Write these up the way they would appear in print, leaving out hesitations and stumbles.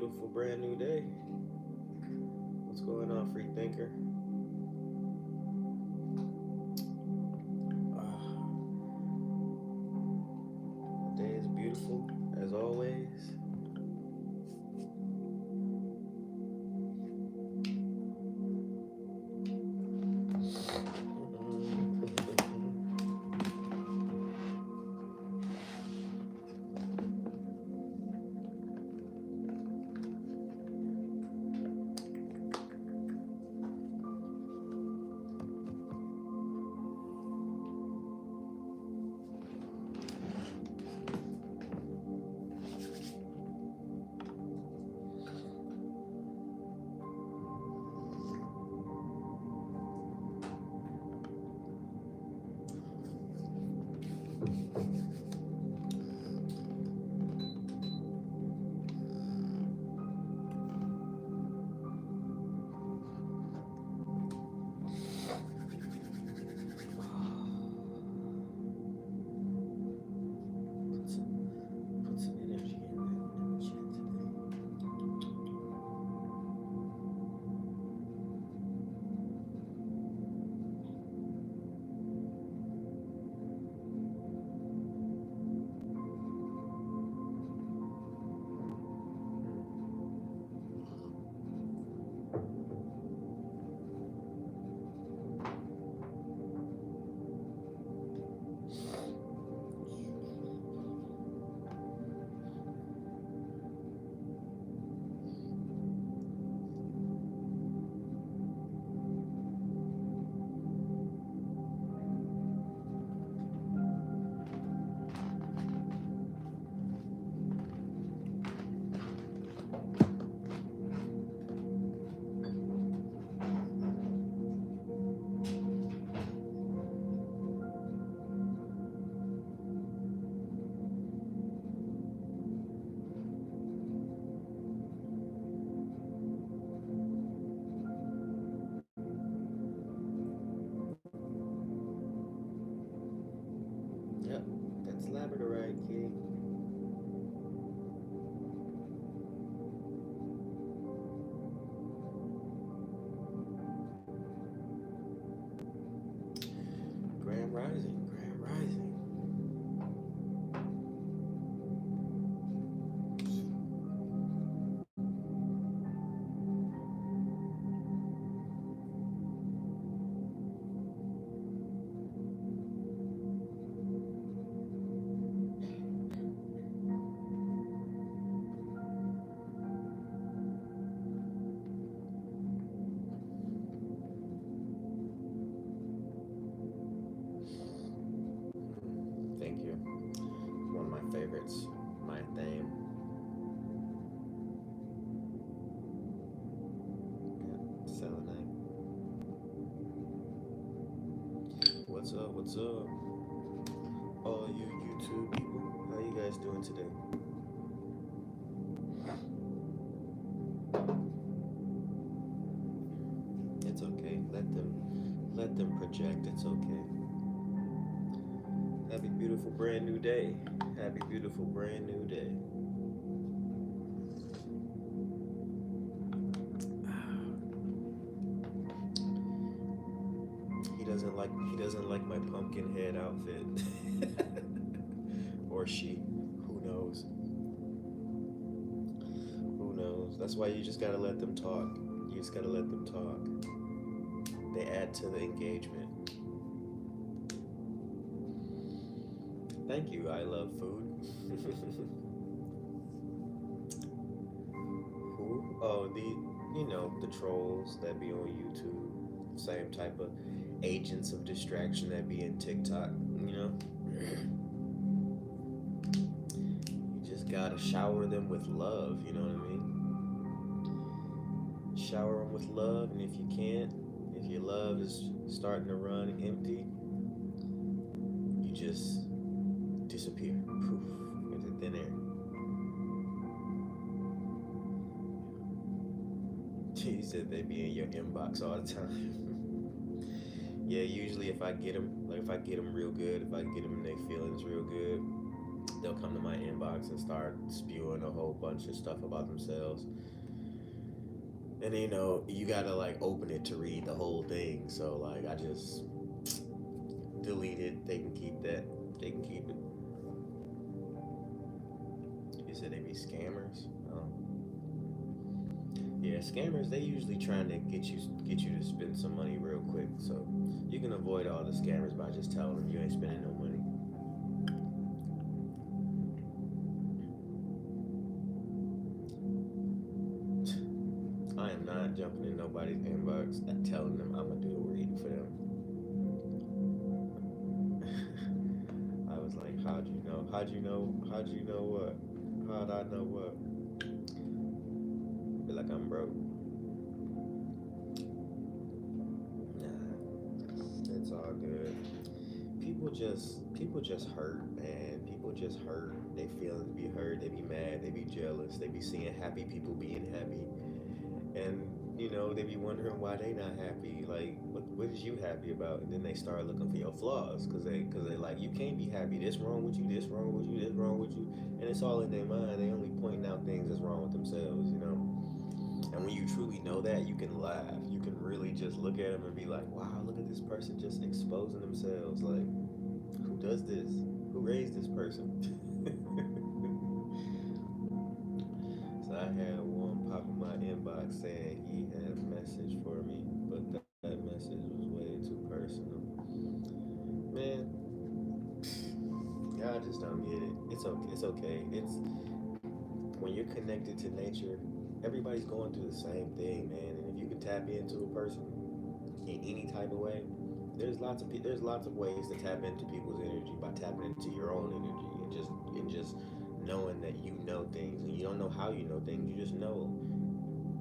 beautiful brand new day. What's going on, free thinker? The day is beautiful as always. Put some energy in the chat today. Yep, that's labradorite, kid. Grand rising, grand rising. Thank you. One of my favorites. My theme. Yeah, selenite. What's up? What's up? All you YouTube people, how you guys doing today? It's okay. Let them project. It's okay. Happy beautiful brand new day. Happy beautiful brand new day. He doesn't like my pumpkin head outfit. Or she. Who knows? Who knows? That's why you just gotta let them talk. You just gotta let them talk. They add to the engagement. Thank you, I love food. Who? Oh, the trolls that be on YouTube. Same type of agents of distraction that be in TikTok, you know? You just gotta shower them with love, you know what I mean? Shower them with love, and if you can't, if your love is starting to run empty, you just disappear. Poof, into thin air. He said they be in your inbox all the time. Yeah, usually if I get them, like if I get them real good, if I get them in their feelings real good, they'll come to my inbox and start spewing a whole bunch of stuff about themselves. And you gotta like open it to read the whole thing. So like I just delete it. They can keep that. They can keep it. You said they be scammers. Yeah, scammers. They usually trying to get you to spend some money real quick. So you can avoid all the scammers by just telling them you ain't spending no money. I am not jumping in nobody's inbox and telling them I'm gonna do a reading for them. I was like, how'd you know? How'd you know? How'd you know what? How'd I know what? Feel like I'm broke. Nah, it's all good. People just hurt, man. People just hurt. They feelings be hurt. They be mad. They be jealous. They be seeing happy people being happy, and they be wondering why they not happy. Like, what is you happy about? And then they start looking for your flaws, cause they like you can't be happy. This wrong with you. This wrong with you. This wrong with you. And it's all in their mind. They only pointing out things that's wrong with themselves. And when you truly know that, you can laugh. You can really just look at them and be like, wow, look at this person just exposing themselves. Like, who does this? Who raised this person? So I had one pop in my inbox saying he had a message for me, but that message was way too personal. Man, y'all just don't get it. It's okay. It's okay. It's when you're connected to nature, everybody's going through the same thing, man. And if you can tap into a person in any type of way, there's lots of ways to tap into people's energy by tapping into your own energy and just knowing that you know things and you don't know how you know things. You just know.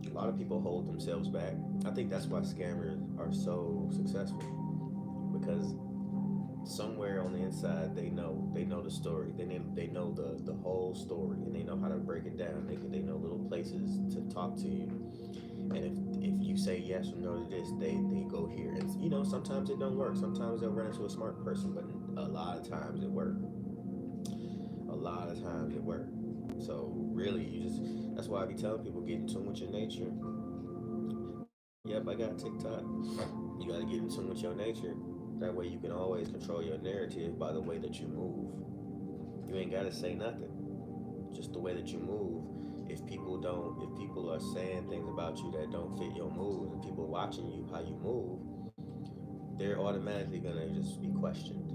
A lot of people hold themselves back. I think that's why scammers are so successful because somewhere on the inside they know the story. They know the whole story and they know how to break it down. They know little places to talk to you. And if you say yes or no to this, they go here. And sometimes it don't work. Sometimes they'll run into a smart person, but a lot of times it work. A lot of times it work. So really, that's why I be telling people get in tune with your nature. Yep, I got TikTok. You gotta get in tune with your nature. That way you can always control your narrative by the way that you move. You ain't gotta say nothing. Just the way that you move. If people are saying things about you that don't fit your moves, and people watching you how you move, they're automatically gonna just be questioned.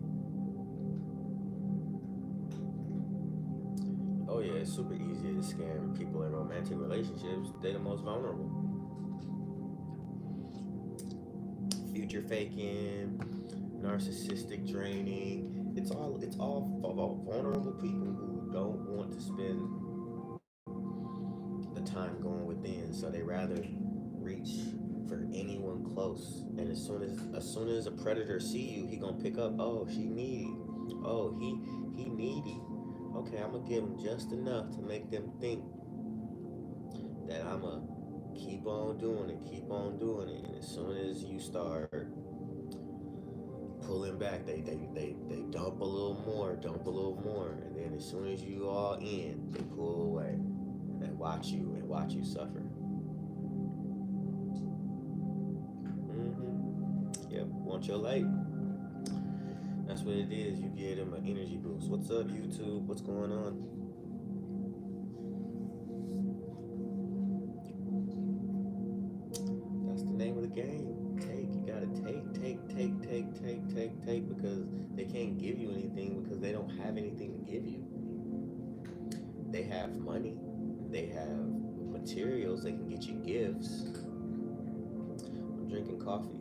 Oh yeah, it's super easy to scam people in romantic relationships. They're the most vulnerable. Future faking, narcissistic draining. It's all about vulnerable people who don't want to spend the time going within, so they rather reach for anyone close. And as soon as a predator see you, he gonna pick up. Oh, she needy. Oh, he needy. Okay, I'm gonna give him just enough to make them think that I'ma keep on doing it, keep on doing it. And as soon as you start pulling back, they dump a little more, and then as soon as you all in, they pull away and watch you suffer. Yep, want your light? That's what it is. You give them an energy boost. What's up, YouTube? What's going on? That's the name of the game. Take. You gotta take because they can't give you anything because they don't have anything to give you. They have money, they have materials, they can get you gifts. I'm drinking coffee.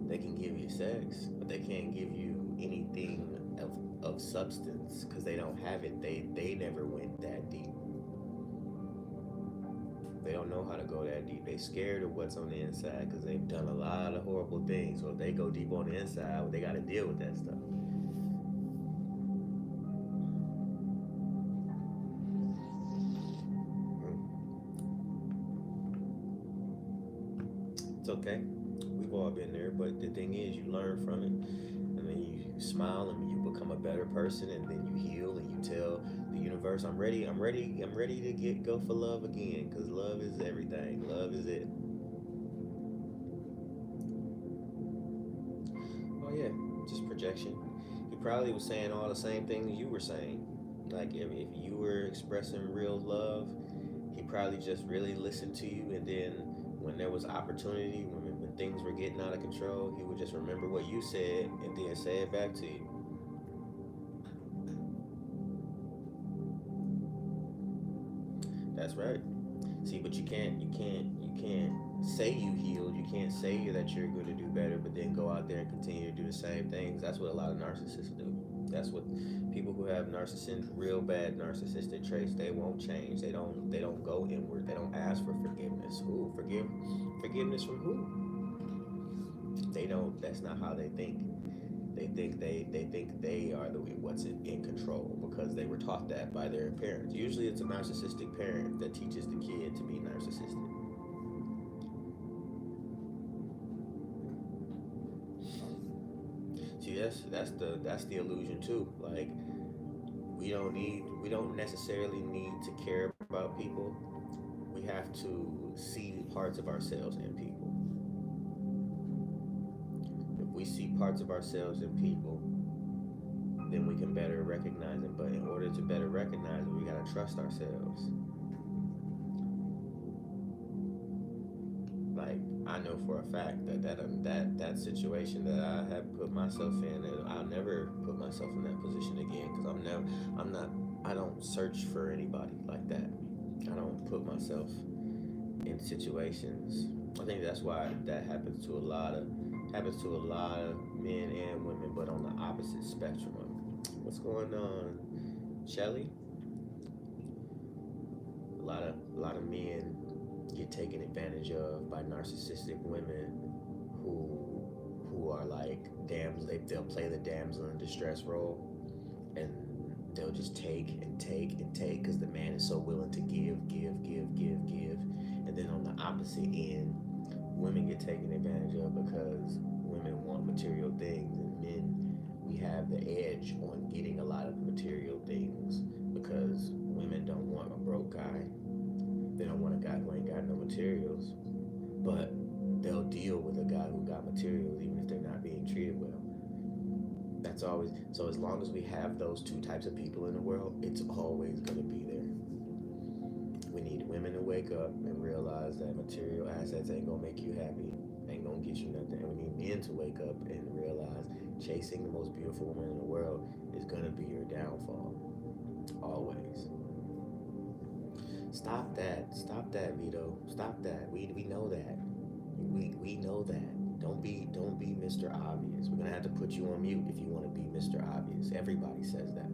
They can give you sex, but they can't give you anything of substance because they don't have it. They never went that deep. They don't know how to go that deep. They scared of what's on the inside because they've done a lot of horrible things. So if they go deep on the inside, they got to deal with that stuff. It's okay. We've all been there, but the thing is, you learn from it, and then you smile and you become a better person, and then you heal and you tell the universe, I'm ready to get go for love again, because love is everything. Love is it. Oh yeah, just projection. He probably was saying all the same things you were saying. Like if you were expressing real love, he probably just really listened to you, and then when there was opportunity, when things were getting out of control, he would just remember what you said and then say it back to you. That's right. See, but you can't say you healed. You can't say that you're going to do better, but then go out there and continue to do the same things. That's what a lot of narcissists do. That's what people who have narcissistic, real bad narcissistic traits, they won't change. They don't go inward. They don't ask for forgiveness. Who forgiveness from who? They don't. That's not how they think. They think they are the what's in control because they were taught that by their parents. Usually, it's a narcissistic parent that teaches the kid to be narcissistic. See, that's the illusion too. Like we don't necessarily need to care about people. We have to see parts of ourselves in people. If we see parts of ourselves in people, then we can better recognize them. But in order to better recognize them, we gotta trust ourselves. Like I know for a fact that situation that I have put myself in, and I'll never put myself in that position again because I'm not, I don't search for anybody like that. I don't put myself in situations. I think that's why that happens to a lot of men and women, but on the opposite spectrum. What's going on, Shelly? A lot of men get taken advantage of by narcissistic women who are like they'll play the damsel in distress role, and they'll just take and take and take because the man is so willing to give, and then on the opposite end, women get taken advantage of because women want material things, and men, we have the edge on getting a lot of material things because women don't want a broke guy. They don't want a guy who ain't got no materials, but they'll deal with a guy who got materials even if they're not being treated well. That's always so. As long as we have those two types of people in the world, it's always going to be there. We need women to wake up and realize that material assets ain't gonna make you happy, ain't gonna get you nothing. And we need men to wake up and realize chasing the most beautiful woman in the world is gonna be your downfall. Always. Stop that. Stop that, Vito. Stop that. We know that. We know that. Don't be Mr. Obvious. We're gonna have to put you on mute if you want to be Mr. Obvious. Everybody says that.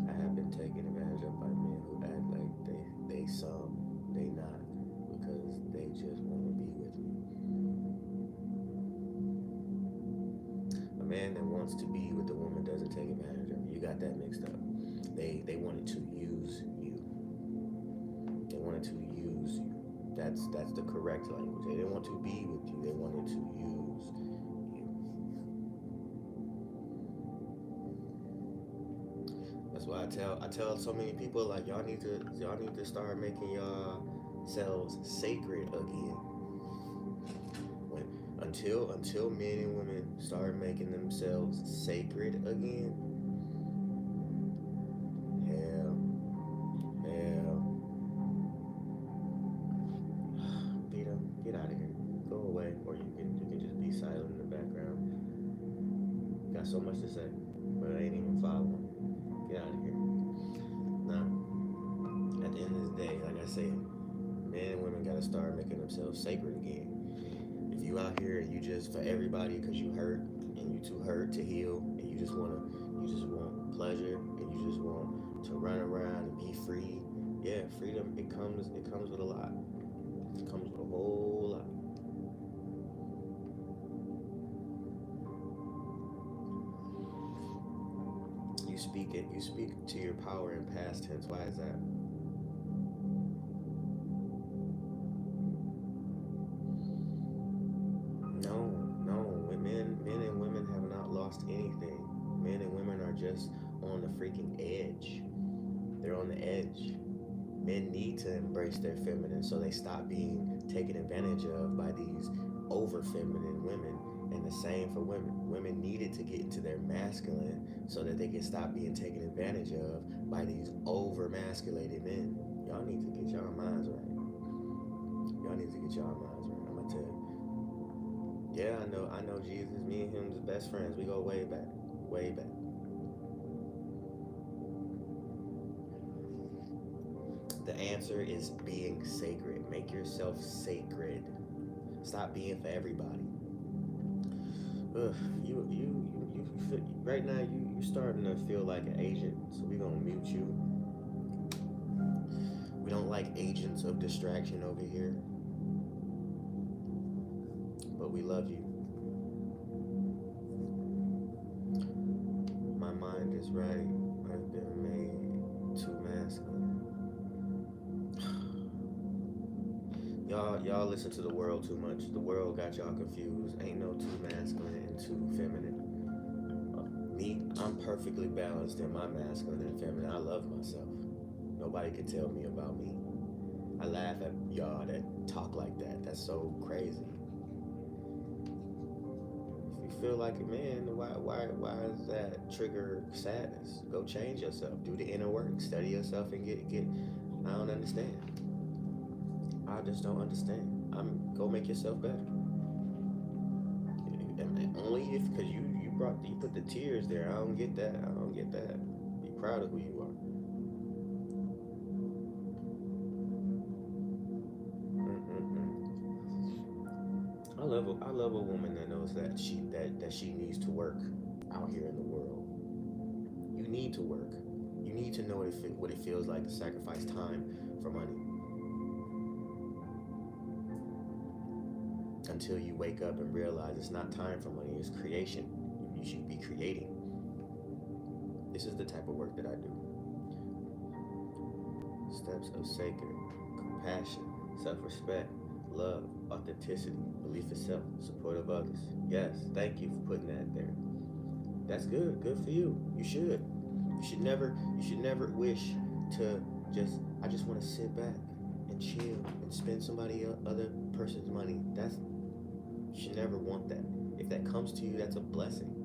I have been taken advantage of by men who act like they some, they not, because they just want to be with me. A man that wants to be with the woman doesn't take advantage of you. You got that mixed up. They wanted to use you. They wanted to use you. That's the correct language. They didn't want to be with you. They wanted to use you. That's why I tell so many people like y'all need to start making y'all selves sacred again. When until men and women start making themselves sacred again, hell, hell, Peter, get out of here. Go away, or you can just be silent in the background. Got so much to say, but I ain't even following. Get out of here. Now, at the end of the day, like I said, men and women gotta start making themselves sacred again. If you out here and you just for everybody because you hurt and you too hurt to heal and you just want pleasure and you just want to run around and be free. Yeah, freedom it comes with a lot. It comes with a whole lot. You speak to your power in past tense. Why is that? No, no. Men and women have not lost anything. Men and women are just on the freaking edge. They're on the edge. Men need to embrace their feminine so they stop being taken advantage of by these over feminine women. And the same for women. Women needed to get into their masculine so that they can stop being taken advantage of by these over masculated men. Y'all need to get y'all minds right. Y'all need to get y'all minds right. I'm gonna tell you. Yeah, I know Jesus. Me and him is best friends. We go way back. Way back. The answer is being sacred. Make yourself sacred. Stop being for everybody. Ugh, right now you're starting to feel like an agent, so we're gonna mute you. We don't like agents of distraction over here, but we love you. My mind is right. I've been made too masculine. Y'all listen to the world too much. The world got y'all confused. Ain't no too masculine and too feminine. Me, I'm perfectly balanced in my masculine and feminine. I love myself. Nobody can tell me about me. I laugh at y'all that talk like that. That's so crazy. If you feel like a man, why does that trigger sadness? Go change yourself. Do the inner work. Study yourself and get. I don't understand. I just don't understand. Go make yourself better. And only if because you put the tears there. I don't get that. I don't get that. Be proud of who you are. Mm-mm-mm. I love a woman that knows that she needs to work out here in the world. You need to work. You need to know what it feels like to sacrifice time for money until you wake up and realize it's not time for money. It's creation. You should be creating. This is the type of work that I do. Steps of sacred compassion, self-respect, love, authenticity, belief in self, support of others. Yes, thank you for putting that there. That's good. Good for you. You should. You should never wish to I just want to sit back and chill and spend somebody other person's money. You should never want that. If that comes to you, that's a blessing.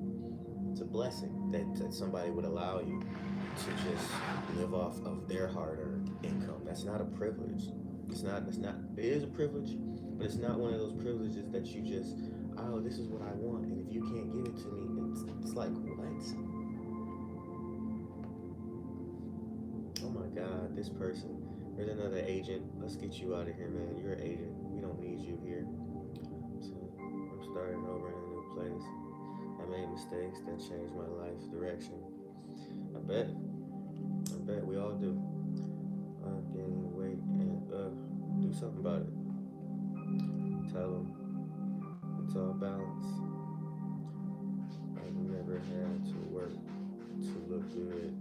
It's a blessing that somebody would allow you to just live off of their hard-earned income. That's not a privilege. It's not it is a privilege, but it's not one of those privileges that you just, oh, this is what I want, and if you can't give it to me, it's like, what? Oh my God, this person. There's another agent. Let's get you out of here, man. You're an agent. We don't need you here. So I'm starting over in a new place. I made mistakes that changed my life direction. I bet. I bet we all do. I'm gaining weight and do something about it. Tell them it's all balance. I've never had to work to look good.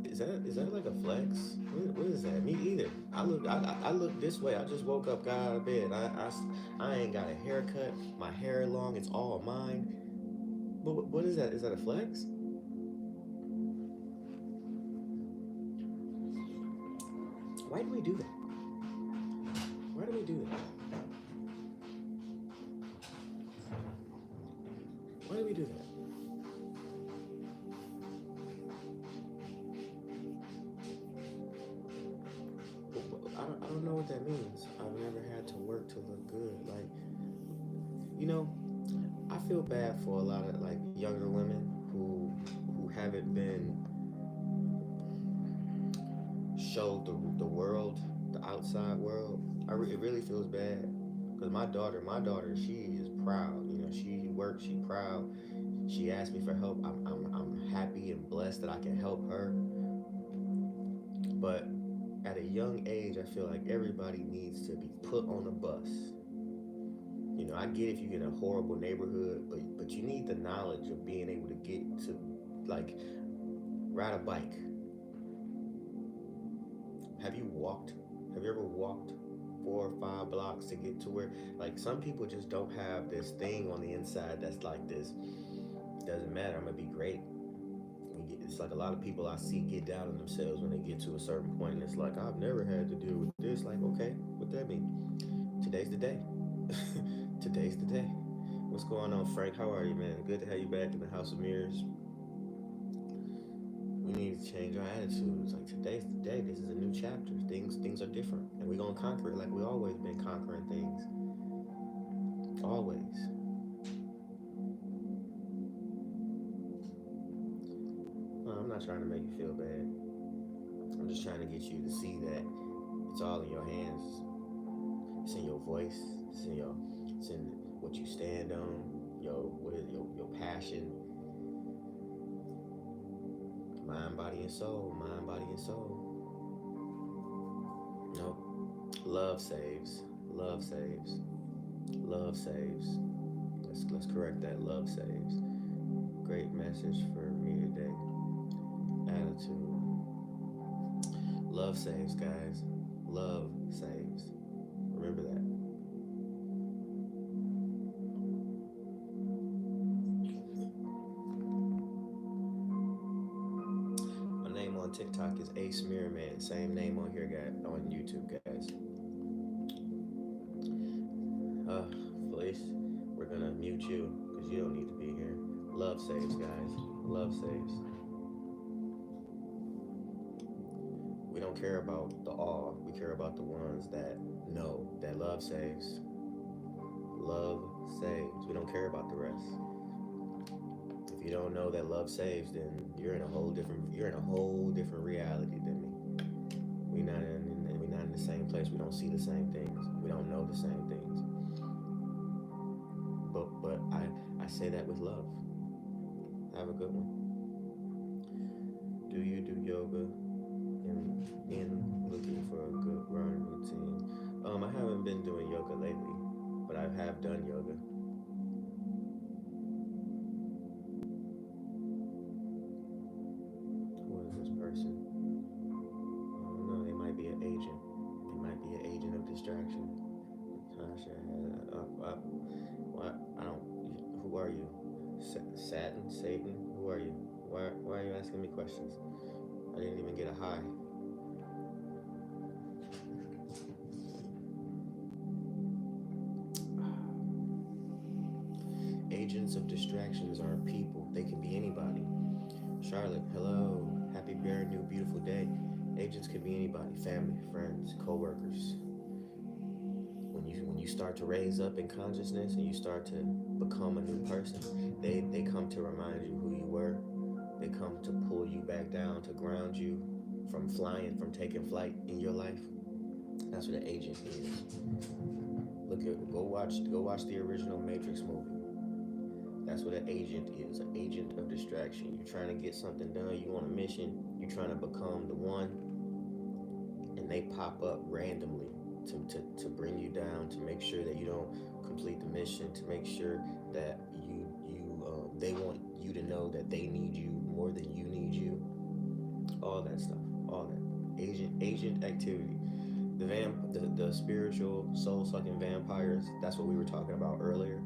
Is that like a flex? What is that? Me either. I look this way. I just woke up, got out of bed. I ain't got a haircut. My hair long. It's all mine. But what is that? Is that a flex? Why do we do that? Why do we do that? Why do we do that? I don't know what that means. I've never had to work to look good. Like, you know, I feel bad for a lot of like younger women who haven't been showed the world, the outside world. It really feels bad because my daughter, she is proud. You know, she works, she proud. She asked me for help. I'm happy and blessed that I can help her. But at a young age, I feel like everybody needs to be put on a bus. You know, I get if you get in a horrible neighborhood, but you need the knowledge of being able to get to, like, ride a bike. Have you walked? Have you ever walked 4 or 5 blocks to get to where, like, some people just don't have this thing on the inside that's like this, doesn't matter. I'm gonna be great. It's like a lot of people I see get down on themselves when they get to a certain point, and it's like I've never had to deal with this. Like, okay, what that mean? Today's the day. Today's the day. What's going on, Frank? How are you, man? Good to have you back in the House of Mirrors. We need to change our attitudes. Like today's the day. This is a new chapter. Things are different, and we're gonna conquer it like we always been conquering things. Always. I'm not trying to make you feel bad. I'm just trying to get you to see that it's all in your hands. It's in your voice. It's in what you stand on. Your passion, mind, body, and soul. Mind, body, and soul. Nope. Love saves. Love saves. Love saves. Let's correct that. Love saves. Great message for me today. Attitude. Love saves, guys. Love saves. Remember that. My name on TikTok is Ace Mirrorman. Same name on here, guys. On YouTube, guys. Uh, Felice, we're gonna mute you because you don't need to be here. Love saves, guys. Love saves. We don't care about the all. We care about the ones that know that love saves. Love saves. We don't care about the rest. If you don't know that love saves, then you're in a whole different reality than me. We're not in the same place. We don't see the same things. We don't know the same things. But I say that with love. Have a good one. Do you do yoga in looking for a good run routine? I haven't been doing yoga lately, but I have done yoga. Who is this person? I don't know. They might be an agent. They might be an agent of distraction. Tasha had what? I don't. Who are you? Satin, Satan. Who are you? Why are you asking me questions? I didn't even get a hi. Agents of distractions are people. They can be anybody. Charlotte, hello. Happy brand new beautiful day. Agents can be anybody, family, friends, co-workers. When you start to raise up in consciousness and you start to become a new person, they come to remind you who you were. They come to pull you back down, to ground you from flying, from taking flight in your life. That's what an agent is. Go watch the original Matrix movie. That's what an agent is, an agent of distraction. You're trying to get something done, you on a mission, you're trying to become the one, and they pop up randomly to bring you down, to make sure that you don't complete the mission, to make sure that they want you to know that they need you more than you need you. All that stuff, all that agent activity. The spiritual soul sucking vampires. That's what we were talking about earlier.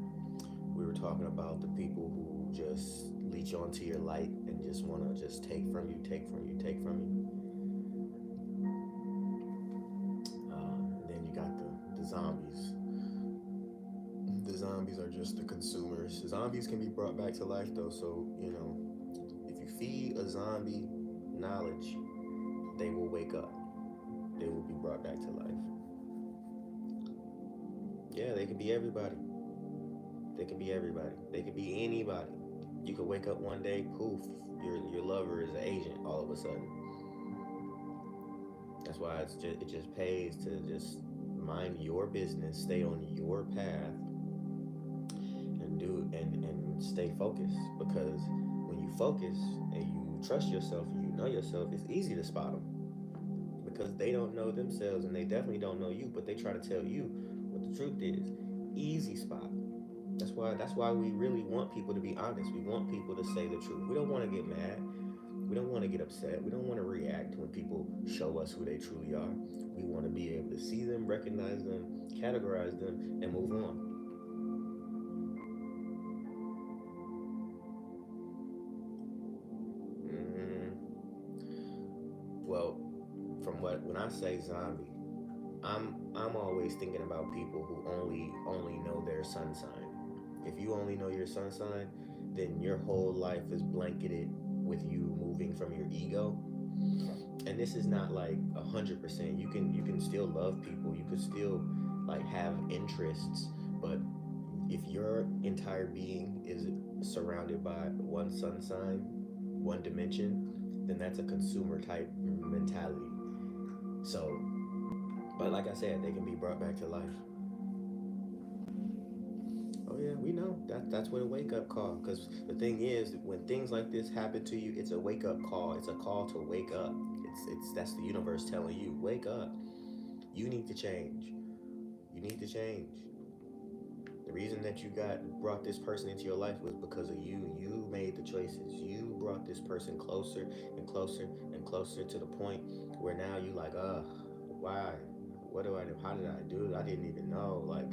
We were talking about the people who just leech onto your light and just want to just take from you, take from you, take from you. Then you got the zombies. The zombies are just the consumers. Zombies can be brought back to life though, so if you feed a zombie knowledge, they will wake up. They will be brought back to life. Yeah, they could be everybody. They could be everybody. They could be anybody. You could wake up one day, poof, your lover is an agent all of a sudden. That's why it just pays to just mind your business, stay on your path, and stay focused. Because when you focus and you trust yourself and you know yourself, it's easy to spot them because they don't know themselves and they definitely don't know you, but they try to tell you what the truth is. Easy spot. That's why we really want people to be honest. We want people to say the truth. We don't want to get mad. We don't want to get upset. We don't want to react when people show us who they truly are. We want to be able to see them, recognize them, categorize them, and move on. But when I say zombie, I'm always thinking about people who only know their sun sign. If you only know your sun sign, then your whole life is blanketed with you moving from your ego. And this is not like 100%. You can still love people. You could still like have interests, but if your entire being is surrounded by one sun sign, one dimension, then that's a consumer type mentality. So, but like I said, they can be brought back to life. Oh yeah, we know that's what a wake up call. Because the thing is, when things like this happen to you, it's a wake up call. It's a call to wake up. It's that's the universe telling you, wake up. You need to change. You need to change. The reason that you got brought this person into your life was because of you. You made the choices. You brought this person closer and closer and closer to the point where now you like, why? What do I do? How did I do it? I didn't even know. Like,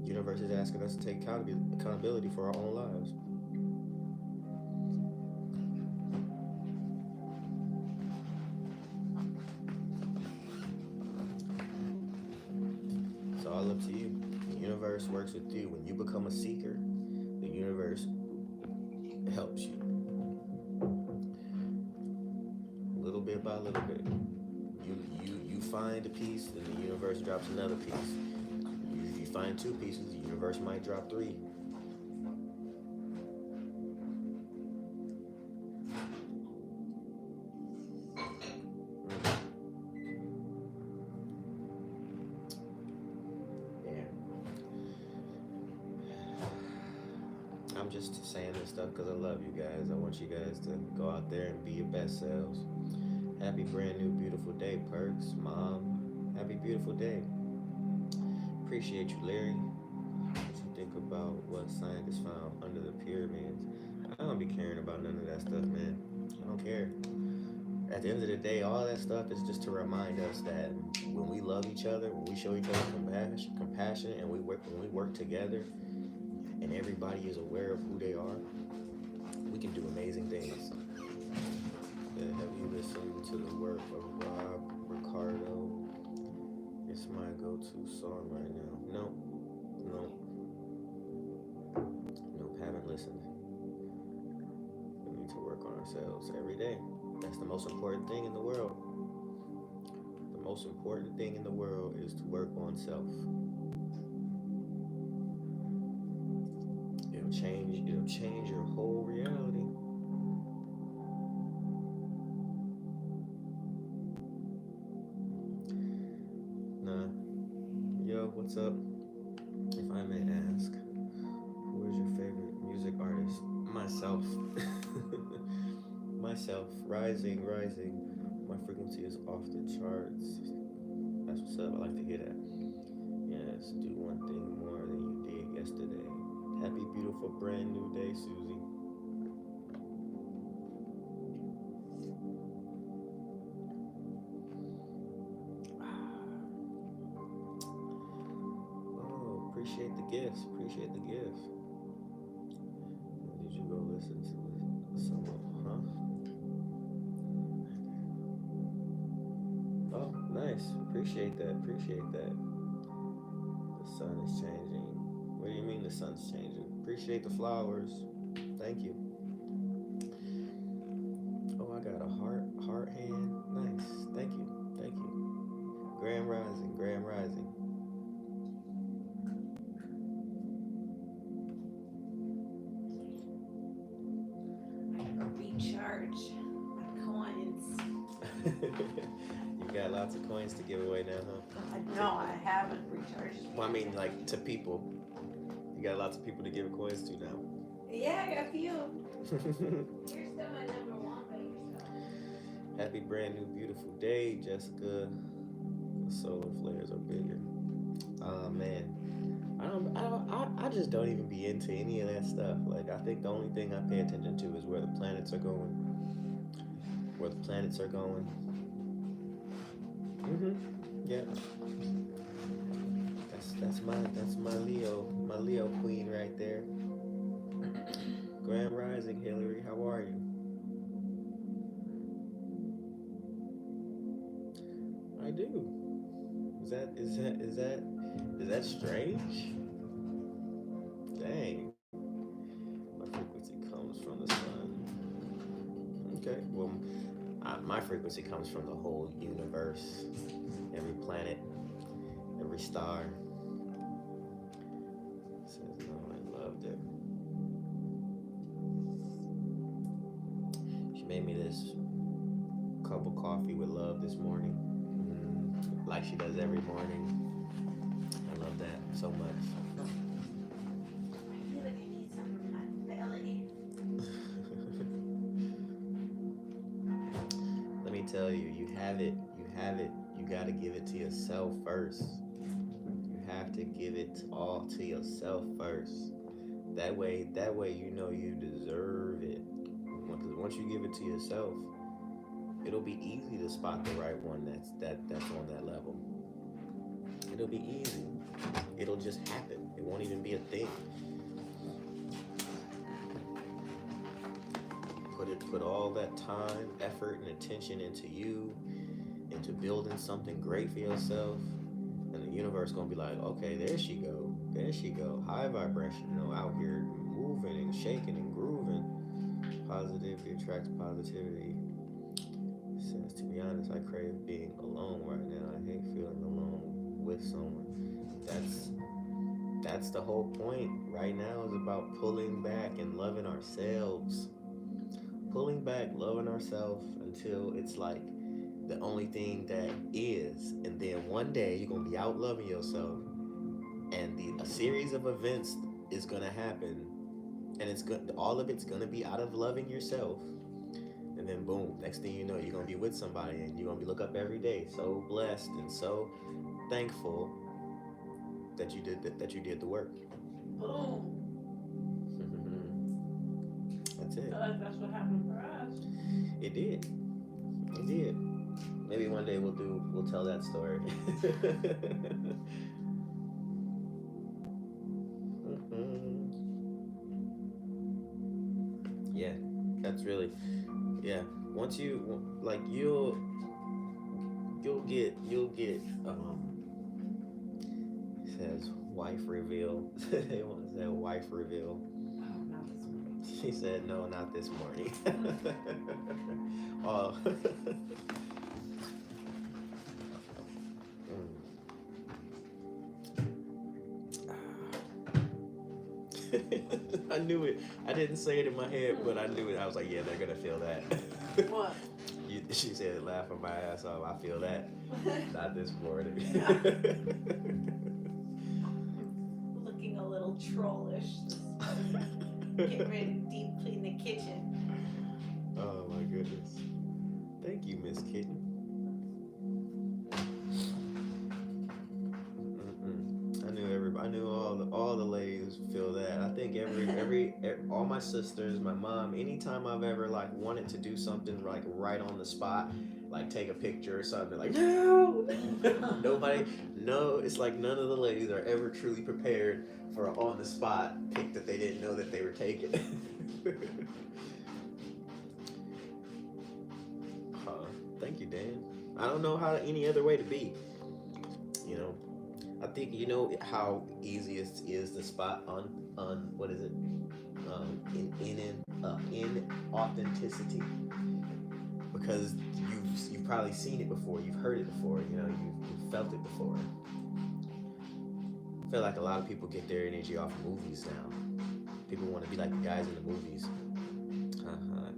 universe is asking us to take accountability for our own lives. It's all up to you. The universe works with you. When you become a seeker, the universe helps you little bit by little bit. You find a piece, and the universe drops another piece. You find two pieces, the universe might drop three. Yeah, I'm just saying this stuff because I love you guys. I want you guys to go out there and be your best selves. Happy brand new beautiful day, Perks, Mom. Happy beautiful day. Appreciate you, Larry. What you think about what scientists found under the pyramids? I don't be caring about none of that stuff, man. I don't care. At the end of the day, all that stuff is just to remind us that when we love each other, when we show each other compassion, and when we work together, and everybody is aware of who they are, we can do amazing things. Have you listened to the work of Rob Ricardo? It's my go-to song right now. No, no, nope. Haven't listened. We need to work on ourselves every day. That's the most important thing in the world. The most important thing in the world is to work on self. It'll change. It'll change your whole reality. Nah. Yo, what's up? If I may ask, who is your favorite music artist? Myself. Myself. Rising, rising. My frequency is off the charts. That's what's up. I like to hear that. Yes, do one thing more than you did yesterday. Happy, beautiful, brand new day, Susie. Oh, appreciate the gifts. Appreciate the gifts. Did you go listen to some of, huh? Oh, nice. Appreciate that. Appreciate that. The sun is changing. What do you mean the sun's changing? Appreciate the flowers. Thank you. Oh, I got a heart hand. Nice. Thank you. Thank you. Grand rising. Grand rising. Recharge my coins. You got lots of coins to give away now, huh? No, I haven't recharged. Well, I mean, like to people. You got lots of people to give coins to now. Yeah, I got a few. You're still my number one, but you're still. Happy brand new beautiful day, Jessica. The solar flares are bigger. Oh man, I just don't even be into any of that stuff. Like I think the only thing I pay attention to is where the planets are going. Where the planets are going. Mhm. Yeah. That's my Leo queen right there. Grand Rising, Hillary. How are you? do. Is that strange? Dang. My frequency comes from the sun. Okay. Well, my frequency comes from the whole universe, every planet, every star. Says no, I loved it. She made me this cup of coffee with love this morning, like she does every morning. I love that so much. I feel like I need some in my belly. Let me tell you, you have it. You have it. You got to give it to yourself first. You have to give it all to yourself first. That way, you know you deserve it. Because once you give it to yourself, it'll be easy to spot the right one that's on that level. It'll be easy. It'll just happen. It won't even be a thing. Put all that time, effort, and attention into you, into building something great for yourself, and the universe gonna be like, okay, there she go, there she go, high vibration, out here moving and shaking and grooving. Positivity attracts positivity. Says, to be honest, I crave being alone right now. I hate feeling alone with someone. That's the whole point right now, is about pulling back and loving ourselves. Pulling back, loving ourselves until it's like the only thing that is. And then one day you're gonna be out loving yourself, and a series of events is gonna happen, and it's good. All of it's gonna be out of loving yourself. And then boom, next thing you know, you're gonna be with somebody, and you're gonna be look up every day, so blessed and so thankful that you did the work. Boom. That's I it. feel like that's what happened for us. It did. It did. Maybe one day we'll tell that story. Yeah, that's really, yeah. Once you like, you'll get it says wife reveal. They want to say wife reveal. Oh, not this morning. She said no, not this morning. Oh. I knew it. I didn't say it in my head, but I knew it. I was like, yeah, they're gonna feel that. What? She said, laughing my ass off. I feel that. Not this morning. Looking a little trollish. Get ready to deep clean the kitchen. Oh my goodness. Thank you, Miss Kitten. I knew everybody. I knew all the ladies feel that. I think all my sisters, my mom. Anytime I've ever like wanted to do something like right on the spot, like take a picture or something, like no, nobody, no. It's like none of the ladies are ever truly prepared for an on the spot pic that they didn't know that they were taking. Huh. Thank you, Dan. I don't know how any other way to be. You know, I think you know how easy it is to spot on what is it? In authenticity, because you've probably seen it before, you've heard it before, you've felt it before. I feel like a lot of people get their energy off movies now. People want to be like the guys in the movies. Uh-huh.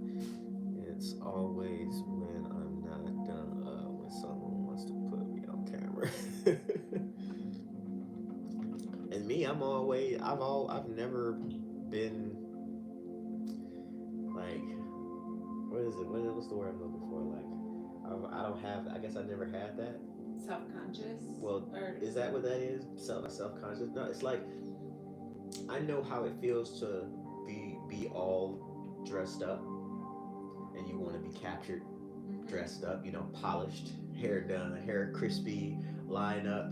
It's always when I'm not done when someone wants to put me on camera. And me, I've never been like, what is it? What's the word I'm looking for? Like, I don't have. I guess I never had that. Self-conscious? Well, Or is that what that is? Self conscious? No, it's like I know how it feels to be all dressed up, and you want to be captured, dressed up, polished, hair done, hair crispy, line up,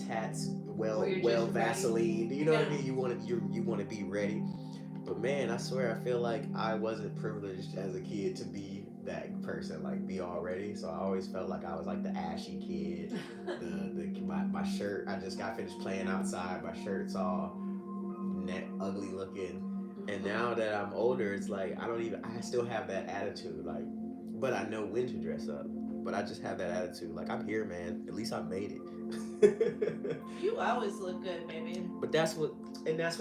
tats or you're well just ready. Vaseline. You know what I Yeah. mean? You want to be ready. But man, I swear, I feel like I wasn't privileged as a kid to be that person, like be all ready. So I always felt like I was like the ashy kid. My shirt, I just got finished playing outside. My shirt's all ugly looking. And now that I'm older, it's like I still have that attitude. Like, but I know when to dress up. But I just have that attitude. Like, I'm here, man. At least I made it. You always look good, baby. But that's what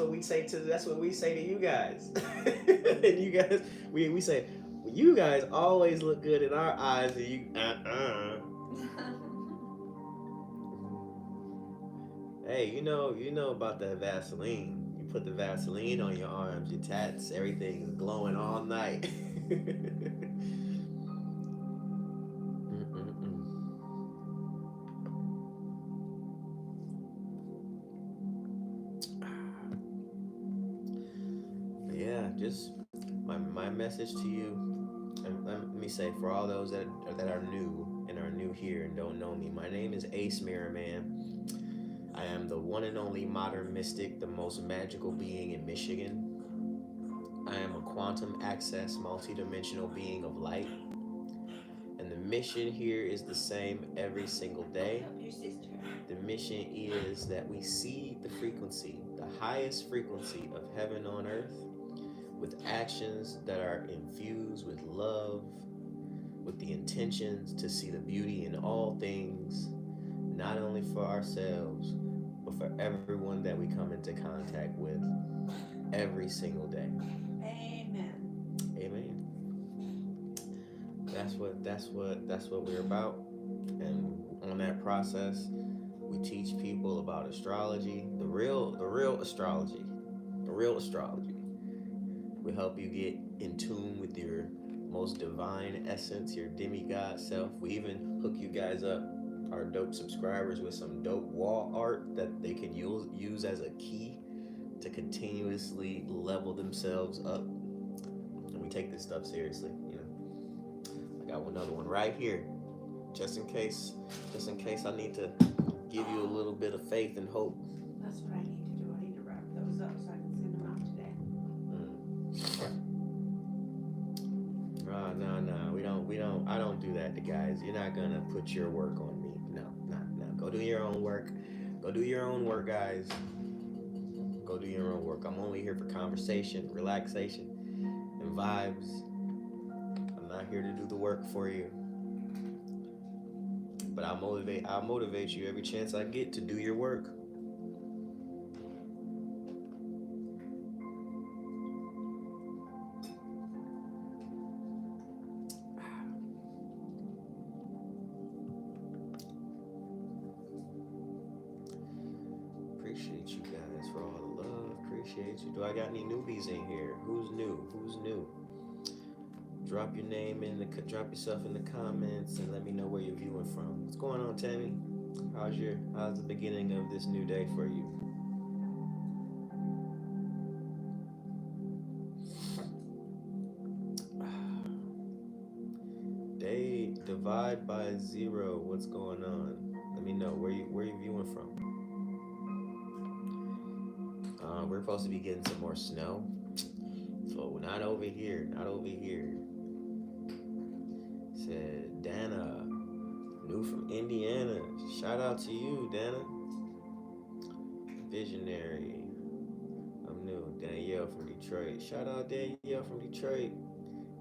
we say to you guys. And you guys, we say, well, you guys always look good in our eyes, and you Hey, you know about that Vaseline. You put the Vaseline on your arms, your tats, everything is glowing all night. Mm-mm-mm. Yeah, just my message to you. And let me say, for all those that are new and are new here and don't know me, my name is Ace Mirror Man. I am the one and only modern mystic, the most magical being in Michigan. I am a quantum access, multidimensional being of light. And the mission here is the same every single day. Help your sister. The mission is that we see the frequency, the highest frequency of heaven on earth, with actions that are infused with love, with the intentions to see the beauty in all things, not only for ourselves, but for everyone that we come into contact with every single day. Amen. Amen. That's what we're about. And on that process, we teach people about astrology, the real astrology, the real astrology. We help you get in tune with your most divine essence, your demigod self. We even hook you guys up, our dope subscribers, with some dope wall art that they can use as a key to continuously level themselves up. And we take this stuff seriously. I got another one right here, just in case, just in case I need to give you a little bit of faith and hope. That's what I need to do. I need to wrap those up so I can send them out today. No. We don't. I don't do that to guys. You're not gonna put your work on me. No, no. Go do your own work. Go do your own work, guys. Go do your own work. I'm only here for conversation, relaxation, and vibes. I'm not here to do the work for you. But I'll motivate you every chance I get to do your work. Appreciate you guys for all the love. Appreciate you. Do I got any newbies in here? Who's new? Who's new? Drop your name drop yourself in the comments and let me know where you're viewing from. What's going on, Tammy? How's the beginning of this new day for you? Day divide by zero. What's going on? Let me know where you viewing from. We're supposed to be getting some more snow. So not over here. Not over here. Said Dana, new from Indiana. Shout out to you, Dana. Visionary. I'm new. Danielle from Detroit. Shout out Danielle from Detroit.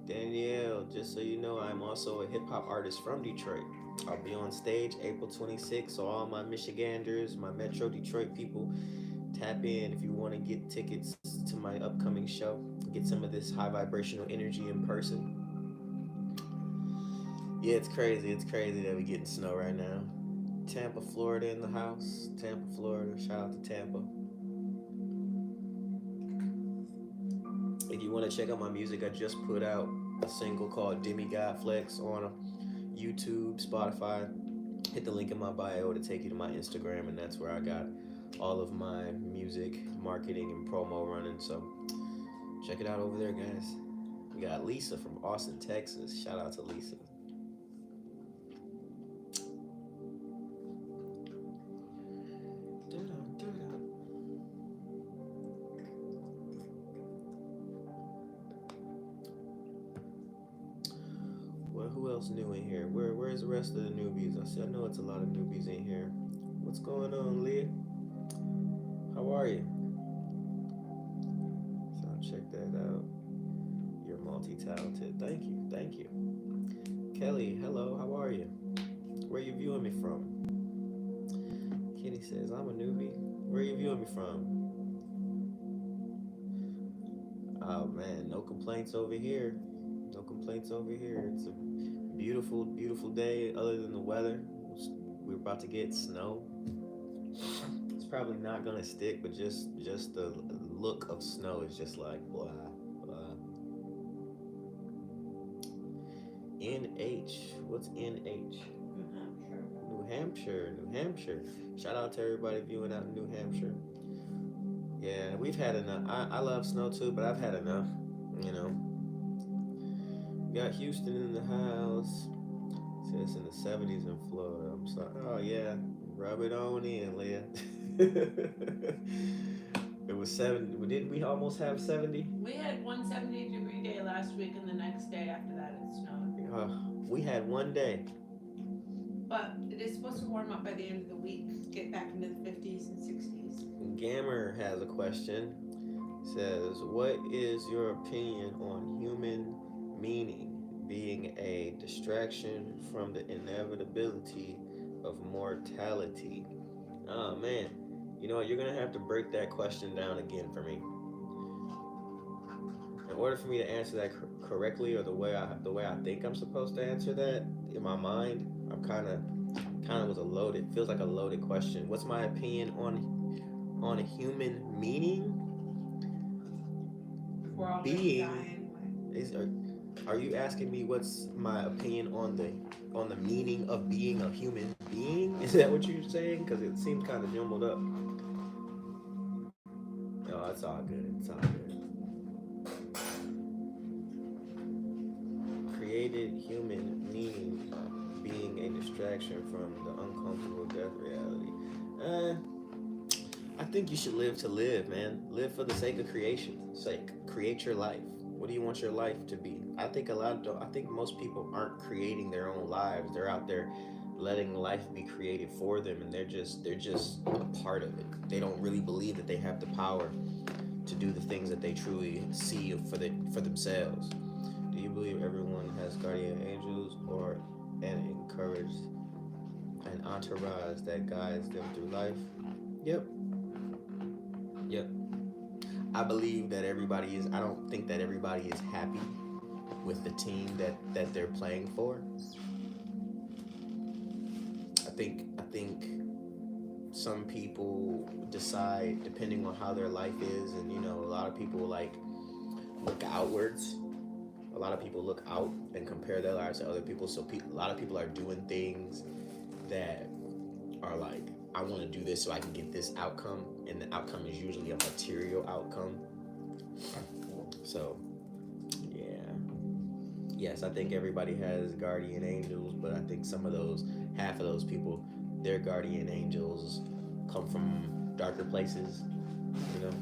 Danielle, just so you know, I'm also a hip hop artist from Detroit. I'll be on stage April 26th. So all my Michiganders, my Metro Detroit people, tap in if you want to get tickets to my upcoming show. Get some of this high vibrational energy in person. Yeah, it's crazy. It's crazy that we getting snow right now. Tampa, Florida in the house. Tampa, Florida. Shout out to Tampa. If you want to check out my music, I just put out a single called Demigod Flex on YouTube, Spotify. Hit the link in my bio to take you to my Instagram, and that's where I got all of my music, marketing, and promo running. So check it out over there, guys. We got Lisa from Austin, Texas. Shout out to Lisa. Who else new in here? Where's the rest of the newbies? I know it's a lot of newbies in here. What's going on, Leah? How are you? So I'll check that out. You're multi-talented. Thank you. Thank you. Kelly, hello. How are you? Where are you viewing me from? Kenny says, I'm a newbie. Where are you viewing me from? Oh man, no complaints over here. No complaints over here. It's a beautiful, beautiful day. Other than the weather, we're about to get snow. It's probably not gonna stick, but just the look of snow is just like blah blah. NH. What's NH? New Hampshire. New Hampshire. New Hampshire. Shout out to everybody viewing out in New Hampshire. Yeah, we've had enough. I love snow too, but I've had enough. You know, we got Houston in the house. Says it's in the 70s in Florida. I'm sorry. Oh yeah, rub it on in, Leah. It was 70. Didn't we almost have 70? We had one 70-degree day last week, and the next day after that it snowed. We had one day. But it is supposed to warm up by the end of the week, get back into the 50s and 60s. Gammer has a question. Says, what is your opinion on human meaning being a distraction from the inevitability of mortality? Oh man, you know what? You're gonna have to break that question down again for me. In order for me to answer that correctly, or the way I think I'm supposed to answer that in my mind, I'm kind of was a loaded, feels like a loaded question. What's my opinion on a human meaning? We're all Being gonna die anyway. is are you asking me what's my opinion on the meaning of being a human being? Is that what you're saying? Because it seems kind of jumbled up. No, it's all good. It's all good. Created human meaning being a distraction from the uncomfortable death reality. Uh, I think you should live to live, man. Live for the sake of creation. Sake. Create your life. What do you want your life to be? I think most people aren't creating their own lives. They're out there letting life be created for them, and they're just a part of it. They don't really believe that they have the power to do the things that they truly see for themselves. Do you believe everyone has guardian angels or an encouraged an entourage that guides them through life? Yep. Yep. I believe that everybody is. I don't think that everybody is happy with the team that they're playing for. I think some people decide depending on how their life is, and a lot of people like look outwards. A lot of people look out and compare their lives to other people. So a lot of people are doing things that are like, I want to do this so I can get this outcome, and the outcome is usually a material outcome. So, yeah, yes, I think everybody has guardian angels, but I think half of those people, their guardian angels come from darker places, you know.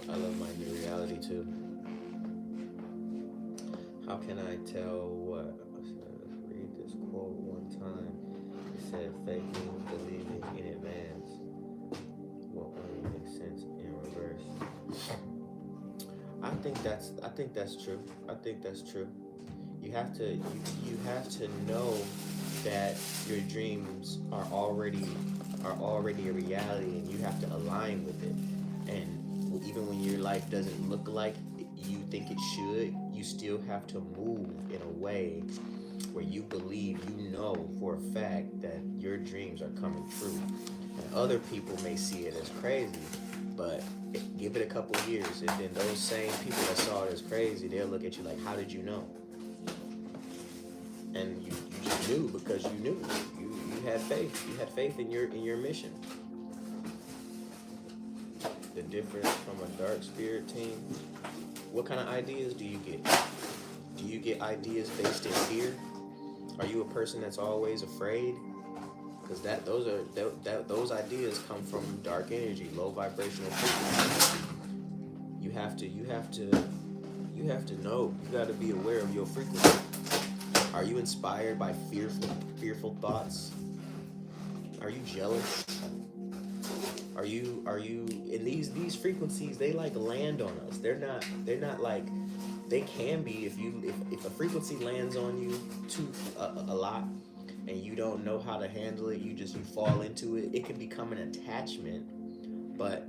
I love my new reality too. How can I tell what? Let's read this quote one time. It said, "Faking believing in advance will only make sense in reverse." I think that's true. I think that's true. You have to know that your dreams are already a reality, and you have to align with it. And even when your life doesn't look like you think it should, you still have to move in a way where you believe, for a fact that your dreams are coming true. And other people may see it as crazy, but give it a couple years, and then those same people that saw it as crazy, they'll look at you like, how did you know? And you just knew because you knew. You had faith. You had faith in your mission. The difference from a dark spirit team, what kind of ideas do you get? Do you get ideas based in fear? Are you a person that's always afraid? Because those ideas come from dark energy, low vibrational frequency. You have to know. You got to be aware of your frequency. Are you inspired by fearful thoughts? Are you jealous? Are you in these frequencies? They like land on us. They're not like, they can be if a frequency lands on you too a lot, and you don't know how to handle it. You fall into it. It can become an attachment. But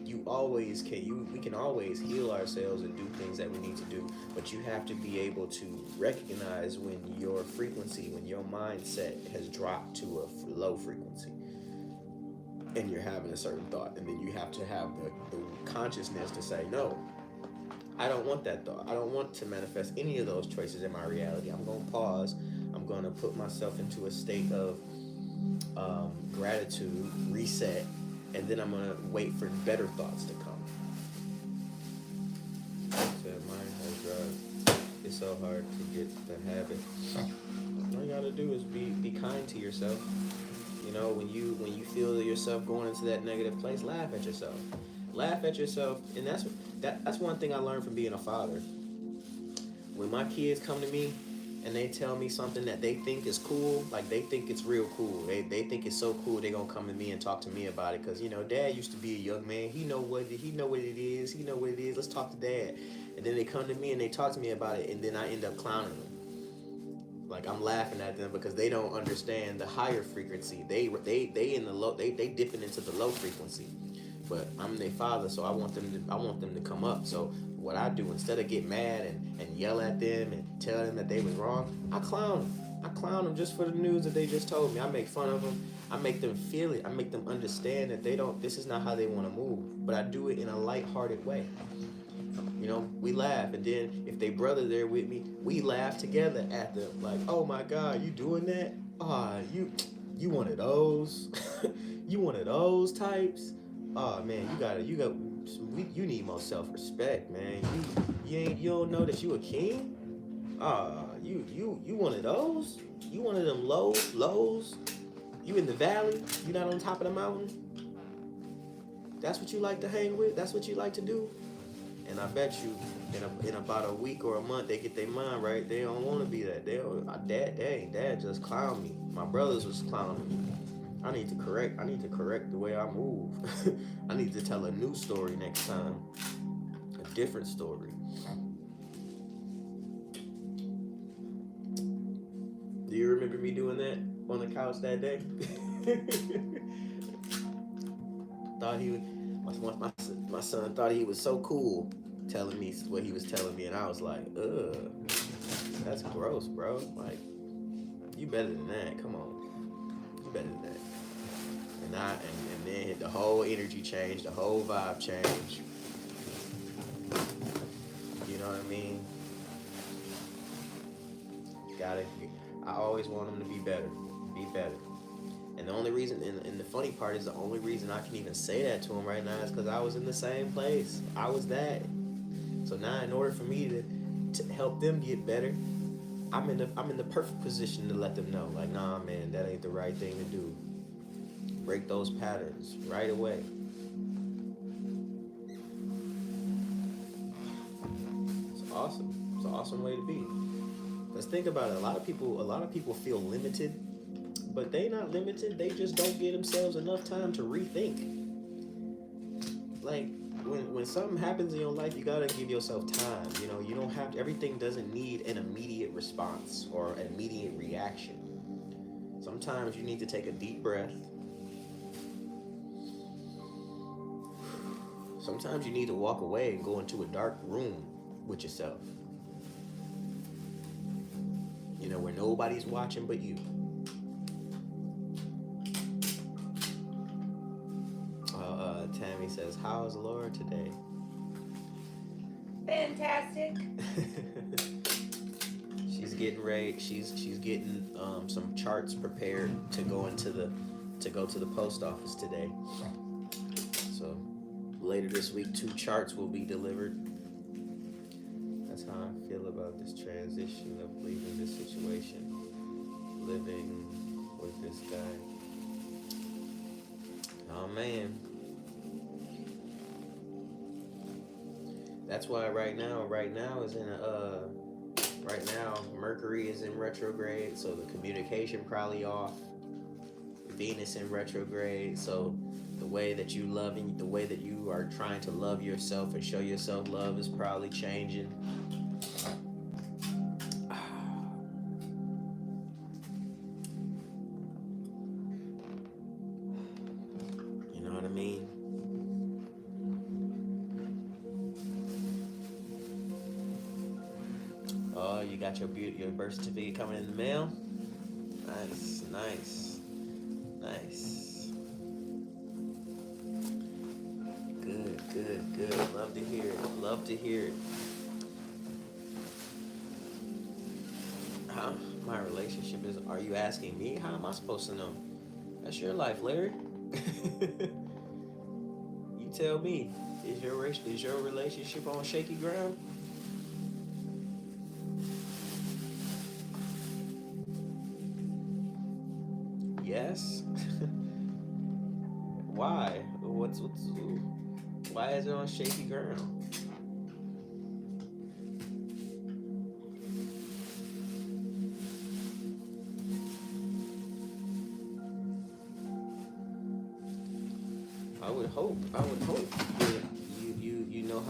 you always can you we can always heal ourselves and do things that we need to do, but you have to be able to recognize when your frequency, when your mindset has dropped to a low frequency and you're having a certain thought, and then you have to have the consciousness to say, no, I don't want that thought. I don't want to manifest any of those choices in my reality. I'm going to pause. I'm going to put myself into a state of gratitude, reset, and then I'm going to wait for better thoughts to come. Said mine has drugs. It's so hard to get the habit. All you got to do is be kind to yourself. You know, when you feel yourself going into that negative place, laugh at yourself. Laugh at yourself, and that's one thing I learned from being a father. When my kids come to me and they tell me something that they think is cool, like they think it's real cool. They think it's so cool, they're gonna come to me and talk to me about it. Cause you know, Dad used to be a young man. He know what it is. He know what it is. Let's talk to Dad. And then they come to me and they talk to me about it, and then I end up clowning them. Like I'm laughing at them because they don't understand the higher frequency. They in the low. They dipping into the low frequency. But I'm their father, so I want them to come up. So what I do, instead of get mad and yell at them and tell them that they was wrong, I clown them. I clown them just for the news that they just told me. I make fun of them. I make them feel it. I make them understand that this is not how they want to move. But I do it in a lighthearted way. You know, we laugh, and then if they brother there with me, we laugh together at them. Like, oh my God, you doing that? Ah, you one of those? You one of those types? Oh man, you need more self-respect, man. You don't know that you a king? You one of those? You one of them lows? You in the valley? You not on top of the mountain? That's what you like to hang with? That's what you like to do? And I bet you, in about a week or a month, they get their mind right. They don't want to be that. Dad just clowned me. My brothers was clowning me. I need to correct the way I move. I need to tell a new story next time. A different story. Do you remember me doing that on the couch that day? Thought he was, my son thought he was so cool telling me what he was telling me, and I was like, ugh, that's gross, bro. Like, you better than that. Come on. You better than that. And then the whole energy changed, the whole vibe changed. You know what I mean? I always want them to be better. Be better. And the only reason, and the funny part is, the only reason I can even say that to him right now is because I was in the same place. I was that. So now, in order for me to help them get better, I'm in the perfect position to let them know, like, nah, man, that ain't the right thing to do. Break those patterns right away. It's awesome. It's an awesome way to be. Let's think about it. A lot of people feel limited, but they not limited. They just don't give themselves enough time to rethink. Like when something happens in your life, you gotta give yourself time. You know, you don't have to, everything doesn't need an immediate response or an immediate reaction. Sometimes you need to take a deep breath. Sometimes you need to walk away and go into a dark room with yourself. You know, where nobody's watching but you. Tammy says, "How is Laura today?" Fantastic. She's getting ready. She's getting some charts prepared to go to the post office today. So later this week, 2 charts will be delivered. That's how I feel about this transition of leaving this situation, living with this guy. Oh man, that's why right now is in a right now Mercury is in retrograde, so the communication probably off. Venus in retrograde, so the way that you love and the way that you are trying to love yourself and show yourself love is probably changing. You know what I mean? Oh, you got your birth certificate coming in the mail. Nice, nice, nice. Good, good, good. Love to hear it. Love to hear it. How my relationship is? Are you asking me? How am I supposed to know? That's your life, Larry. You tell me. Is your relationship on shaky ground? Yes. Why? What's why is it on shaky ground? I would hope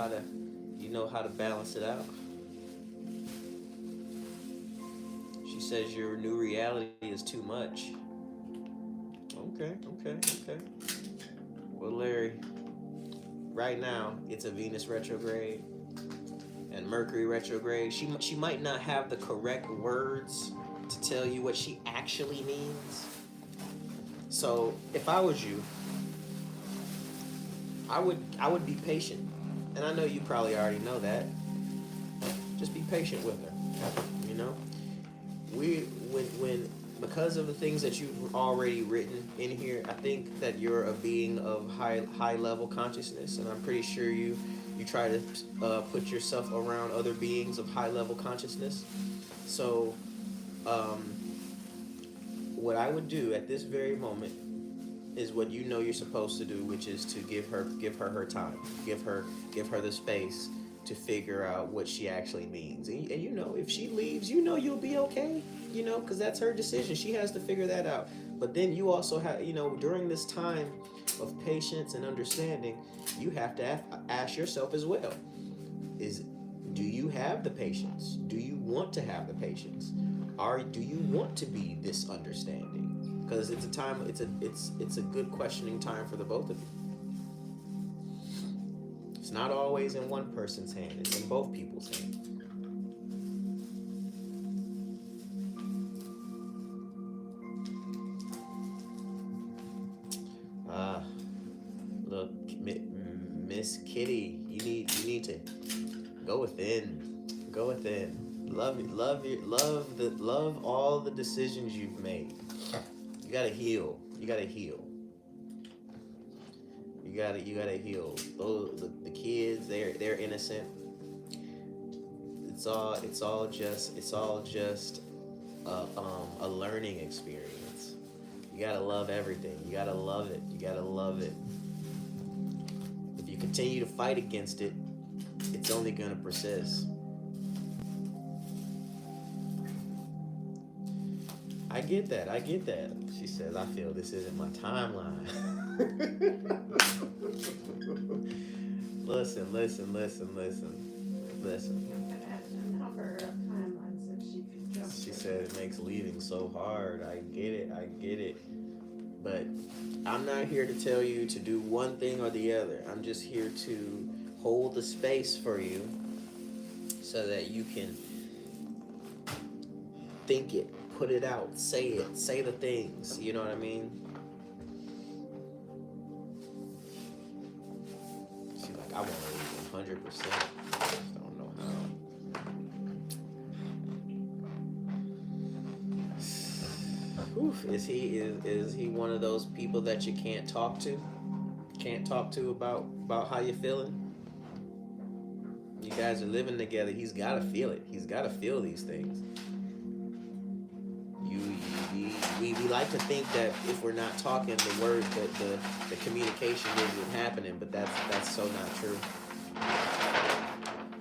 that you know how to balance it out. She says your new reality is too much. Okay, okay, okay. Well, Larry, right now it's a Venus retrograde and Mercury retrograde. She might not have the correct words to tell you what she actually means. So if I was you, I would be patient, and I know you probably already know that. Just be patient with her. You know, we when because of the things that you've already written in here, I think that you're a being of high level consciousness, and I'm pretty sure you try to put yourself around other beings of high level consciousness. So, um, what I would do at this very moment is what you know you're supposed to do, which is to give her time, give her the space to figure out what she actually means. And you know, if she leaves, you know you'll be okay. You know, because that's her decision. She has to figure that out. But then you also have, you know, during this time of patience and understanding, you have to ask yourself as well: is do you have the patience? Do you want to have the patience? Or do you want to be this understanding? Because it's a time. It's a good questioning time for the both of you. It's not always in one person's hand. It's in both people's hands. Ah, look, Miss Kitty, you need to go within. Go within. Love all the decisions you've made. You gotta heal. You gotta heal. You gotta heal. The kids, they're innocent. It's all just a learning experience. You gotta love everything. You gotta love it. You gotta love it. If you continue to fight against it, it's only gonna persist. I get that. I get that. She says, I feel this isn't my timeline. Listen, listen, listen, listen, listen. I'm gonna have to number of timelines that she can jump She to. said it makes leaving so hard. I get it. I get it. But I'm not here to tell you to do one thing or the other. I'm just here to hold the space for you so that you can think it, put it, say the things. You know what I mean? She's like, I want to leave 100%. I just don't know how. Oof, is he one of those people that you can't talk to? can't talk to about how you're feeling. You guys are living together. He's gotta feel it. He's gotta feel these things. You, we like to think that if we're not talking, the word that the communication isn't happening, but that's so not true.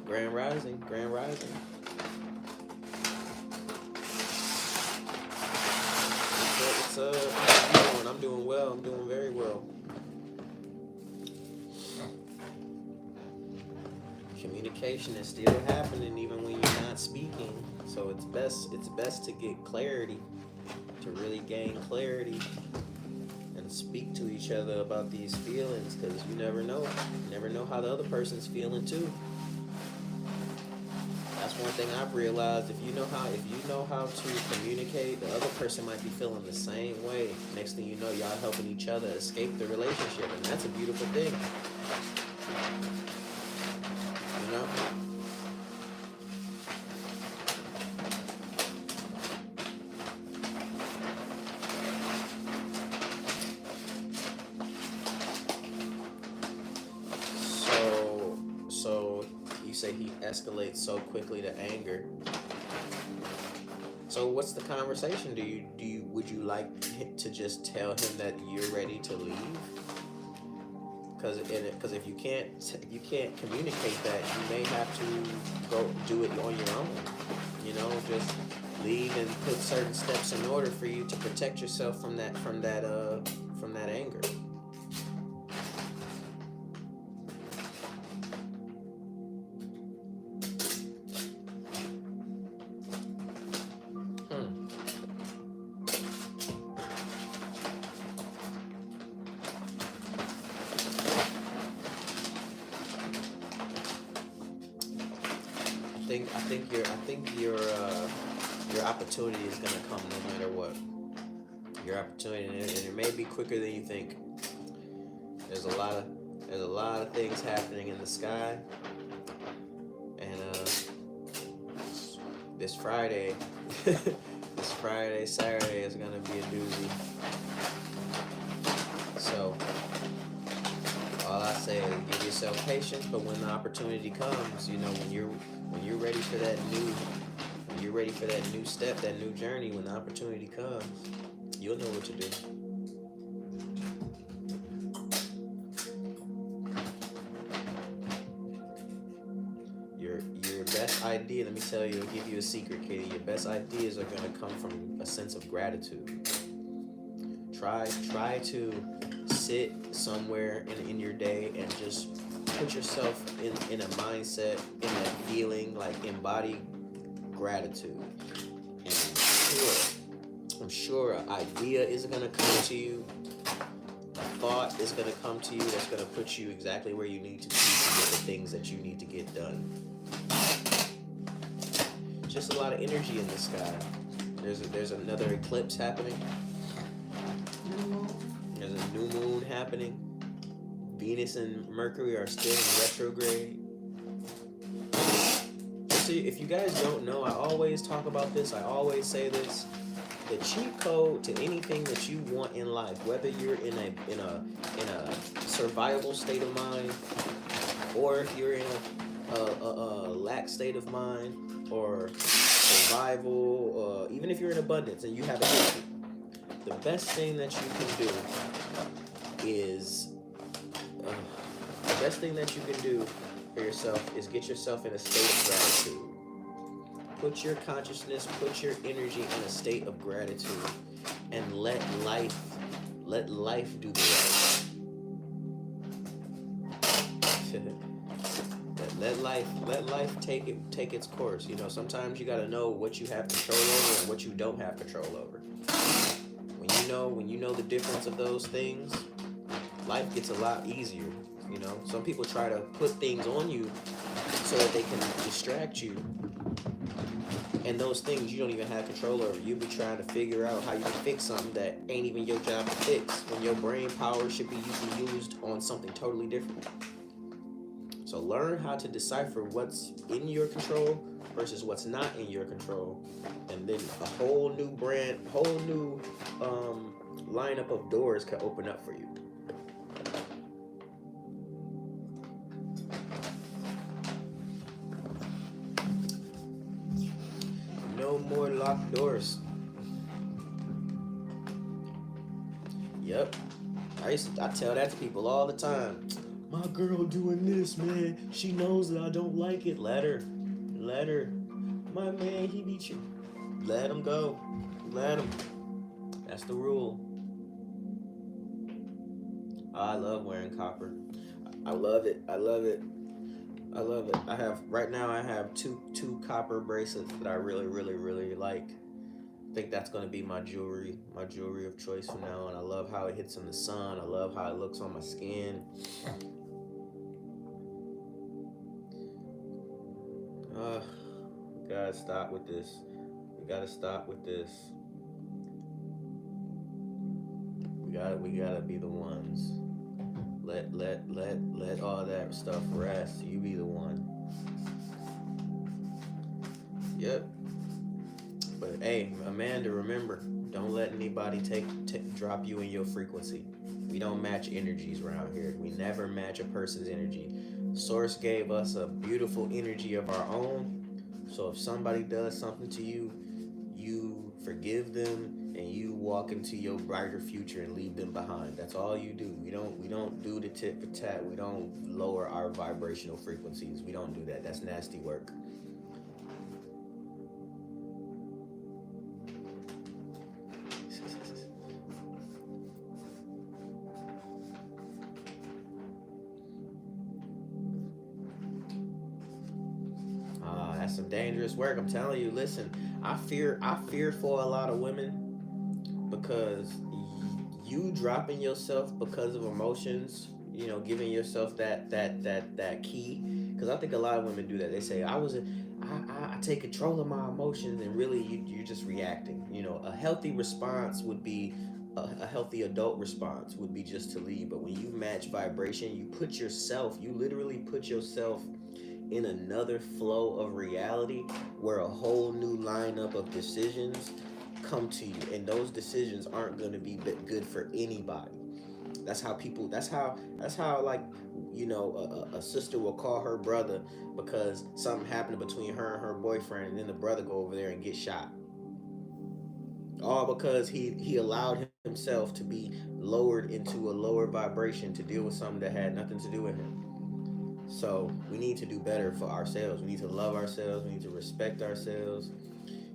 Grand Rising, Grand Rising. How you doing? I'm doing well. I'm doing very well. Communication is still happening even when you're not speaking. So it's best to get clarity, to really gain clarity and speak to each other about these feelings, because you never know. You never know how the other person's feeling too. That's one thing I've realized. If you know how to communicate, the other person might be feeling the same way. Next thing you know, y'all helping each other escape the relationship, and that's a beautiful thing. You know. So you say he escalates so quickly to anger. So what's the conversation? Would you like to just tell him that you're ready to leave? Because if you can't communicate that, you may have to go do it on your own. Just leave and put certain steps in order for you to protect yourself from that anger. Hmm. I think your opportunity is gonna come no matter what. Your opportunity, and it may be quicker than you think. There's a lot of there's a lot of things happening in the sky, and this Friday, Saturday is gonna be a doozy. So all I say is give yourself patience, but when the opportunity comes, when you're ready for that new step, that new journey, when the opportunity comes, you'll know what to do. Your best idea, let me tell you, I'll give you a secret, Katie. Your best ideas are gonna come from a sense of gratitude. Try to sit somewhere in your day and just put yourself in a mindset, in a feeling, like embody gratitude. And I'm sure an idea is gonna come to you. A thought is gonna come to you that's gonna put you exactly where you need to be to get the things that you need to get done. Just a lot of energy in the sky. There's another eclipse happening. There's a new moon happening. Venus and Mercury are still in retrograde. So if you guys don't know, I always talk about this. I always say this. The cheat code to anything that you want in life, whether you're in a survival state of mind, or if you're in a lack state of mind, or survival, even if you're in abundance and you have a history, the best thing that you can do is the best thing that you can do for yourself is get yourself in a state of gratitude. Put your consciousness, put your energy in a state of gratitude, and let life do the rest. let life take its course. Sometimes you gotta know what you have control over and what you don't have control over. When you know the difference of those things, life gets a lot easier. Some people try to put things on you so that they can distract you, and those things you don't even have control over. You'll be trying to figure out how you can fix something that ain't even your job to fix, when your brain power should be used on something totally different. So learn how to decipher what's in your control versus what's not in your control, and then a whole new lineup of doors can open up for you. locked doors. Yep. I tell that to people all the time. My girl doing this, man. She knows that I don't like it. Let her. Let her. My man, he beat you. Let him go. Let him. That's the rule. Oh, I love wearing copper. I love it. I love it. I love it. I have right now. I have two copper bracelets that I really, really, really like. I think that's gonna be my jewelry of choice from now on. I love how it hits in the sun. I love how it looks on my skin. Uh, we gotta stop with this. We gotta stop with this. We gotta be the ones. Let all that stuff rest. You be the one. Yep. But hey, Amanda, remember, don't let anybody drop you in your frequency. We don't match energies around here. We never match a person's energy. Source gave us a beautiful energy of our own. So if somebody does something to you, you forgive them and you walk into your brighter future and leave them behind. That's all you do. We don't do the tit for tat. We don't lower our vibrational frequencies. We don't do that. That's nasty work. That's some dangerous work. I'm telling you. Listen, I fear for a lot of women because you dropping yourself because of emotions, giving yourself that key. Because I think a lot of women do that. They say I take control of my emotions, and really you're just reacting. A healthy response would be a healthy adult response would be just to leave. But when you match vibration, you literally put yourself in another flow of reality where a whole new lineup of decisions come to you, and those decisions aren't going to be good for anybody. That's how like a sister will call her brother because something happened between her and her boyfriend, and then the brother go over there and get shot, all because he allowed himself to be lowered into a lower vibration to deal with something that had nothing to do with him. So we need to do better for ourselves. We need to love ourselves. We need to respect ourselves.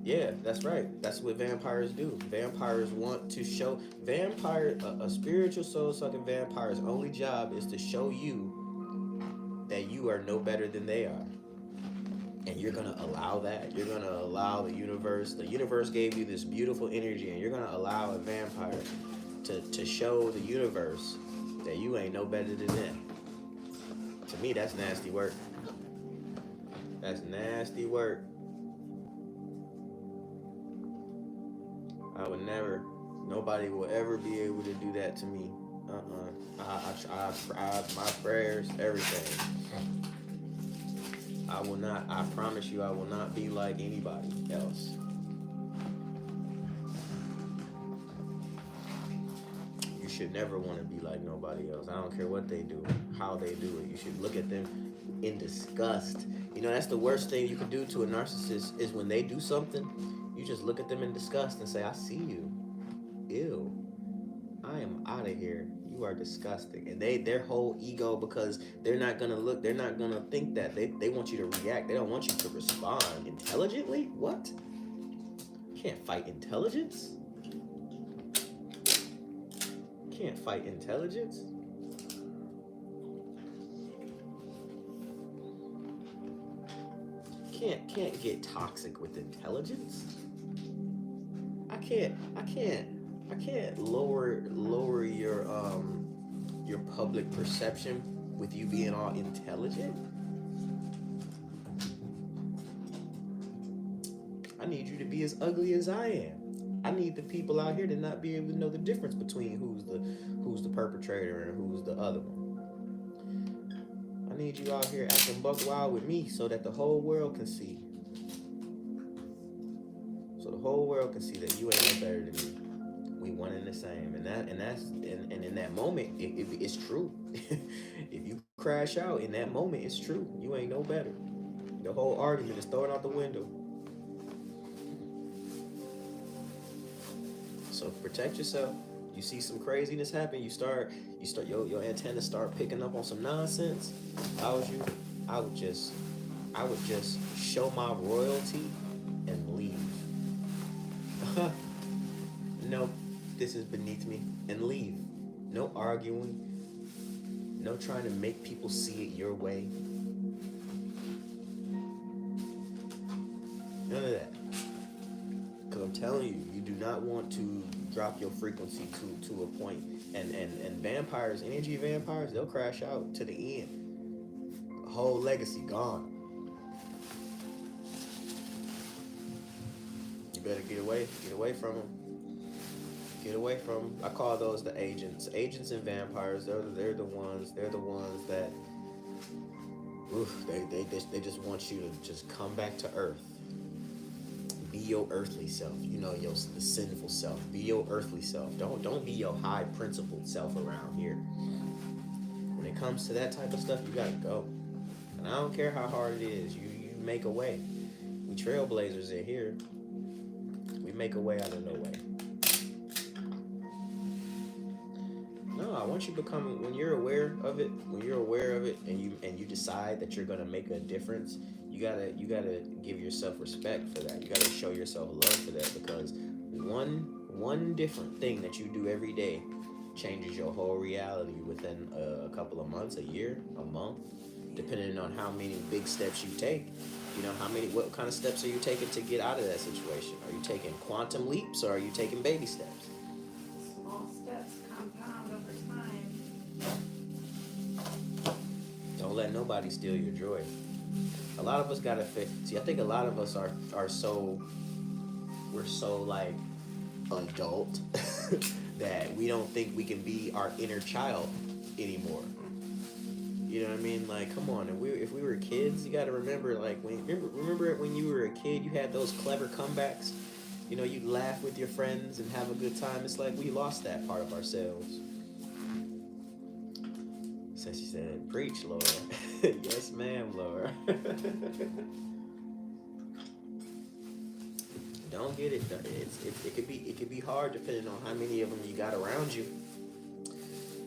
Yeah, that's right. That's what vampires do. Vampires want to show a spiritual soul sucking vampire's only job is to show you that you are no better than they are. And you're gonna allow that. You're gonna allow the universe. The universe gave you this beautiful energy, and you're gonna allow a vampire to show the universe that you ain't no better than them. To me, that's nasty work. That's nasty work. I would never. Nobody will ever be able to do that to me. My prayers, everything. I will not. I promise you, I will not be like anybody else. You should never want to be like nobody else. I don't care what they do, how they do it. You should look at them in disgust. That's the worst thing you can do to a narcissist is when they do something, you just look at them in disgust and say, I see you. Ew. I am out of here. You are disgusting. And their whole ego, because they're not gonna think that. They want you to react. They don't want you to respond intelligently. What? Can't fight intelligence? Can't fight intelligence? Can't get toxic with intelligence. I can't lower your public perception with you being all intelligent. I need you to be as ugly as I am. I need the people out here to not be able to know the difference between who's the perpetrator and who's the other one. I need you out here acting buck wild with me so that the whole world can see. So the whole world can see that you ain't no better than me. We one and the same, and in that moment, it's true. If you crash out in that moment, it's true. You ain't no better. The whole argument is thrown out the window. So protect yourself. You see some craziness happen, you start your antennas start picking up on some nonsense. If I was you, I would just I would just show my royalty and leave. No, this is beneath me, and leave. No arguing, no trying to make people see it your way. None of that. Because I'm telling you, you do not want to drop your frequency to a point. And vampires, energy vampires, they'll crash out to the end. Whole legacy gone. You better get away from them. Get away from them. I call those the agents. Agents and vampires, they're the ones that, oof, they just want you to just come back to earth. Be your earthly self. You know, the sinful self. Be your earthly self. Don't be your high principled self around here. When it comes to that type of stuff, you gotta go. And I don't care how hard it is. You make a way. We trailblazers in here. We make a way out of no way. No, once you become, when you're aware of it, and you decide that you're gonna make a difference, you gotta give yourself respect for that. You gotta show yourself love for that, because one different thing that you do every day changes your whole reality within a couple of months, a year, a month, depending on how many big steps you take. You know, what kind of steps are you taking to get out of that situation? Are you taking quantum leaps, or are you taking baby steps? Small steps compound over time. Don't let nobody steal your joy. A lot of us gotta fit. See, I think a lot of us are so, we're so like adult that we don't think we can be our inner child anymore. You know what I mean? Like, come on. If we were kids, you got to remember, like, remember when you were a kid, you had those clever comebacks. You know, you'd laugh with your friends and have a good time. It's like we lost that part of ourselves. So she said, "Preach, Lord." Yes, ma'am, Lord. Don't get it. It could be hard depending on how many of them you got around you.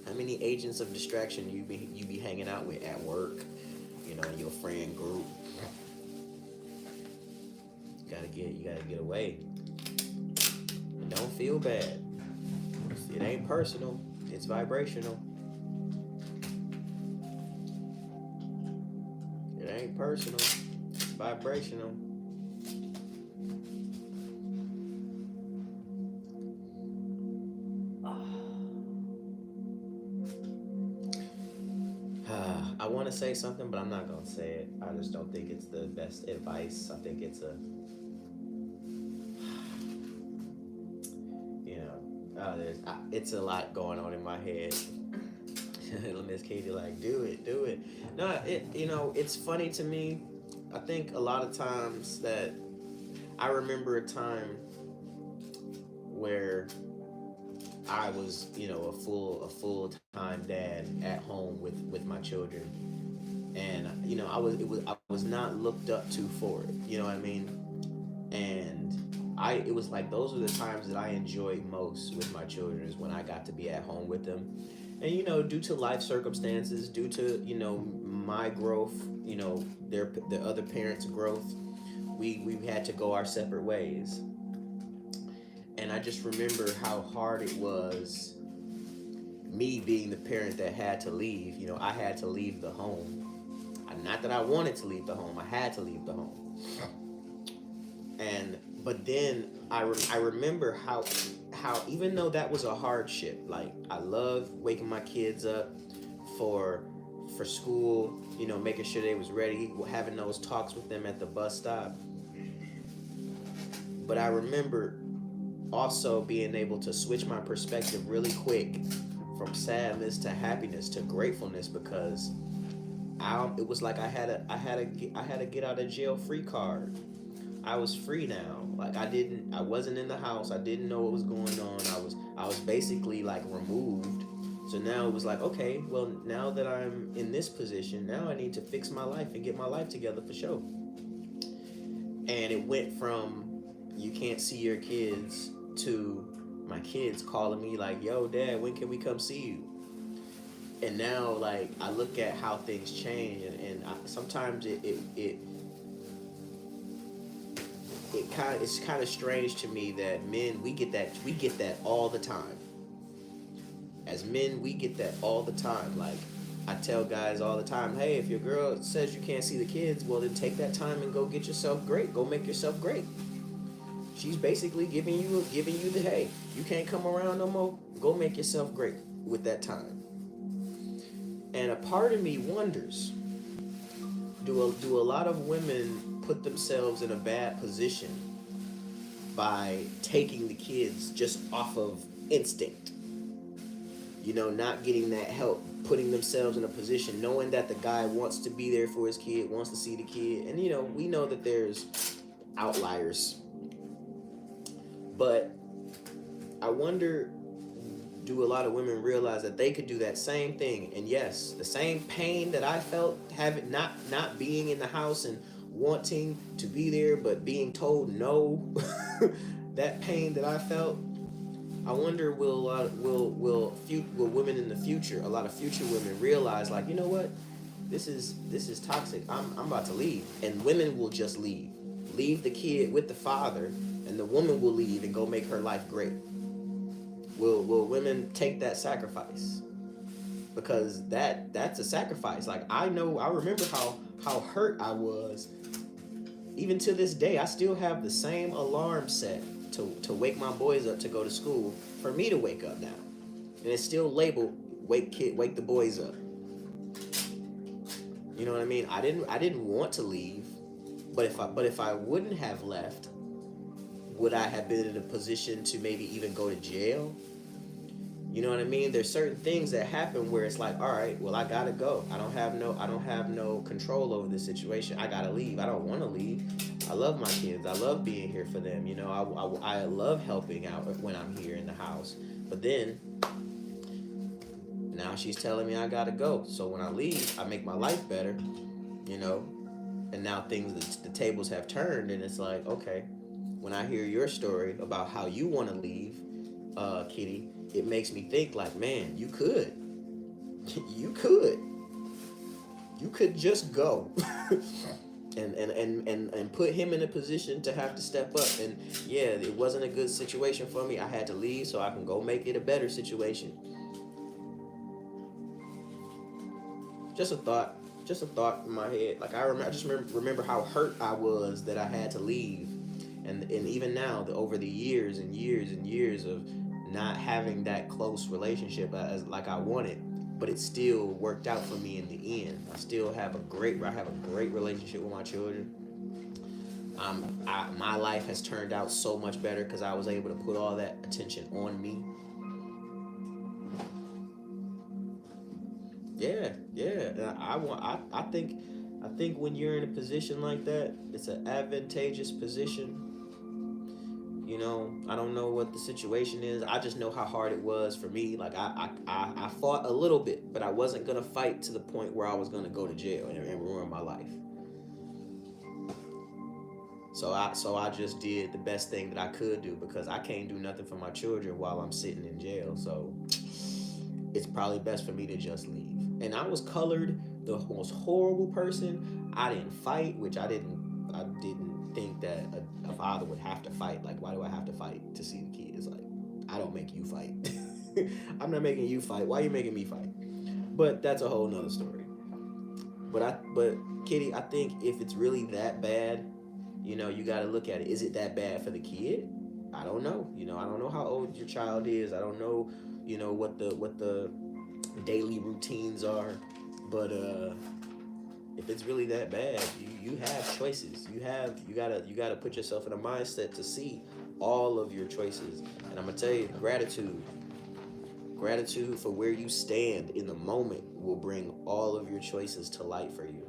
How many agents of distraction you be hanging out with at work, you know, your friend group. You gotta get away. And don't feel bad. It ain't personal. It's vibrational. It ain't personal. It's vibrational. I want to say something, but I'm not going to say it. I just don't think it's the best advice. I think it's it's a lot going on in my head. Miss Katie, like, do it. No, it's funny to me. I think a lot of times that I remember a time where I was, a full-time dad at home with my children, and I was not looked up to for it. You know what I mean? And it was like those were the times that I enjoyed most with my children, is when I got to be at home with them. And due to life circumstances, due to my growth, the other parents' growth, we had to go our separate ways. And I just remember how hard it was, me being the parent that had to leave. I had to leave the home. Not that I wanted to leave the home. I had to leave the home. But then I remember how even though that was a hardship, like, I love waking my kids up for school, making sure they was ready, having those talks with them at the bus stop. But I remember also being able to switch my perspective really quick from sadness to happiness to gratefulness, because it was like I had a get out of jail free card. I was free now. Like, I wasn't in the house. I didn't know what was going on. I was basically like removed. So now it was like, okay, well, now that I'm in this position, now I need to fix my life and get my life together for sure. And it went from, you can't see your kids, to my kids calling me like, "Yo, Dad, when can we come see you?" And now, like, I look at how things change, and sometimes it's kind of strange to me that men, we get that all the time. As men, we get that all the time. Like, I tell guys all the time, hey, if your girl says you can't see the kids, well, then take that time and go get yourself great. Go make yourself great. She's basically giving you the, hey, you can't come around no more. Go make yourself great with that time. And a part of me wonders, do a lot of women put themselves in a bad position by taking the kids just off of instinct? You know, not getting that help, putting themselves in a position, knowing that the guy wants to be there for his kid, wants to see the kid. And, you know, we know that there's outliers. But I wonder, do a lot of women realize that they could do that same thing? And yes, the same pain that I felt having not being in the house and wanting to be there but being told no, that pain that I felt, I wonder, will women in the future, a lot of future women, realize, like, you know what, this is toxic. I'm about to leave, and women will just leave the kid with the father, and the woman will leave and go make her life great. Will women take that sacrifice? Because that's a sacrifice. Like, I remember how hurt I was. Even to this day, I still have the same alarm set to wake my boys up to go to school, for me to wake up now. And it's still labeled wake the boys up. You know what I mean? I didn't want to leave, but if I wouldn't have left, would I have been in a position to maybe even go to jail? You know what I mean? There's certain things that happen where it's like, all right, well, I gotta go. I don't have no control over this situation. I gotta leave. I don't want to leave. I love my kids. I love being here for them. You know, I love helping out when I'm here in the house. But then now she's telling me I gotta go. So when I leave, I make my life better. You know, and now the tables have turned, and it's like, okay, when I hear your story about how you want to leave, Kitty, it makes me think, like, man, you could just go. and put him in a position to have to step up. And yeah, it wasn't a good situation for me. I had to leave so I can go make it a better situation. Just a thought in my head. Like, I just remember how hurt I was that I had to leave. And even now, over the years and years and years of not having that close relationship as like I wanted, but it still worked out for me in the end. I have a great relationship with my children. My life has turned out so much better because I was able to put all that attention on me. Yeah. I think when you're in a position like that, it's an advantageous position. You know, I don't know what the situation is. I just know how hard it was for me. Like, I fought a little bit, but I wasn't gonna fight to the point where I was gonna go to jail and ruin my life. So I just did the best thing that I could do, because I can't do nothing for my children while I'm sitting in jail. So it's probably best for me to just leave. And I was colored the most horrible person. I didn't fight, which I didn't think that a father would have to fight. Like, why do I have to fight to see the kids? Like, I don't make you fight. I'm not making you fight. Why are you making me fight? But that's a whole nother story. But Kitty, I think if it's really that bad, you know, you got to look at it. Is it that bad for the kid? I don't know. You know, I don't know how old your child is. I don't know, you know, what the daily routines are. But if it's really that bad, you have choices. You gotta put yourself in a mindset to see all of your choices. And I'm gonna tell you, gratitude for where you stand in the moment will bring all of your choices to light for you.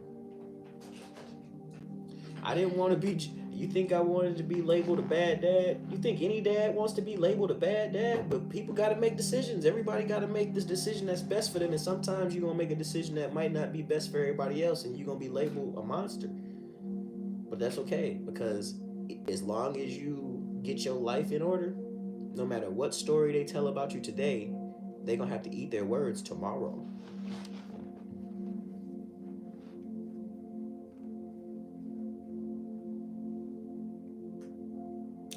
I didn't want to be. You think I wanted to be labeled a bad dad? You think any dad wants to be labeled a bad dad? But people got to make decisions. Everybody got to make this decision that's best for them. And sometimes you're going to make a decision that might not be best for everybody else, and you're going to be labeled a monster. But that's okay, because as long as you get your life in order, No matter what story they tell about you today, they're gonna have to eat their words tomorrow.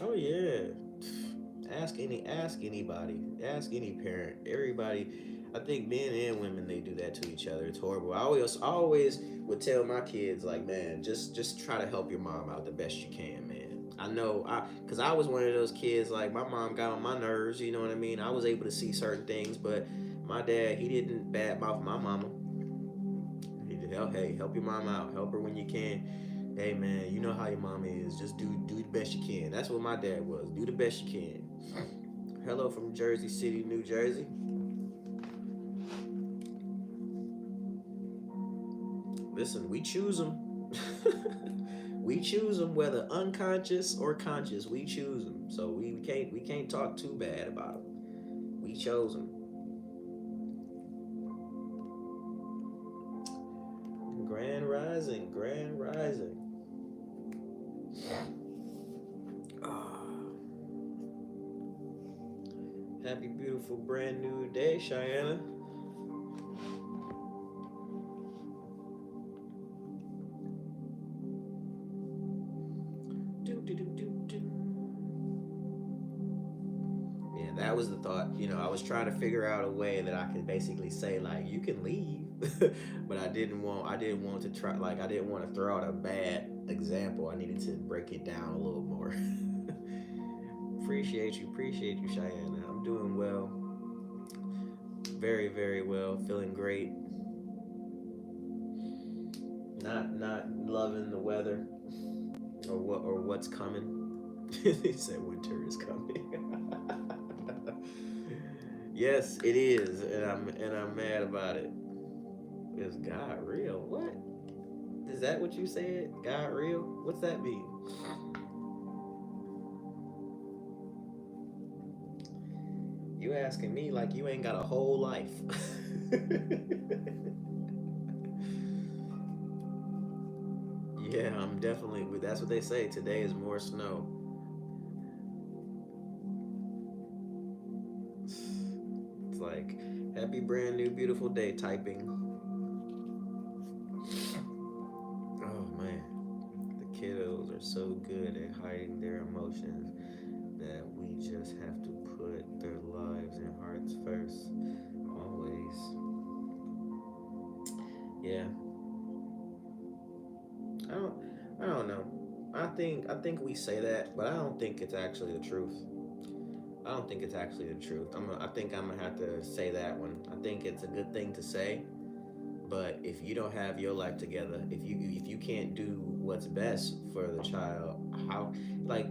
Oh yeah. Ask anybody. Ask any parent. Everybody. I think men and women they do that to each other. It's horrible. I always would tell my kids like, man, just try to help your mom out the best you can, man. I know cuz I was one of those kids like my mom got on my nerves, you know what I mean? I was able to see certain things, but my dad, he didn't badmouth my mama. He did help your mom out. Help her when you can. Hey man, you know how your mom is. Just do the best you can. That's what my dad was. Do the best you can. Hello from Jersey City, New Jersey. Listen, we choose them. We choose them, whether unconscious or conscious. We choose them, so we can't talk too bad about them. We chose them. Grand rising, grand rising. Ah, happy, beautiful, brand new day, Cheyenne. Do, do, do, do, do. Yeah, that was the thought. I was trying to figure out a way that I could basically say like you can leave, but I didn't want to try like I didn't want to throw out a bad example. I needed to break it down a little more. Appreciate you, Cheyenne. I'm doing well, very very well, feeling great. Not loving the weather or what's coming. He said winter is coming. Yes, it is, and I'm mad about it. Is God real? What? Is that what you said? God real? What's that mean? You asking me like you ain't got a whole life. Yeah, I'm definitely. That's what they say. Today is more snow. It's like happy brand new beautiful day typing. Oh man, the kiddos are so good at hiding their emotions that we just have to put their lives and hearts first. Always. Yeah. I don't I don't know. I think we say that, but I don't think it's actually the truth. I don't think it's actually the truth. I think I'm gonna have to say that one. I think it's a good thing to say, but if you don't have your life together, if you can't do what's best for the child, how like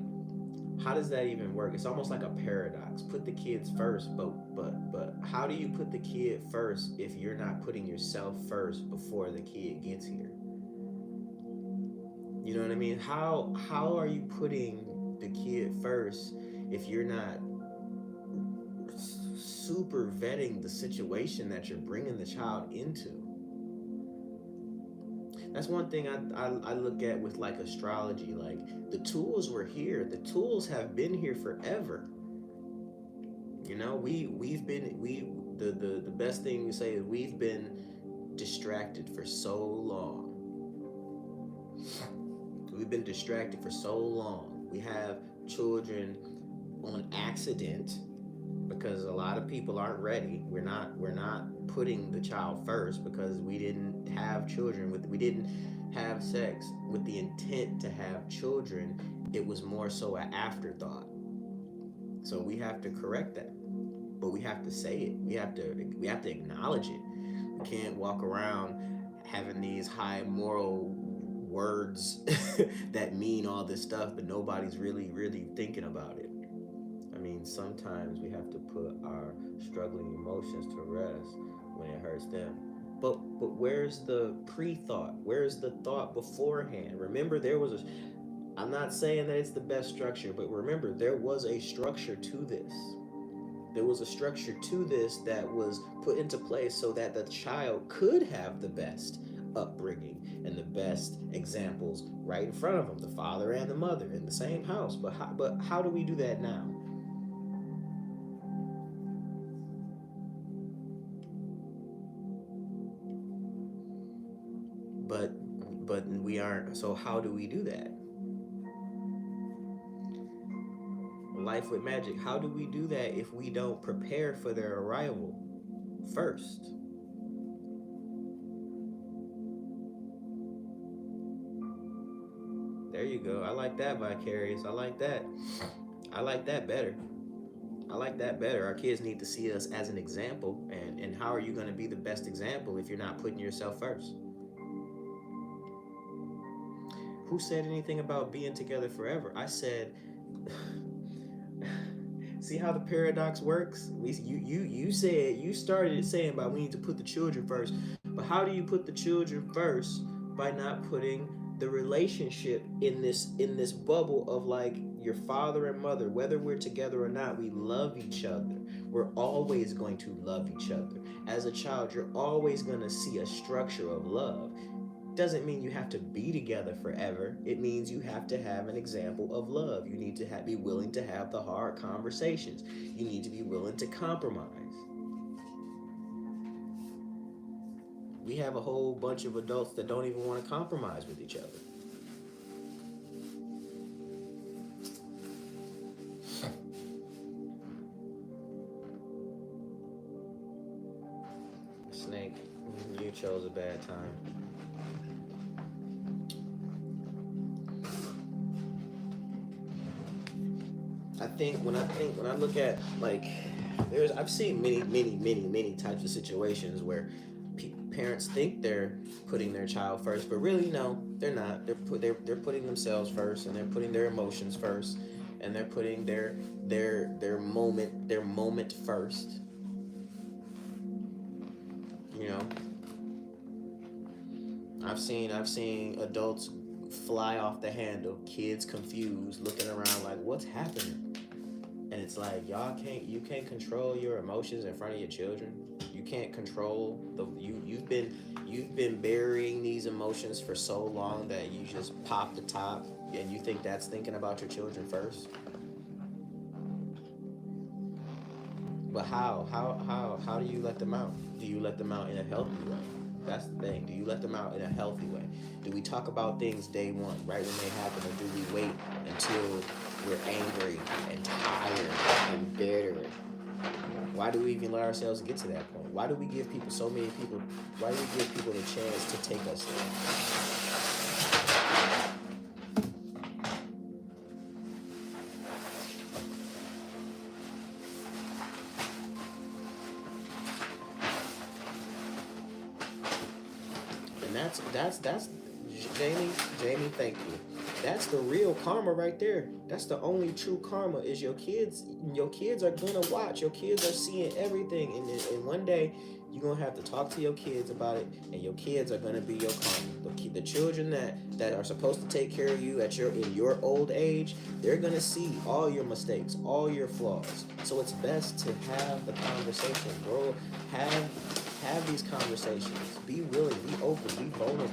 how does that even work? It's almost like a paradox. Put the kids first, but how do you put the kid first if you're not putting yourself first before the kid gets here? You know what I mean? How are you putting the kid first if you're not super vetting the situation that you're bringing the child into? That's one thing I look at with like astrology. Like the tools were here. The tools have been here forever. The best thing we say is we've been distracted for so long. We've been distracted for so long. We have children on accident because a lot of people aren't ready. We're not putting the child first because we didn't have sex with the intent to have children. It was more so an afterthought. So we have to correct that. But we have to say it. We have to acknowledge it. We can't walk around having these high moral words that mean all this stuff, but nobody's really thinking about it. I mean, sometimes we have to put our struggling emotions to rest when it hurts them. But where's the pre-thought? Where's the thought beforehand? Remember, there was a. I'm not saying that it's the best structure, but remember, there was a structure to this. There was a structure to this that was put into place so that the child could have the best upbringing and the best examples right in front of them, the father and the mother in the same house. But how do we do that now? but we aren't. So how do we do that? Life with magic. How do we do that if we don't prepare for their arrival first? There you go. I like that, vicarious. I like that. I like that better. I like that better. Our kids need to see us as an example. And how are you going to be the best example if you're not putting yourself first? Who said anything about being together forever? I said, see how the paradox works? You said, you started saying about we need to put the children first. But how do you put the children first by not putting the relationship in this bubble of like your father and mother? Whether we're together or not, we love each other. We're always going to love each other. As a child, you're always going to see a structure of love. Doesn't mean you have to be together forever. It means you have to have an example of love. You need to be willing to have the hard conversations. You need to be willing to compromise. We have a whole bunch of adults that don't even want to compromise with each other. Snake, you chose a bad time. I think when I look at like I've seen many types of situations where parents think they're putting their child first, but really no, they're not. They're putting themselves first, and they're putting their emotions first, and they're putting their moment first. You know, I've seen adults fly off the handle, kids confused, looking around like what's happening. And it's like you can't control your emotions in front of your children. You can't control you've been burying these emotions for so long that you just pop the top and you think that's thinking about your children first. But how do you let them out? Do you let them out in a healthy way? That's the thing. Do you let them out in a healthy way? Do we talk about things day one, right when they happen, or do we wait until we're angry and tired and bitter? Why do we even let ourselves get to that point? Why do we give people so many people? Why do we give people the chance to take us there? And that's Jamie, thank you. That's the real karma right there. That's the only true karma is your kids. Your kids are gonna watch. Your kids are seeing everything, and one day you're gonna have to talk to your kids about it, and your kids are gonna be your karma. The children that are supposed to take care of you in your old age, they're gonna see all your mistakes, all your flaws. So it's best to have the conversation, bro. Have these conversations. Be willing, be open, be vulnerable.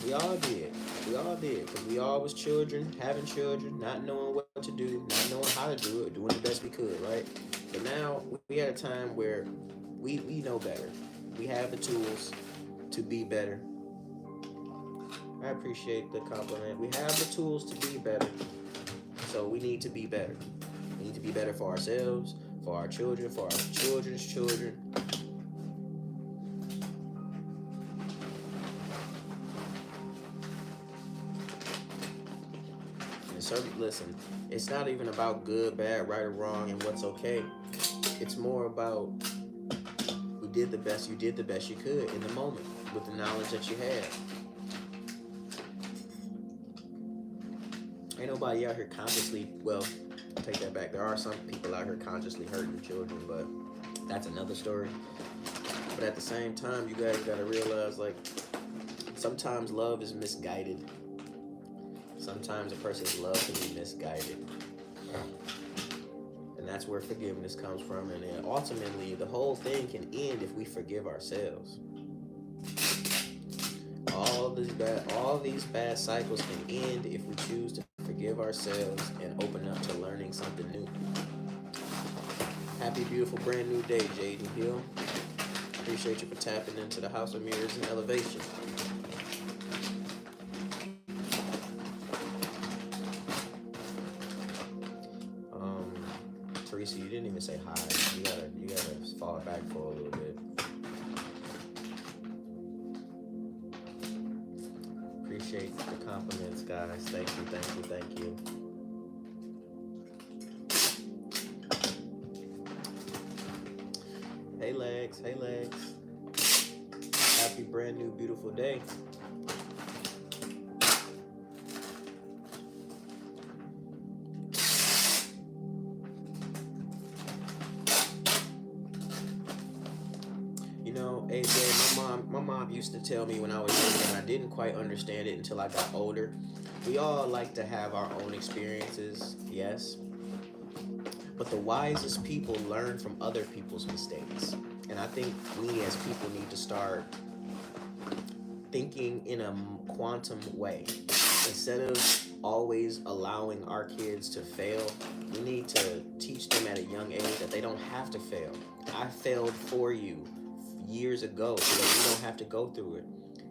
We all did. We all did. Because we all was children, having children, not knowing what to do, not knowing how to do it, doing the best we could, right? But now we at a time where we know better. We have the tools to be better. I appreciate the compliment. We have the tools to be better. So we need to be better. We need to be better for ourselves, for our children, for our children's children. And so, listen, it's not even about good, bad, right, or wrong, and what's okay. It's more about you did the best you could in the moment with the knowledge that you had. Ain't nobody out here consciously, well, take that back. There are some people out here consciously hurting children, but that's another story. But at the same time, you guys gotta realize, like, sometimes love is misguided. Sometimes a person's love can be misguided. And that's where forgiveness comes from. And then ultimately, the whole thing can end if we forgive ourselves. All these bad cycles can end if we choose to forgive ourselves and open up to learning something new. Happy, beautiful, brand new day, Jaden Hill. Appreciate you for tapping into the House of Mirrors and Elevation. Um, Teresa, you didn't even say hi. You gotta fall back for a little bit. Appreciate the compliments, guys. Thank you, thank you, thank you. Hey legs, hey legs. Happy brand new beautiful day. You know, AJ, my mom used to tell me when I was younger, and I didn't quite understand it until I got older. We all like to have our own experiences, yes, but the wisest people learn from other people's mistakes. And I think we as people need to start thinking in a quantum way. Instead of always allowing our kids to fail, we need to teach them at a young age that they don't have to fail. I failed for you years ago so that we don't have to go through it.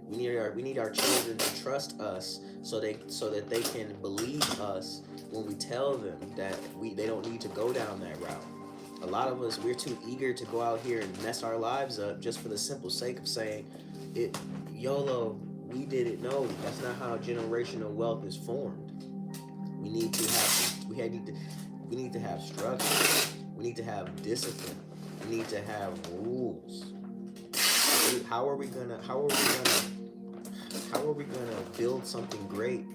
We need our children to trust us so that they can believe us when we tell them that they don't need to go down that route. A lot of us, we're too eager to go out here and mess our lives up just for the simple sake of saying it, YOLO, we did it. No, that's not how generational wealth is formed. We need to have structure. We need to have discipline. We need to have rules. How are we gonna build something great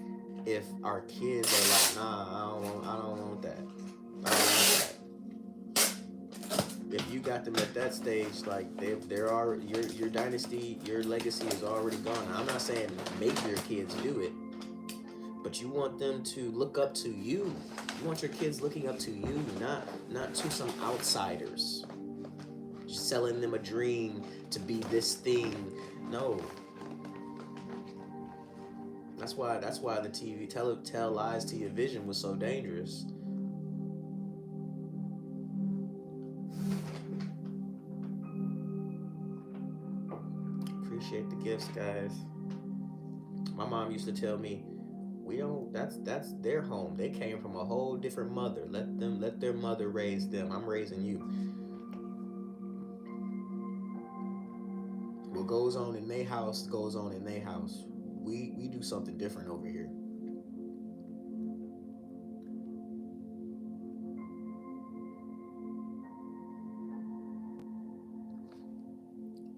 if our kids are like, nah, I don't want that. I don't want that. If you got them at that stage, like there are your dynasty, your legacy is already gone. I'm not saying make your kids do it, but you want them to look up to you. You want your kids looking up to you, not to some outsiders. Just selling them a dream to be this thing. No. That's why the TV tell lies to your vision was so dangerous. Appreciate the gifts, guys. My mom used to tell me, we don't that's their home. They came from a whole different mother. Let their mother raise them. I'm raising you. What goes on in their house goes on in their house. We do something different over here.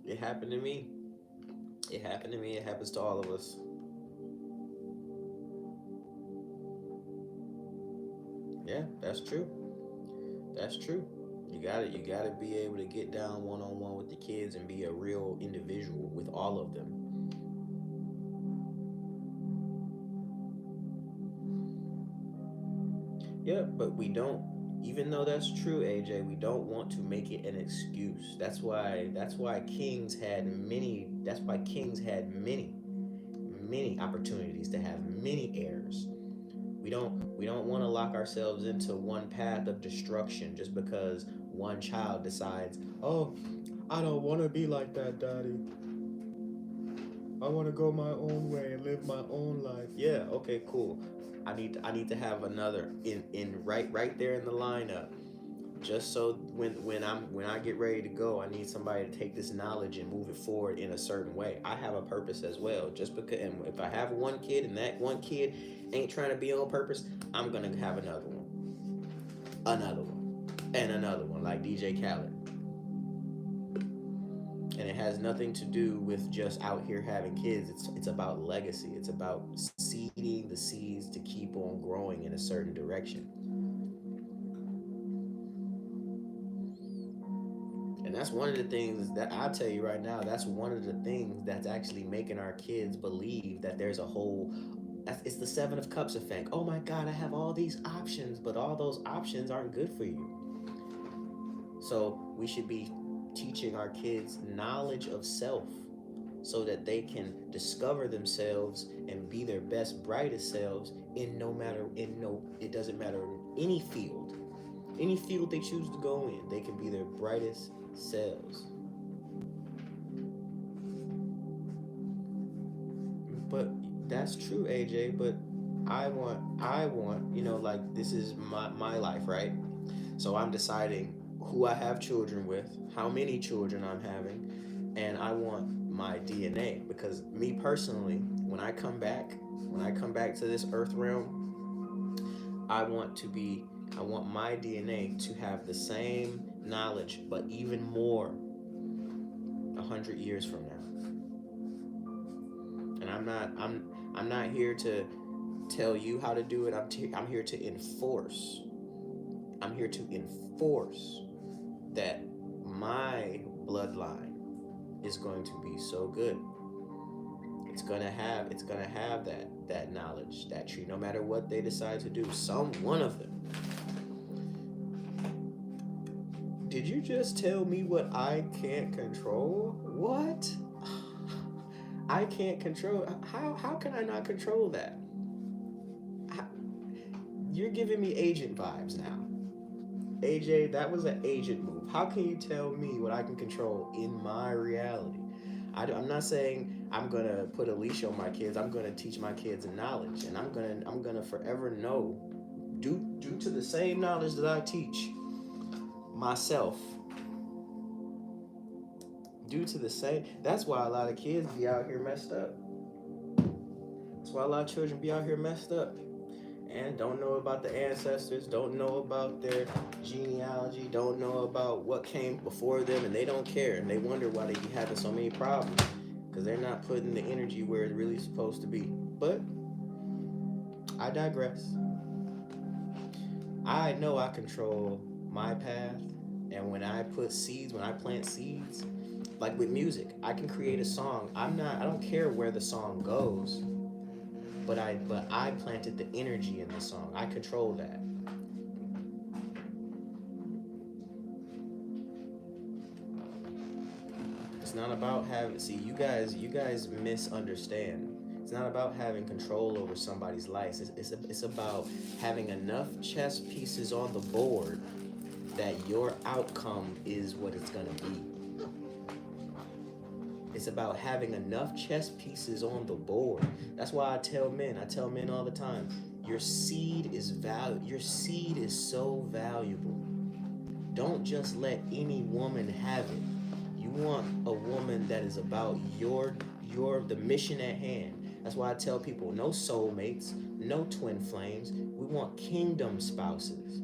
It happened to me. It happened to me. It happens to all of us. Yeah, that's true. That's true. You gotta be able to get down one on one with the kids and be a real individual with all of them. Yeah, but we don't. Even though that's true, AJ, we don't want to make it an excuse. That's why kings had many. That's why kings had many opportunities to have many heirs. We don't want to lock ourselves into one path of destruction just because one child decides, oh, I don't want to be like that, daddy. I want to go my own way and live my own life. Yeah, okay, cool. I need to have another in right there in the lineup. Just so when I get ready to go, I need somebody to take this knowledge and move it forward in a certain way. I have a purpose as well. Just because, and if I have one kid and that one kid ain't trying to be on purpose, I'm gonna have another one, and another one like DJ Khaled. And it has nothing to do with just out here having kids. It's about legacy. It's about seeding the seeds to keep on growing in a certain direction. And that's one of the things that I tell you right now. That's one of the things that's actually making our kids believe that there's a whole. It's the Seven of Cups effect. Oh my God, I have all these options, but all those options aren't good for you. So we should be teaching our kids knowledge of self. so that they can discover themselves and be their best, brightest selves in no matter in no it doesn't matter in any field they choose to go in, they can be their brightest selves. But that's true, AJ. But I want, like this is my life, right? So I'm deciding who I have children with, how many children I'm having, and I want my DNA because me personally, when I come back to this earth realm, I want to be I want my DNA to have the same knowledge, but even more 100 years from now. And I'm not here to tell you how to do it. I'm here to enforce. I'm here to enforce that my bloodline is going to be so good. It's gonna have that knowledge, that tree. No matter what they decide to do, some one of them. Did you just tell me what I can't control? What? I can't control. How can I not control that? How, you're giving me agent vibes now. AJ, that was an agent move. How can you tell me what I can control in my reality? I'm not saying I'm gonna put a leash on my kids. I'm gonna teach my kids knowledge, and I'm gonna forever know, due to the same knowledge that I teach myself. Due to the same, that's why a lot of kids be out here messed up. That's why a lot of children be out here messed up and don't know about the ancestors, don't know about their genealogy, don't know about what came before them, and they don't care. And they wonder why they be having so many problems because they're not putting the energy where it's really supposed to be. But I digress. I know I control my path, and when I plant seeds, like with music, I can create a song. I don't care where the song goes, but I planted the energy in the song. I control that. It's not about having, see, you guys misunderstand. It's not about having control over somebody's life. It's about having enough chess pieces on the board that your outcome is what it's going to be. It's about having enough chess pieces on the board. That's why I tell men all the time, your seed is so valuable. Don't just let any woman have it. You want a woman that is about your the mission at hand. That's why I tell people no soulmates, no twin flames. We want kingdom spouses.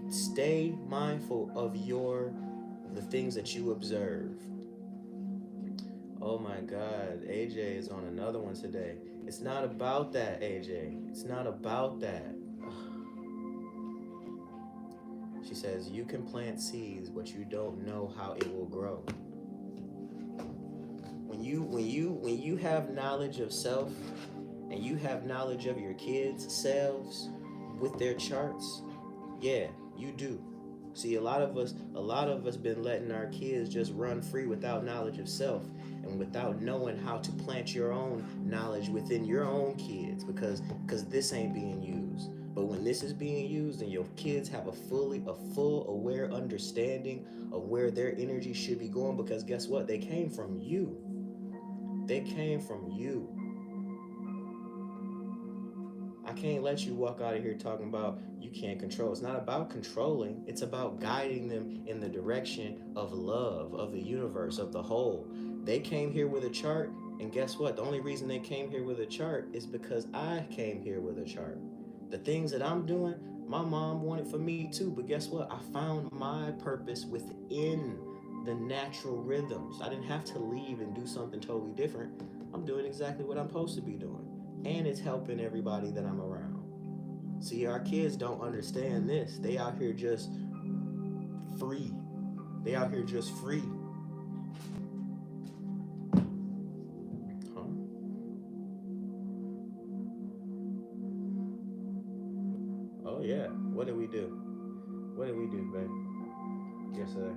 Stay mindful of the things that you observe. Oh my God, AJ is on another one today. It's not about that, AJ. It's not about that. She says you can plant seeds, but you don't know how it will grow. When you have knowledge of self and you have knowledge of your kids' selves with their charts, yeah, you do. See, a lot of us been letting our kids just run free without knowledge of self and without knowing how to plant your own knowledge within your own kids because this ain't being used. But when this is being used and your kids have a full aware understanding of where their energy should be going, because guess what? They came from you. They came from you. I can't let you walk out of here talking about you can't control. It's not about controlling. It's about guiding them in the direction of love, of the universe, of the whole. They came here with a chart, and guess what? The only reason they came here with a chart is because I came here with a chart. The things that I'm doing, my mom wanted for me too, but guess what? I found my purpose within the natural rhythms. I didn't have to leave and do something totally different. I'm doing exactly what I'm supposed to be doing, and it's helping everybody that I'm around. See, our kids don't understand this. They out here just free. They out here just free. Huh? Oh yeah. What did we do? What did we do, babe? Yesterday.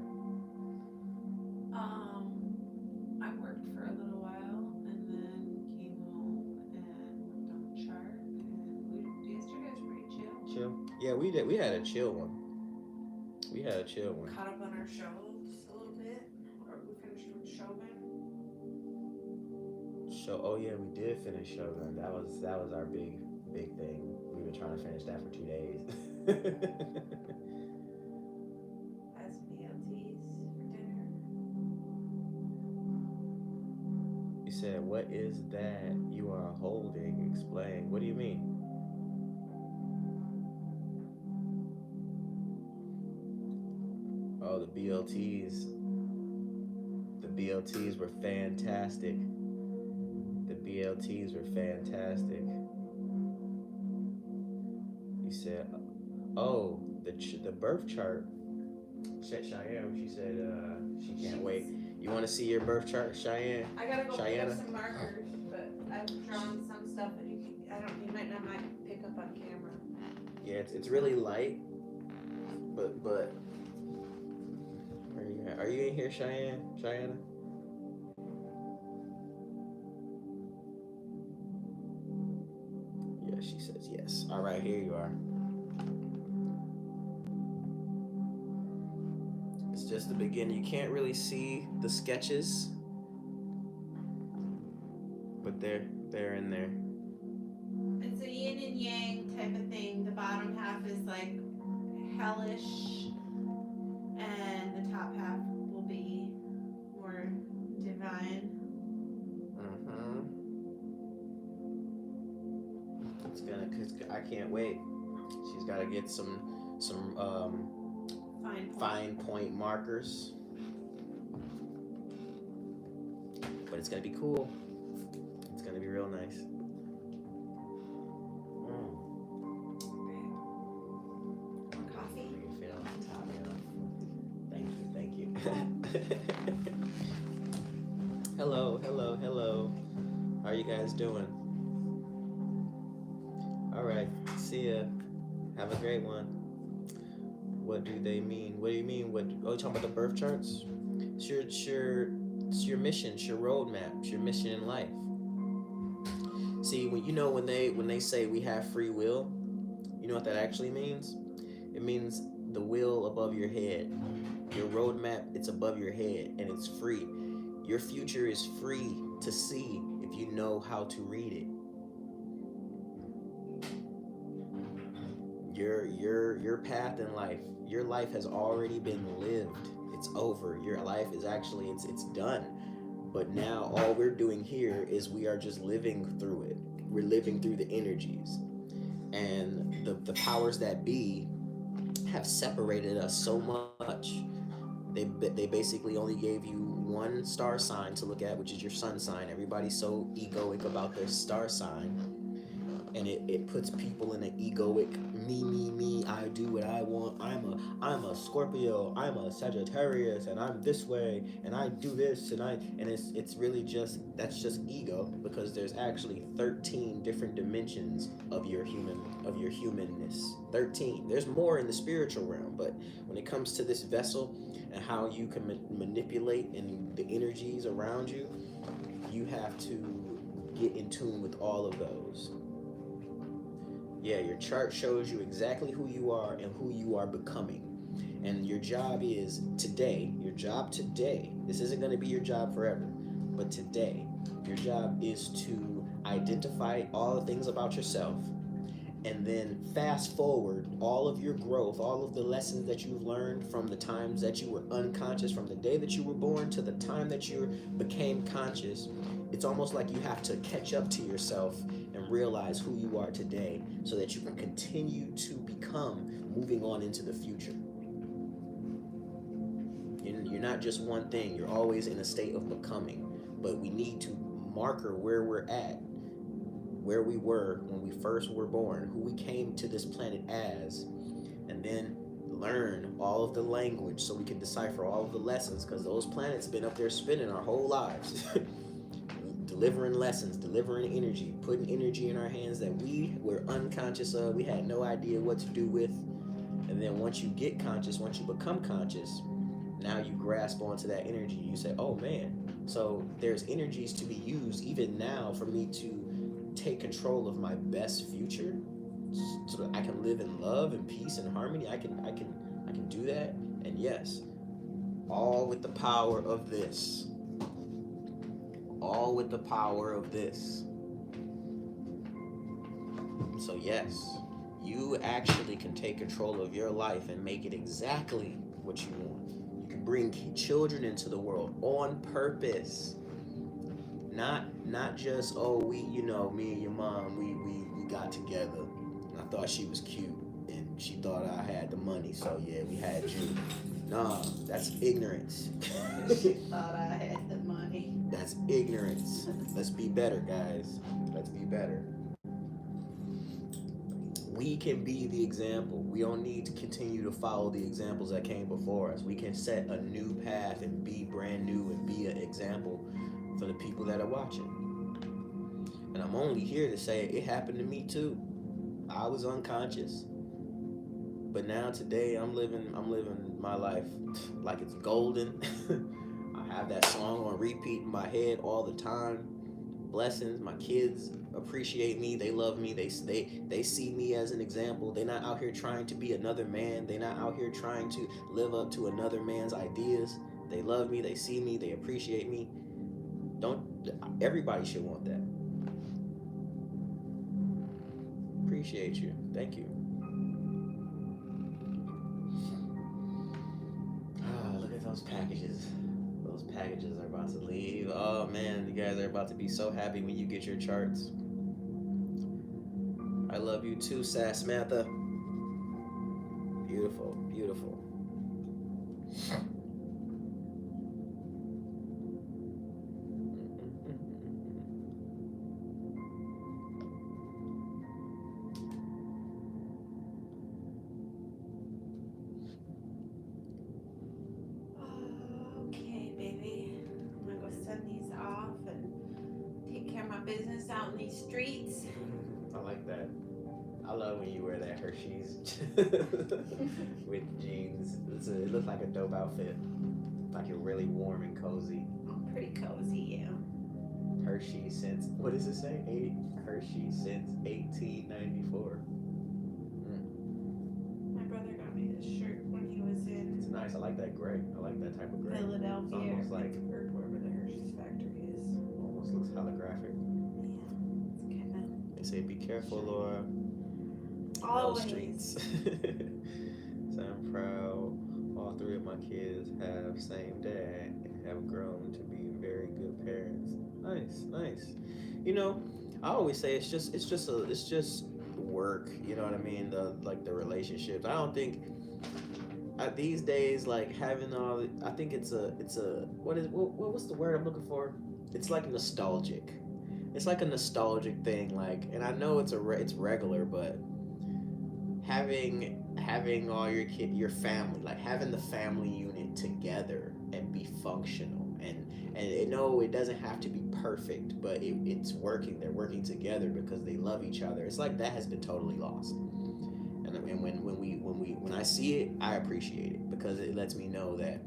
I worked for we did. We had a chill one. We had a chill one. Caught up on our shows a little bit, or we finished with Shogun. Show. Oh yeah, we did finish Shogun. That was our big thing. We've been trying to finish that for 2 days. As BLTs for dinner. You said, "What is that you are holding?" Explain. What do you mean? Oh, the BLTs. The BLTs were fantastic. The BLTs were fantastic. You said, "Oh, the birth chart." Said Cheyenne. She said she can't wait. You want to see your birth chart, Cheyenne? I gotta go pick Cheyenne? up some markers, but I've drawn some stuff that you might not pick up on camera. Yeah, it's really light, but where you at? Are you in here, Cheyenne? Cheyenne? Yeah, she says yes. All right, here you are. It's just the beginning. You can't really see the sketches, but they're in there. It's a yin and yang type of thing. The bottom half is like hellish, and the top half will be more divine. It's gonna. Cause I can't wait. She's got to get some fine point markers, but it's gonna be cool. It's gonna be real nice. Coffee. You can fit on the top, Thank you. Hello. How are you guys doing? All right, see ya. Have a great one. What do they mean? What do you mean? What? Oh, you talking about the birth charts? It's your mission, it's your roadmap, it's your mission in life. See, when they say we have free will, you know what that actually means? It means the will above your head. Your roadmap, it's above your head and it's free. Your future is free to see if you know how to read it. Your path in life, your life has already been lived. It's over. Your life is actually it's done. But now all we're doing here is we are just living through it. We're living through the energies. And the powers that be have separated us so much. They basically only gave you one star sign to look at, which is your sun sign. Everybody's so egoic about their star sign. And it puts people in an egoic me, I do what I want. I'm a Scorpio, I'm a Sagittarius, and I'm this way, and I do this, and it's really that's just ego, because there's actually 13 different dimensions of your humanness. 13. There's more in the spiritual realm, but when it comes to this vessel and how you can manipulate and the energies around you, you have to get in tune with all of those. Yeah, your chart shows you exactly who you are and who you are becoming. And your job today, this isn't going to be your job forever, but today, your job is to identify all the things about yourself and then fast forward all of your growth, all of the lessons that you've learned from the times that you were unconscious, from the day that you were born to the time that you became conscious. It's almost like you have to catch up to yourself and realize who you are today so that you can continue to become moving on into the future. You're not just one thing, you're always in a state of becoming, but we need to marker where we're at, where we were when we first were born, who we came to this planet as, and then learn all of the language so we can decipher all of the lessons, because those planets been up there spinning our whole lives. Delivering lessons, delivering energy, putting energy in our hands that we were unconscious of, we had no idea what to do with. And then once you get conscious, once you become conscious, now you grasp onto that energy. You say, oh man, so there's energies to be used even now for me to take control of my best future. so that I can live in love and peace and harmony. I can do that. And yes, all with the power of this. All with the power of this. So yes, you actually can take control of your life and make it exactly what you want. You can bring children into the world on purpose. Not just, oh, we, me and your mom, we got together and I thought she was cute and she thought I had the money, so yeah, we had you. Nah, that's ignorance. She thought I had the money. That's ignorance. Let's be better, guys. Let's be better. We can be the example. We don't need to continue to follow the examples that came before us. We can set a new path and be brand new and be an example for the people that are watching. And I'm only here to say it happened to me too. I was unconscious, but now today I'm living my life like it's golden. I have that song on repeat in my head all the time. Blessings. My kids appreciate me. They love me. They see me as an example. They're not out here trying to be another man. They're not out here trying to live up to another man's ideas. They love me. They see me. They appreciate me. Don't Everybody should want that. Appreciate you. Thank you. Look at those packages. Those packages are about to leave. Oh man, you guys are about to be so happy when you get your charts. I love you too, Sass Samantha. Beautiful, beautiful. Okay, baby. I'm gonna go send these off and take care of my business out in these streets. I like that. I love when you wear that Hershey's with jeans. It looks like a dope outfit. Like you're really warm and cozy. I'm pretty cozy, yeah. Hershey since, what does it say? Hershey since 1894. My brother got me this shirt when he was It's in nice. I like that gray. I like that type of gray. Philadelphia, Almost like Pittsburgh, wherever the Hershey's factory is. almost looks holographic. Yeah, it's kind of. They say, "Be careful, Laura." Always. Those streets. So I'm proud. All three of my kids have same dad and have grown to be very good parents. Nice, nice. You know, I always say it's just work. You know what I mean? The relationships. I don't think these days like having all. I think it's a what's the word I'm looking for? It's like nostalgic. It's like a nostalgic thing. Like, and I know it's regular, but having all your family, like having the family unit together and be functional, and no, it doesn't have to be perfect, but it's working. They're working together because they love each other. It's like that has been totally lost. And when I see it, I appreciate it because it lets me know that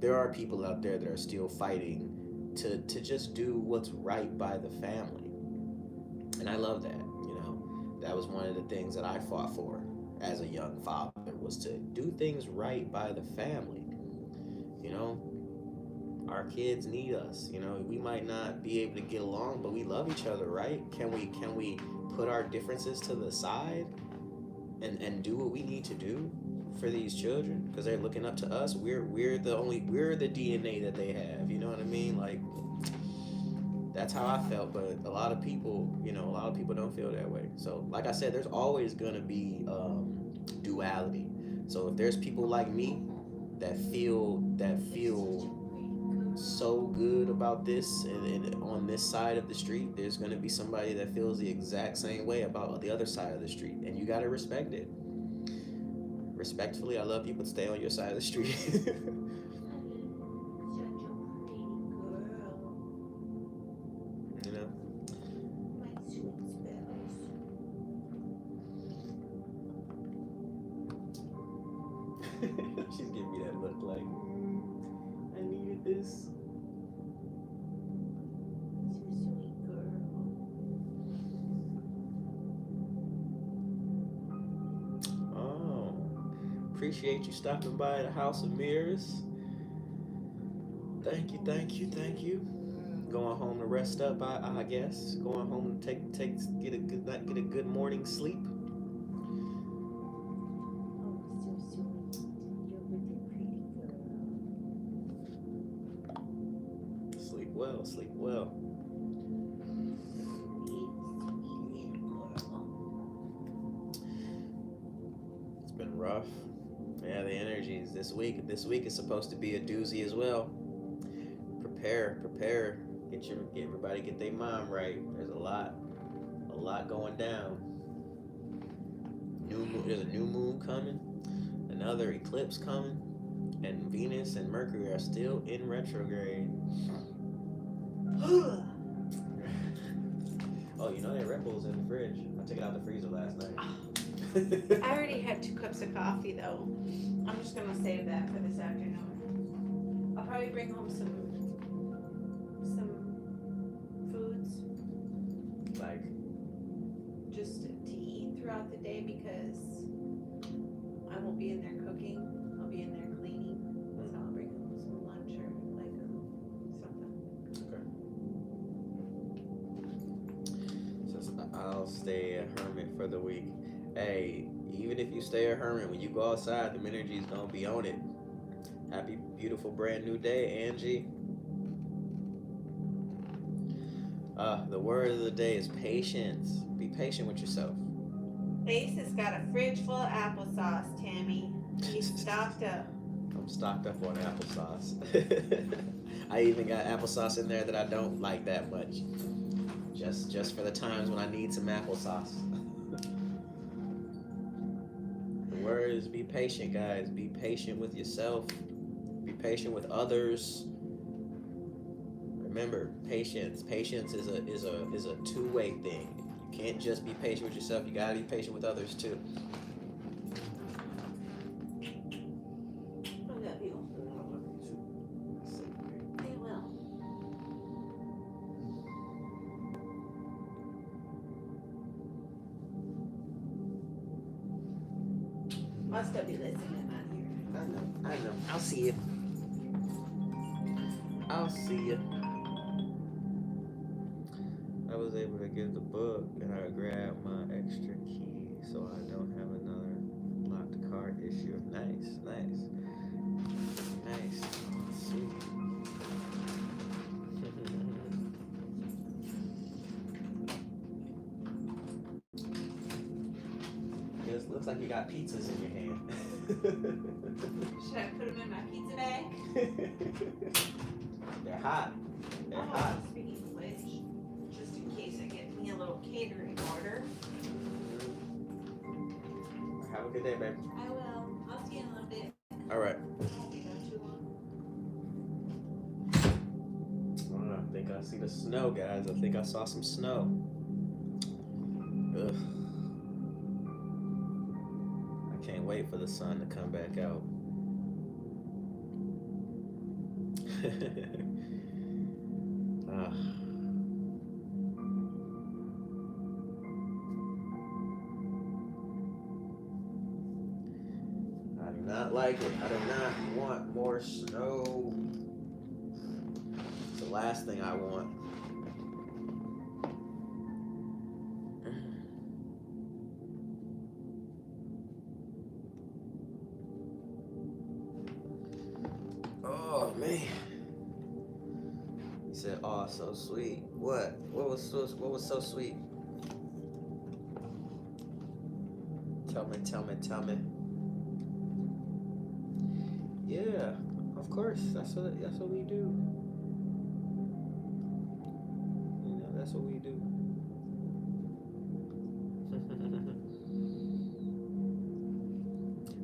there are people out there that are still fighting to just do what's right by the family. And I love that. That was one of the things that I fought for as a young father, was to do things right by the family. You know, our kids need us. We might not be able to get along, but we love each other, right? Can we put our differences to the side and do what we need to do for these children, because they're looking up to us. We're the DNA that they have. You know what I mean? Like, that's how I felt, but a lot of people don't feel that way. So, like I said, there's always gonna be duality. So if there's people like me that feel so good about this, and on this side of the street, there's gonna be somebody that feels the exact same way about the other side of the street, and you gotta respect it. Respectfully, I love people to stay on your side of the street. You know. My sweet spells. She's giving me that look like, I needed this. She's a sweet girl. appreciate you stopping by the House of Mirrors. Thank you, thank you, thank you. Going home to rest up, I guess. Going home to get a good night, get a good morning sleep. Oh, so sweet. You're really pretty girl. Sleep well, sleep well. Sweet, sweet little girl. It's been rough. Yeah, the energies this week. This week is supposed to be a doozy as well. Prepare. Get everybody get their mind right. There's a lot going down. There's a new moon coming, another eclipse coming, and Venus and Mercury are still in retrograde. Oh, you know that Red Bull's in the fridge. I took it out the freezer last night. I already had 2 cups of coffee though. I'm just gonna save that for this afternoon. I'll probably bring home some foods Like, just to eat throughout the day because I won't be in there cooking. I'll be in there cleaning. So I'll bring home some lunch or like something. okay. So I'll stay a hermit for the week. Hey, even if you stay a hermit, when you go outside, the energy's gonna be on it. Happy, beautiful, brand new day, Angie. The word of the day is patience. Be patient with yourself. Ace has got a fridge full of applesauce, Tammy. He's stocked up. I'm stocked up on applesauce. I even got applesauce in there that I don't like that much. Just for the times when I need some applesauce. The word is be patient, guys. Be patient with yourself. Be patient with others. Remember, patience. Patience is a two-way thing. You can't just be patient with yourself. You gotta be patient with others too. I love you. They will. I'll still be listening out here. I know. I'll see you. I'll see you. I was able to get the book and I grabbed my extra key so I don't have another locked card issue. Nice. Sweet. It looks like you got pizzas in your hand. Should I put them in my pizza bag? They're hot. Oh, speaking of which, just in case I get me a little catering order. Have a good day, baby. I will. I'll see you in a little bit. All right. Won't be gone too long. I think I see the snow, guys. I think I saw some snow. Ugh. I can't wait for the sun to come back out. Ah. I do not like it. I do not want more snow. It's the last thing I want. Oh man. He said, "Oh, so sweet." What? What was so sweet? Tell me. Yeah, of course. That's what we do. You know, that's what we do.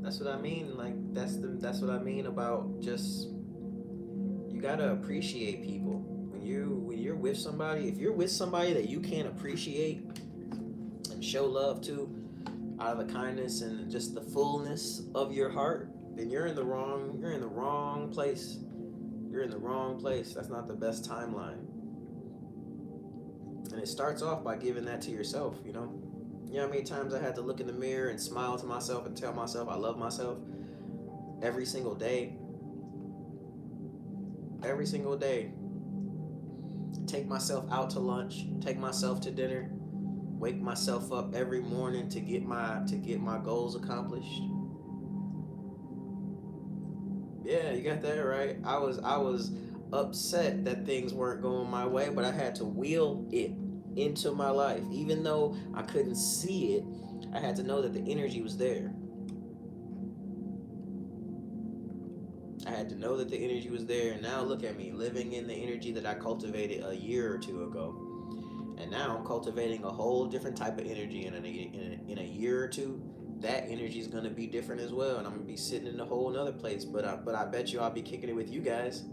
That's what I mean. Like that's what I mean about just you gotta appreciate people. When you're with somebody, if you're with somebody that you can't appreciate and show love to out of the kindness and just the fullness of your heart, then you're in the wrong place. You're in the wrong place. That's not the best timeline. And it starts off by giving that to yourself, you know? You know how many times I had to look in the mirror and smile to myself and tell myself I love myself? every single day, every single day. Take myself out to lunch, take myself to dinner, wake myself up every morning to get my goals accomplished. Yeah, you got that right. I was upset that things weren't going my way, but I had to will it into my life. Even though I couldn't see it, I had to know that the energy was there. I had to know that the energy was there, and now look at me, living in the energy that I cultivated a year or two ago. And now I'm cultivating a whole different type of energy, and in a year or two, that energy is gonna be different as well, and I'm gonna be sitting in a whole another place. But I bet you I'll be kicking it with you guys.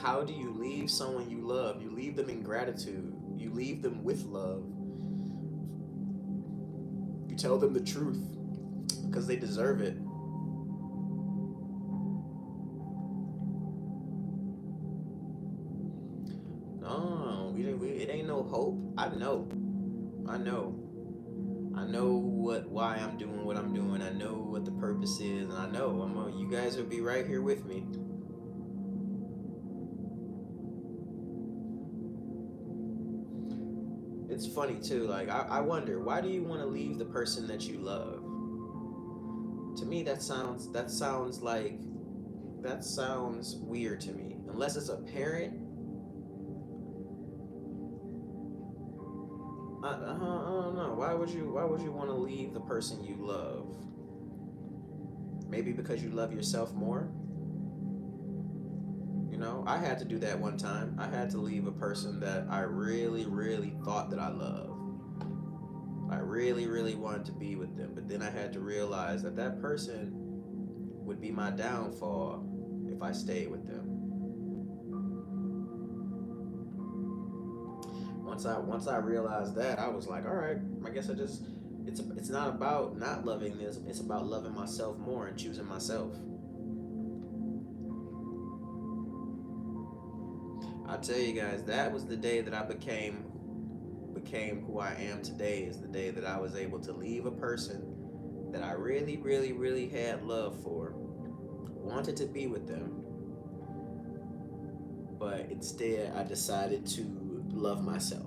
How do you leave someone you love? You leave them in gratitude. You leave them with love. You tell them the truth because they deserve it. No, it ain't no hope. I know. I know. I know why I'm doing what I'm doing. I know what the purpose is, and I know you guys will be right here with me. It's funny too. Like I wonder, why do you want to leave the person that you love? To me, that sounds weird to me. Unless it's a parent, I don't know. Why would you want to leave the person you love? Maybe because you love yourself more. I had to do that one time. I had to leave a person that I really, really thought that I loved. I really, really wanted to be with them, but then I had to realize that that person would be my downfall if I stayed with them. Once I realized that, I was like, all right, I guess it's not about not loving this. It's about loving myself more and choosing myself. I tell you guys, that was the day that I became who I am today. Is the day that I was able to leave a person that I really, really, really had love for, wanted to be with them, but instead I decided to love myself.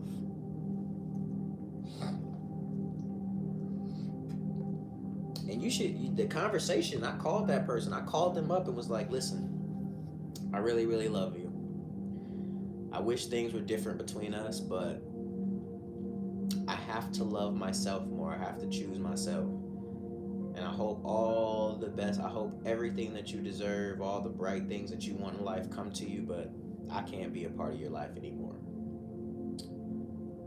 And the conversation, I called that person. I called them up and was like, listen, I really, really love you. I wish things were different between us, but I have to love myself more. I have to choose myself. And I hope all the best. I hope everything that you deserve, all the bright things that you want in life come to you, but I can't be a part of your life anymore.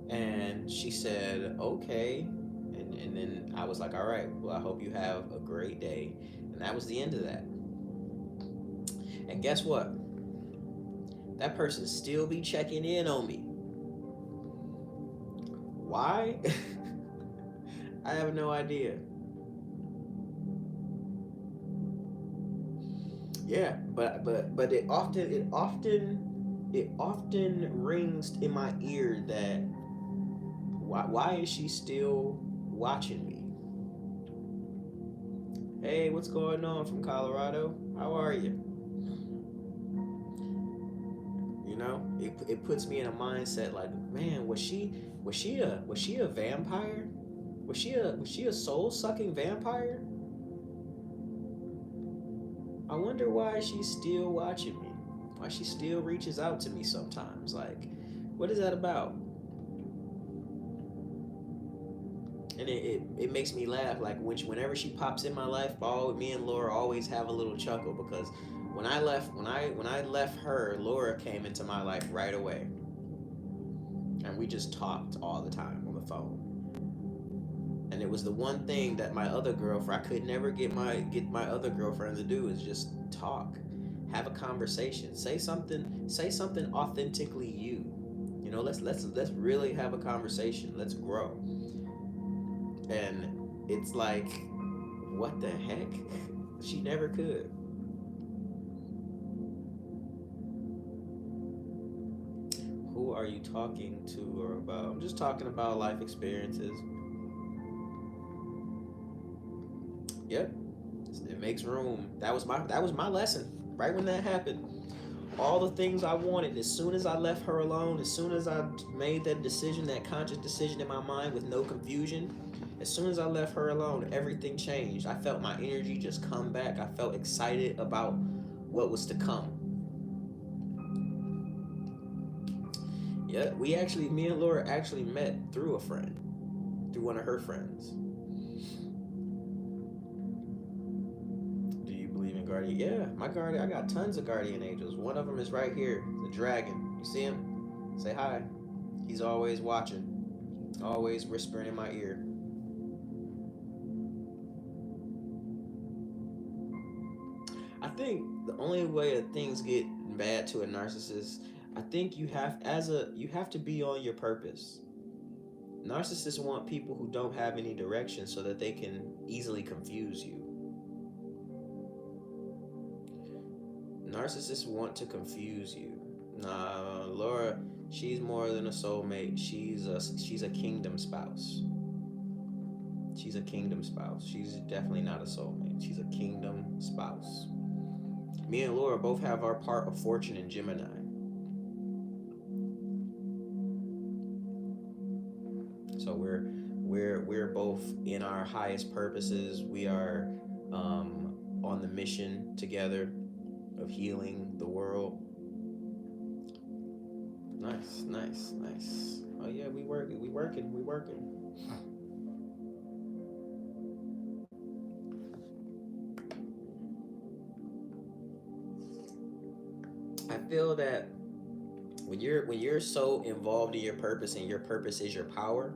And she said, okay. And then I was like, all right, well, I hope you have a great day. And that was the end of that. And guess what? That person still be checking in on me. Why? I have no idea. Yeah, but it often rings in my ear that why is she still watching me? Hey, what's going on from Colorado? How are you? It puts me in a mindset like, man, was she a vampire? Was she a soul sucking vampire? I wonder why she's still watching me. Why she still reaches out to me sometimes. Like, what is that about? And it makes me laugh. Like whenever she pops in my life, me and Laura always have a little chuckle because when I left her, Laura came into my life right away, and we just talked all the time on the phone. And it was the one thing that my other girlfriend, I could never get my other girlfriend to do, is just talk, have a conversation, say something authentically you. Let's really have a conversation. Let's grow. And it's like, what the heck? She never could. Who are you talking to or about? I'm just talking about life experiences. Yep. It makes room. That was my lesson. Right when that happened, all the things I wanted, as soon as I left her alone, as soon as I made that decision, that conscious decision in my mind with no confusion, as soon as I left her alone, everything changed. I felt my energy just come back. I felt excited about what was to come. Yeah, me and Laura actually met through a friend, through one of her friends. Do you believe in guardian? Yeah, my guardian. I got tons of guardian angels. One of them is right here, the dragon. You see him? Say hi. He's always watching, always whispering in my ear. I think the only way that things get bad to a narcissist, I think you have to be on your purpose. Narcissists want people who don't have any direction so that they can easily confuse you. Narcissists want to confuse you. Nah, Laura, she's more than a soulmate. She's a kingdom spouse. She's a kingdom spouse. She's definitely not a soulmate. She's a kingdom spouse. Me and Laura both have our part of fortune in Gemini. So we're both in our highest purposes. We are on the mission together of healing the world. Nice, nice, nice. Oh yeah, we working. I feel that when you're so involved in your purpose and your purpose is your power,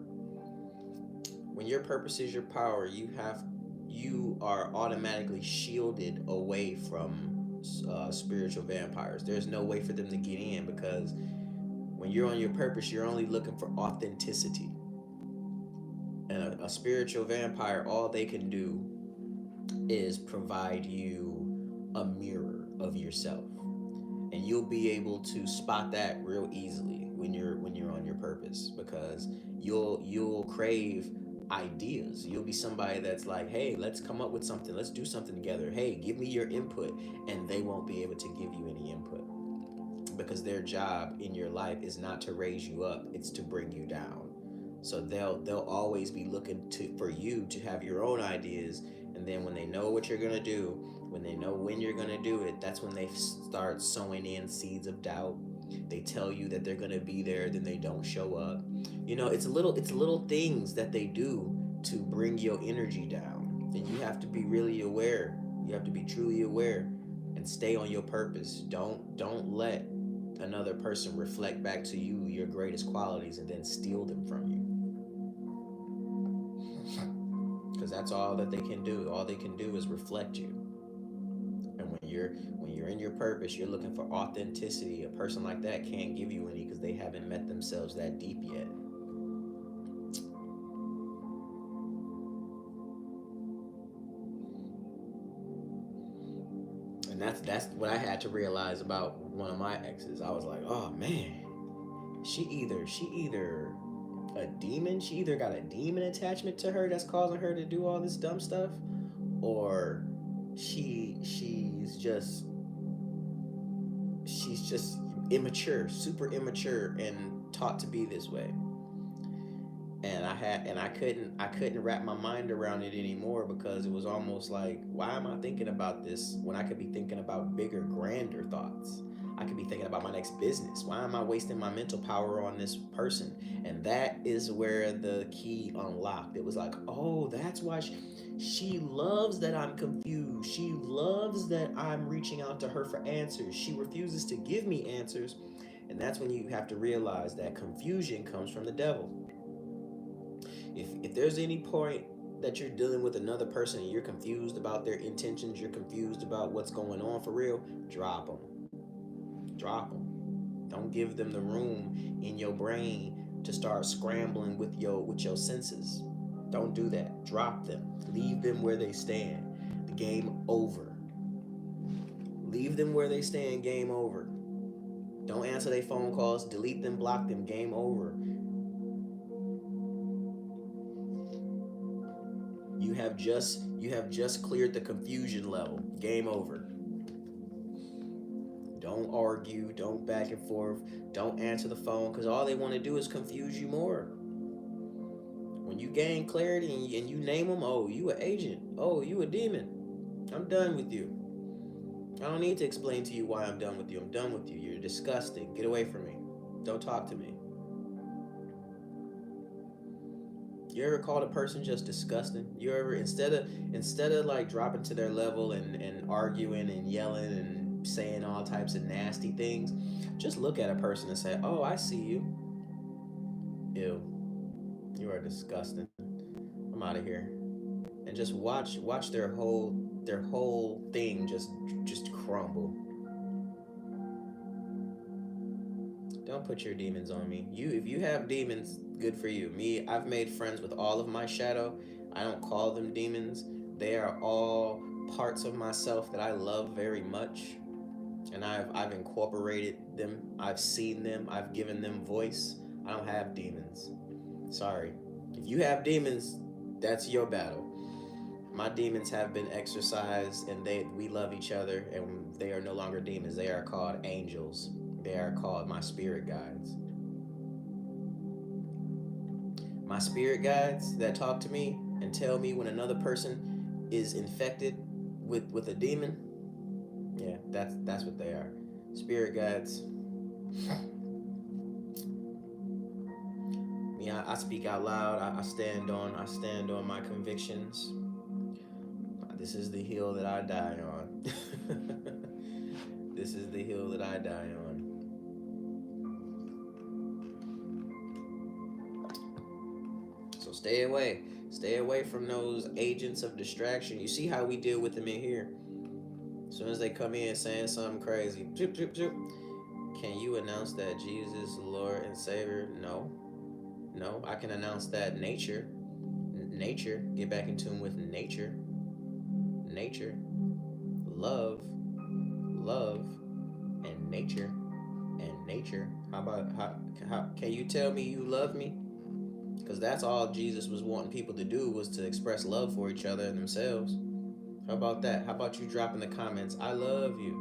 when your purpose is your power, you are automatically shielded away from spiritual vampires. There's no way for them to get in because when you're on your purpose, you're only looking for authenticity. And a spiritual vampire, all they can do is provide you a mirror of yourself, and you'll be able to spot that real easily when you're on your purpose because you'll crave ideas. You'll be somebody that's like, hey, let's come up with something, let's do something together, hey, give me your input. And they won't be able to give you any input because their job in your life is not to raise you up, it's to bring you down. So they'll always be looking to for you to have your own ideas, and then when they know what you're gonna do, when they know when you're gonna do it, that's when they start sowing in seeds of doubt. They tell you that they're gonna be there, then they don't show up. It's little things that they do to bring your energy down, and you have to be really aware. You have to be truly aware and stay on your purpose. Don't let another person reflect back to you your greatest qualities and then steal them from you, because that's all that they can do. All they can do is reflect you. And when you're in your purpose, you're looking for authenticity. A person like that can't give you any because they haven't met themselves that deep yet. And that's what I had to realize about one of my exes. I was like, oh man, she either a demon. She either got a demon attachment to her that's causing her to do all this dumb stuff, or she's just immature, super immature, and taught to be this way. And I couldn't wrap my mind around it anymore because it was almost like, why am I thinking about this when I could be thinking about bigger, grander thoughts? I could be thinking about my next business. Why am I wasting my mental power on this person? And that is where the key unlocked. It was like, oh, that's why she loves that I'm confused. She loves that I'm reaching out to her for answers. She refuses to give me answers. And that's when you have to realize that confusion comes from the devil. If there's any point that you're dealing with another person and you're confused about their intentions, you're confused about what's going on for real, drop them. Drop them. Don't give them the room in your brain to start scrambling with your senses. Don't do that. Drop them. Leave them where they stand. The game over. Leave them where they stand. Game over. Don't answer their phone calls. Delete them. Block them. Game over. You have just cleared the confusion level. Game over. Don't argue, don't back and forth, don't answer the phone because all they want to do is confuse you more. When you gain clarity and you name them, oh, you an agent, oh, you a demon, I'm done with you. I don't need to explain to you why I'm done with you. I'm done with you. You're disgusting. Get away from me. Don't talk to me. You ever called a person just disgusting? You ever instead of like dropping to their level and arguing and yelling and saying all types of nasty things, just look at a person and say, "Oh, I see you. Ew, you are disgusting. I'm out of here." And just watch their whole thing just crumble. Don't put your demons on me. If you have demons, good for you. Me, I've made friends with all of my shadow. I don't call them demons. They are all parts of myself that I love very much, and I've incorporated them. I've seen them. I've given them voice. I don't have demons. Sorry. If you have demons, that's your battle. My demons have been exorcised, and we love each other, and they are no longer demons. They are called angels. They are called my spirit guides. My spirit guides that talk to me and tell me when another person is infected with a demon. Yeah, that's what they are. Spirit guides. Me, I speak out loud. I stand on my convictions. This is the hill that I die on. This is the hill that I die on. So stay away. Stay away from those agents of distraction. You see how we deal with them in here. As soon as they come in saying something crazy, chip, chip, chip. Can you announce that Jesus is Lord and Savior? No. No. I can announce that nature, get back in tune with nature. Nature. Love, and nature. And nature. How can you tell me you love me? Because that's all Jesus was wanting people to do, was to express love for each other and themselves. How about that? How about you drop in the comments, I love you?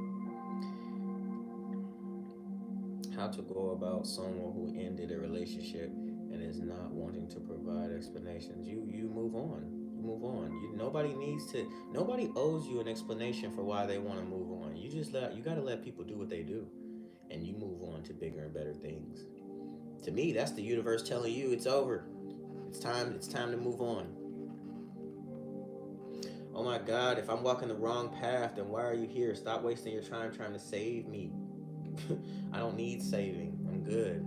How to go about someone who ended a relationship and is not wanting to provide explanations. You move on. You move on. Nobody owes you an explanation for why they want to move on. You gotta let people do what they do, and you move on to bigger and better things. To me, that's the universe telling you it's over. It's time to move on. Oh my God, if I'm walking the wrong path, then why are you here? Stop wasting your time trying to save me. I don't need saving. I'm good.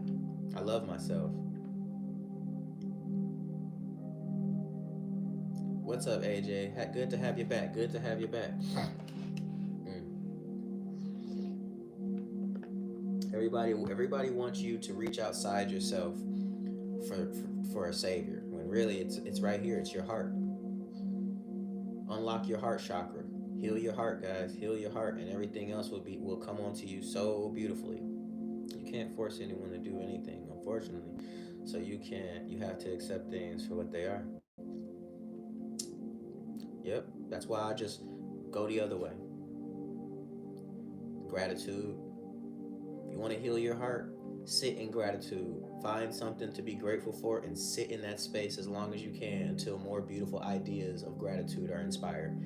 I love myself. What's up, AJ? Good to have you back. Good to have you back. Everybody wants you to reach outside yourself for a savior. When really it's right here. It's your heart. Unlock your heart chakra. Heal your heart, guys. Heal your heart, and everything else will come onto you so beautifully. You can't force anyone to do anything, unfortunately. So you can't. You have to accept things for what they are. Yep. That's why I just go the other way. Gratitude. You want to heal your heart? Sit in gratitude. Find something to be grateful for and sit in that space as long as you can until more beautiful ideas of gratitude are inspired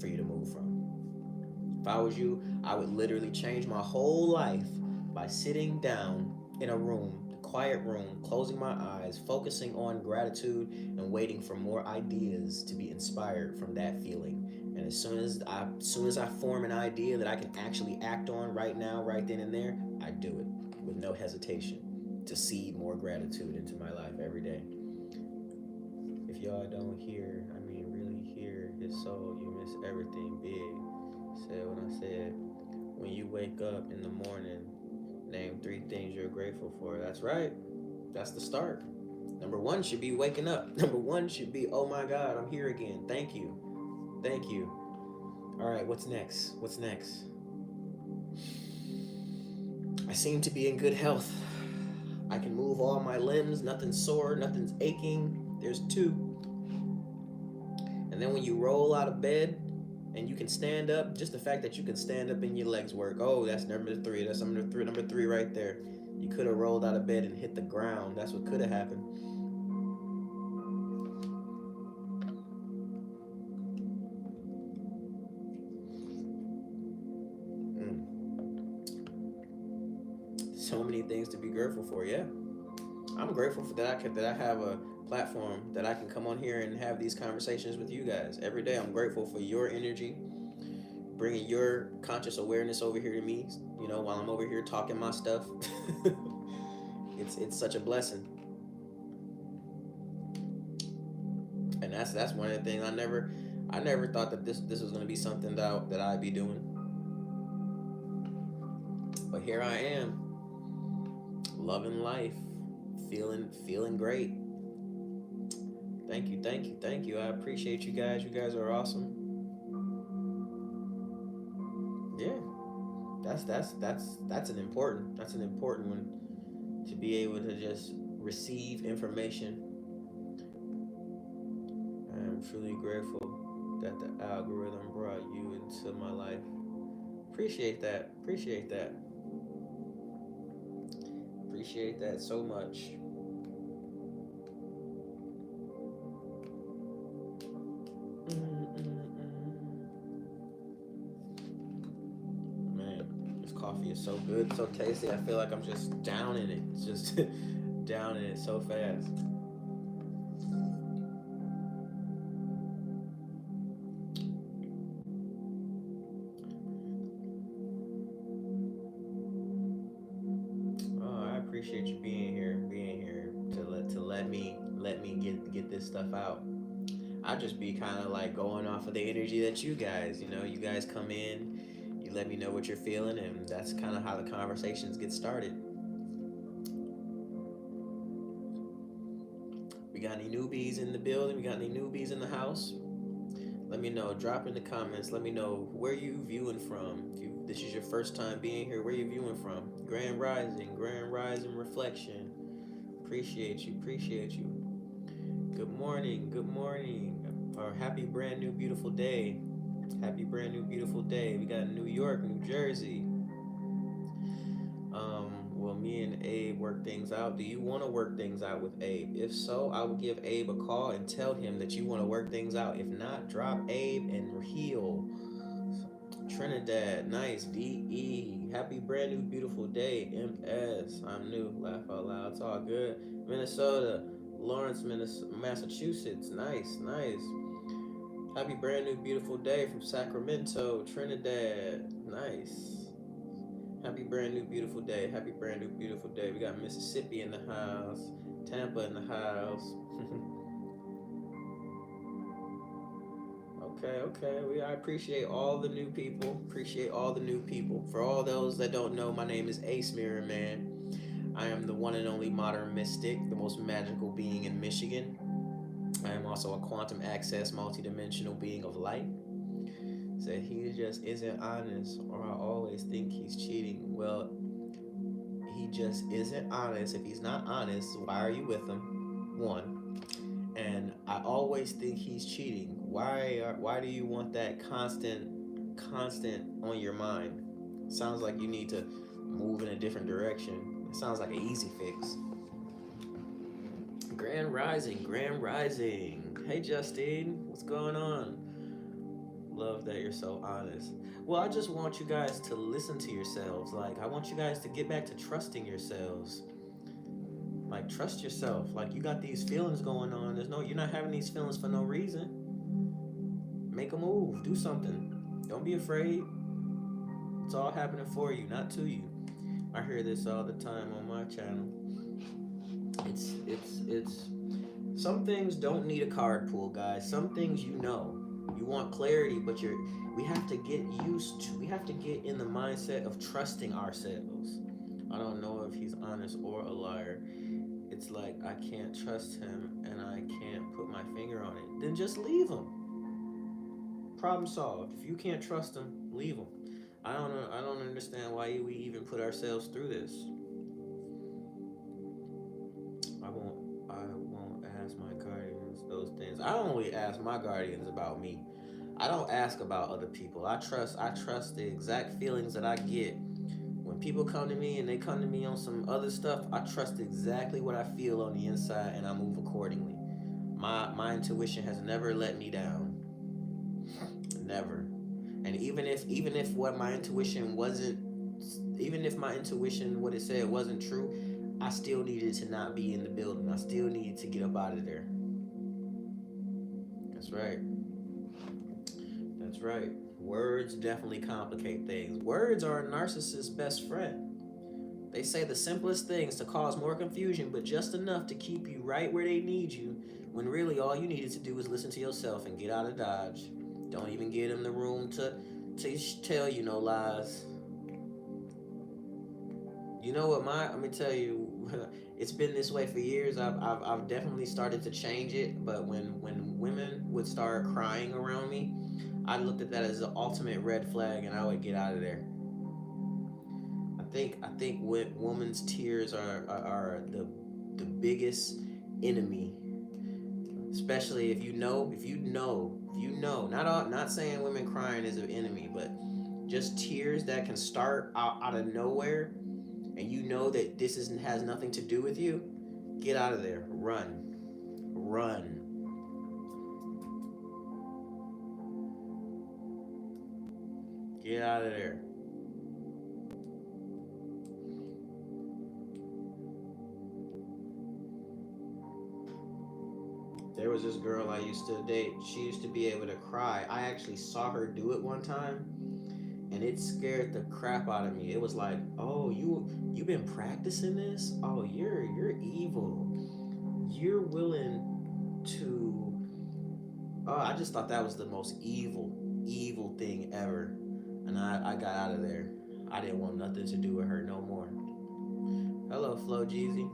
for you to move from. If I was you, I would literally change my whole life by sitting down in a room, a quiet room, closing my eyes, focusing on gratitude, and waiting for more ideas to be inspired from that feeling. And as soon as I form an idea that I can actually act on right now, right then and there, I do it with no hesitation to seed more gratitude into my life every day. If y'all don't hear, I mean really hear his soul, you miss everything big. Said what I said. When you wake up in the morning, name 3 things you're grateful for. That's right. That's the start. Number one should be waking up. Number one should be, oh my God, I'm here again. Thank you. Thank you. All right, what's next? What's next? I seem to be in good health. I can move all my limbs. Nothing's sore. Nothing's aching. There's 2. And And then when you roll out of bed and you can stand up, just the fact that you can stand up and your legs work. Oh, that's number three. That's number three right there. You could have rolled out of bed and hit the ground. That's what could have happened. Mm. So many things to be grateful for. Yeah, I'm grateful for that I have a platform that I can come on here and have these conversations with you guys every day. I'm grateful for your energy, bringing your conscious awareness over here to me. You know, while I'm over here talking my stuff. It's such a blessing, and that's one of the things I never thought that this was gonna be something that I'd be doing, but here I am, loving life, feeling great. Thank you, thank you, thank you. I appreciate you guys. You guys are awesome. Yeah, that's an important one, to be able to just receive information. I am truly grateful that the algorithm brought you into my life. Appreciate that. Appreciate that. Appreciate that so much. Man, this coffee is so good, so tasty. I feel like I'm just down in it. It's just down in it so fast. Oh, I appreciate you being here to let me get this stuff out. I just be kind of like going off of the energy that you guys, you guys come in, you let me know what you're feeling, and that's kind of how the conversations get started. We got any newbies in the building? We got any newbies in the house? Let me know. Drop in the comments. Let me know where you viewing from. If this is your first time being here, where you viewing from? Grand Rising Reflection. Appreciate you. Appreciate you. Good morning. Good morning. Or happy brand new beautiful day. Happy brand new beautiful day. We got New York, New Jersey. Will me and Abe work things out? Do you want to work things out with Abe? If so, I will give Abe a call and tell him that you want to work things out. If not, drop Abe and heal. Trinidad, nice. DE, happy brand new beautiful day. MS, I'm new. Laugh out loud. It's all good. Minnesota, Lawrence, Massachusetts, nice, nice. Happy brand new beautiful day from Sacramento, Trinidad, nice. Happy brand new beautiful day. Happy brand new beautiful day. We got Mississippi in the house, Tampa in the house. Okay, okay. I appreciate all the new people. Appreciate all the new people. For all those that don't know, my name is Ace Mirror Man. I am the one and only modern mystic, the most magical being in Michigan. I am also a quantum access, multidimensional being of light. Said he just isn't honest, or I always think he's cheating. Well, he just isn't honest. If he's not honest, why are you with him? One. And I always think he's cheating. Why do you want that constant on your mind? Sounds like you need to move in a different direction. It sounds like an easy fix. Grand Rising, Grand Rising. Hey Justine, what's going on? Love that you're so honest. Well, I just want you guys to listen to yourselves. Like, I want you guys to get back to trusting yourselves. Like, trust yourself. Like, you got these feelings going on. You're not having these feelings for no reason. Make a move. Do something. Don't be afraid. It's all happening for you, not to you. I hear this all the time on my channel. It's. Some things don't need a card pull, guys. Some things you know. You want clarity, but we have to get we have to get in the mindset of trusting ourselves. I don't know if he's honest or a liar. It's like I can't trust him and I can't put my finger on it. Then just leave him. Problem solved. If you can't trust him, leave him. I don't understand why we even put ourselves through this. I won't ask my guardians those things. I only ask my guardians about me. I don't ask about other people. I trust the exact feelings that I get. When people come to me and they come to me on some other stuff, I trust exactly what I feel on the inside and I move accordingly. My intuition has never let me down. Never. And even if what my intuition wasn't even if my intuition what it said wasn't true, I still needed to not be in the building. I still needed to get up out of there. That's right. That's right. Words definitely complicate things. Words are a narcissist's best friend. They say the simplest things to cause more confusion, but just enough to keep you right where they need you, when really all you needed to do was listen to yourself and get out of Dodge. Don't even give them the room to tell you no lies. You know what, my? Let me tell you, it's been this way for years. I've definitely started to change it, but when women would start crying around me, I looked at that as the ultimate red flag, and I would get out of there. I think women's tears are the biggest enemy, especially if you know. Not saying women crying is an enemy, but just tears that can start out of nowhere, and you know that this isn't has nothing to do with you. Get out of there. Run, run. Get out of there. There was this girl I used to date. She used to be able to cry. I actually saw her do it one time, and it scared the crap out of me. It was like, oh, you've been practicing this? Oh, you're evil. You're willing to. Oh, I just thought that was the most evil thing ever, and I got out of there. I didn't want nothing to do with her no more. Hello, Flo Jeezy.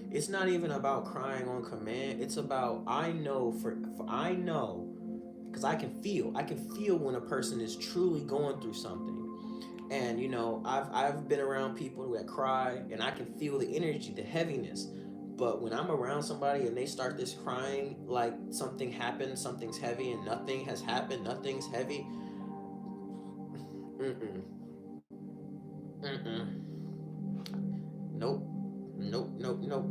It's not even about crying on command. It's about I know because I can feel when a person is truly going through something. And I've been around people that cry, and I can feel the energy, the heaviness. But when I'm around somebody and they start this crying like something happened, something's heavy, and nothing has happened, nothing's heavy. Mm-mm, mm-mm, nope, nope, nope, nope.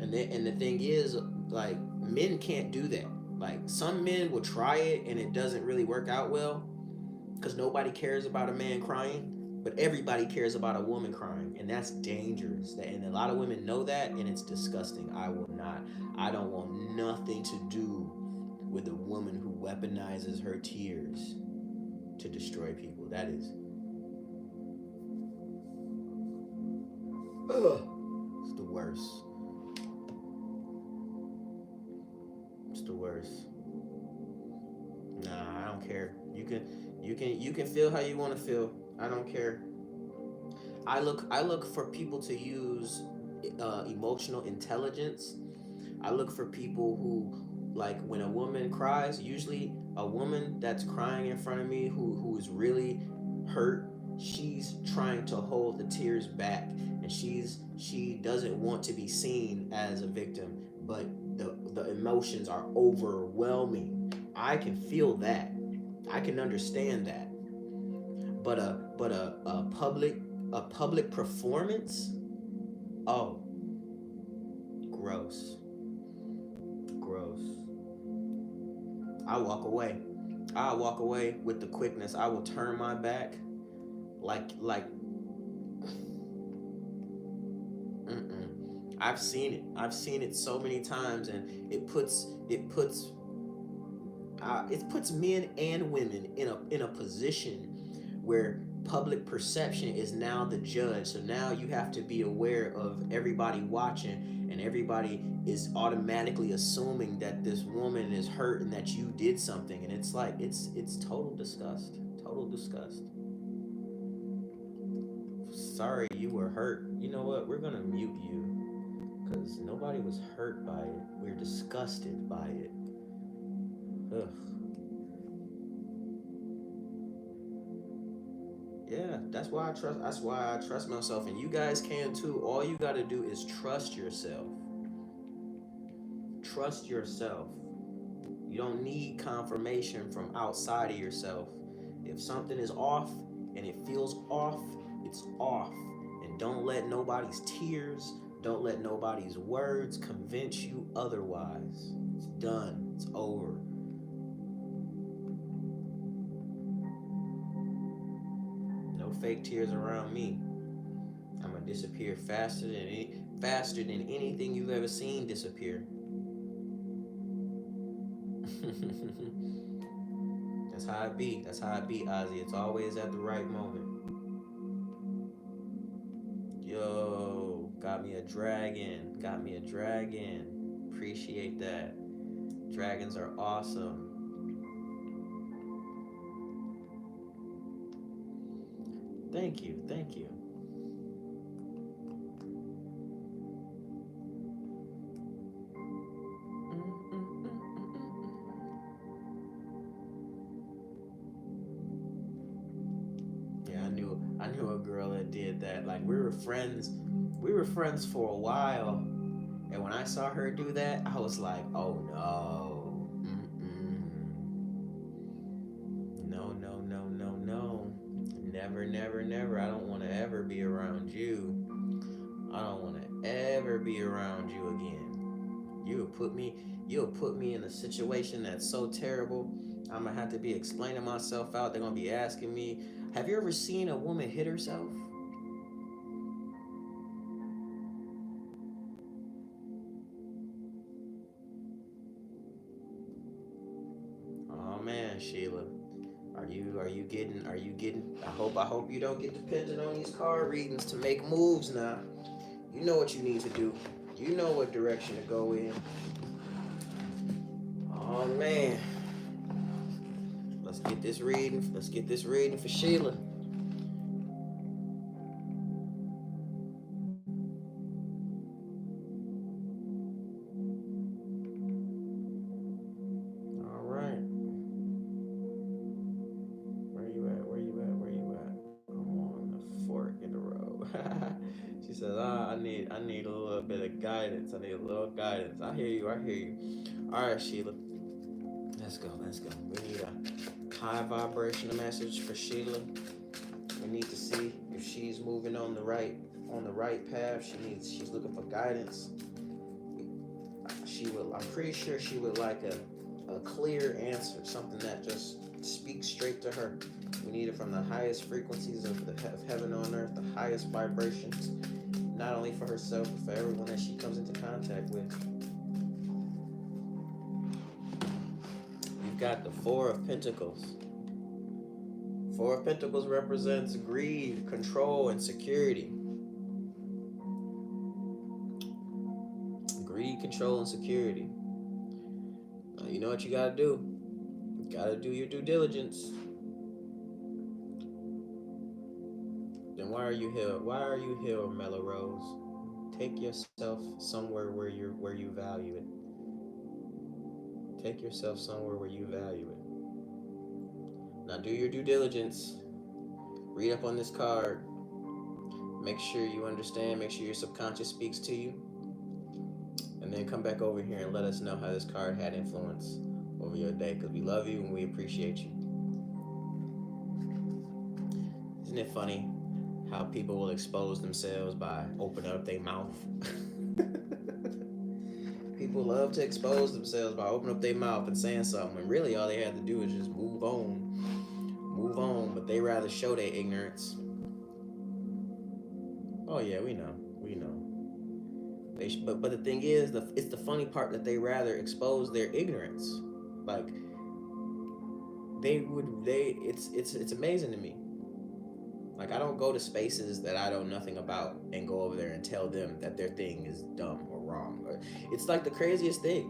And the thing is, like, men can't do that. Like, some men will try it and it doesn't really work out well because nobody cares about a man crying, but everybody cares about a woman crying, and that's dangerous. And a lot of women know that, and it's disgusting. I don't want nothing to do with a woman who weaponizes her tears to destroy people. That is, ugh, it's the worst. It's the worst. Nah, I don't care. You can feel how you want to feel. I don't care. I look for people to use emotional intelligence. I look for people who, like, when a woman cries, usually a woman that's crying in front of me who is really hurt, she's trying to hold the tears back, and she doesn't want to be seen as a victim, but the emotions are overwhelming. I can feel that. I can understand that. But a public performance, oh, gross. Gross. I walk away. I walk away with the quickness. I will turn my back like mm-mm. I've seen it. I've seen it so many times, and it puts men and women in a position where public perception is now the judge. So now you have to be aware of everybody watching, and everybody is automatically assuming that this woman is hurt and that you did something, and it's like it's total disgust. Total disgust. Sorry you were hurt. You know what? We're gonna mute you because nobody was hurt by it. We're disgusted by it. Ugh. Yeah, that's why I trust. That's why I trust myself, and you guys can too. All you got to do is trust yourself. Trust yourself. You don't need confirmation from outside of yourself. If something is off and it feels off, it's off. And don't let nobody's tears, don't let nobody's words convince you otherwise. It's done. It's over. No fake tears around me. I'm gonna disappear faster than anything you've ever seen disappear. That's how it be. That's how it be, Ozzy. It's always at the right moment. Yo, got me a dragon. Got me a dragon. Appreciate that. Dragons are awesome. Thank you. Thank you. Yeah, I knew a girl that did that. Like we were friends. We were friends for a while. And when I saw her do that, I was like, oh no. No, no, no, no, no. Never, never, never. I don't want to ever be around you. I don't want to ever be around you again. You'll put me in a situation that's so terrible. I'm gonna have to be explaining myself out. They're gonna be asking me, have you ever seen a woman hit herself? Oh man, Sheila. Are you getting I hope you don't get dependent on these card readings to make moves now. You know what you need to do. You know what direction to go in. Oh man. Let's get this reading. Let's get this reading for Sheila. All right. Where you at? Where you at? Where you at? I'm on the fork in the road. She says, I need a little bit of guidance. I need a little guidance. I hear you. I hear you. All right, Sheila. Let's go. Let's go. We need a high vibrational message for Sheila. We need to see if she's moving on the right path. She's looking for guidance. I'm pretty sure she would like a clear answer, something that just speaks straight to her. We need it from the highest frequencies of heaven on earth, the highest vibrations, not only for herself, but for everyone that she comes into contact with. You've got the Four of Pentacles. Four of Pentacles represents greed, control, and security. Greed, control, and security. Now, you know what you gotta do. You gotta do your due diligence. Then why are you here? Why are you here, Mellow Rose? Take yourself somewhere where you value it. Take yourself somewhere where you value it. Now do your due diligence. Read up on this card. Make sure you understand. Make sure your subconscious speaks to you. And then come back over here and let us know how this card had influence over your day, because we love you and we appreciate you. Isn't it funny how people will expose themselves by opening up their mouth? People love to expose themselves by opening up their mouth and saying something when really all they had to do is just move on. Move on, but they rather show their ignorance. Oh yeah, we know. We know. But the thing is, it's the funny part that they rather expose their ignorance. Like it's amazing to me. Like I don't go to spaces that I know nothing about and go over there and tell them that their thing is dumb or wrong. It's like the craziest thing.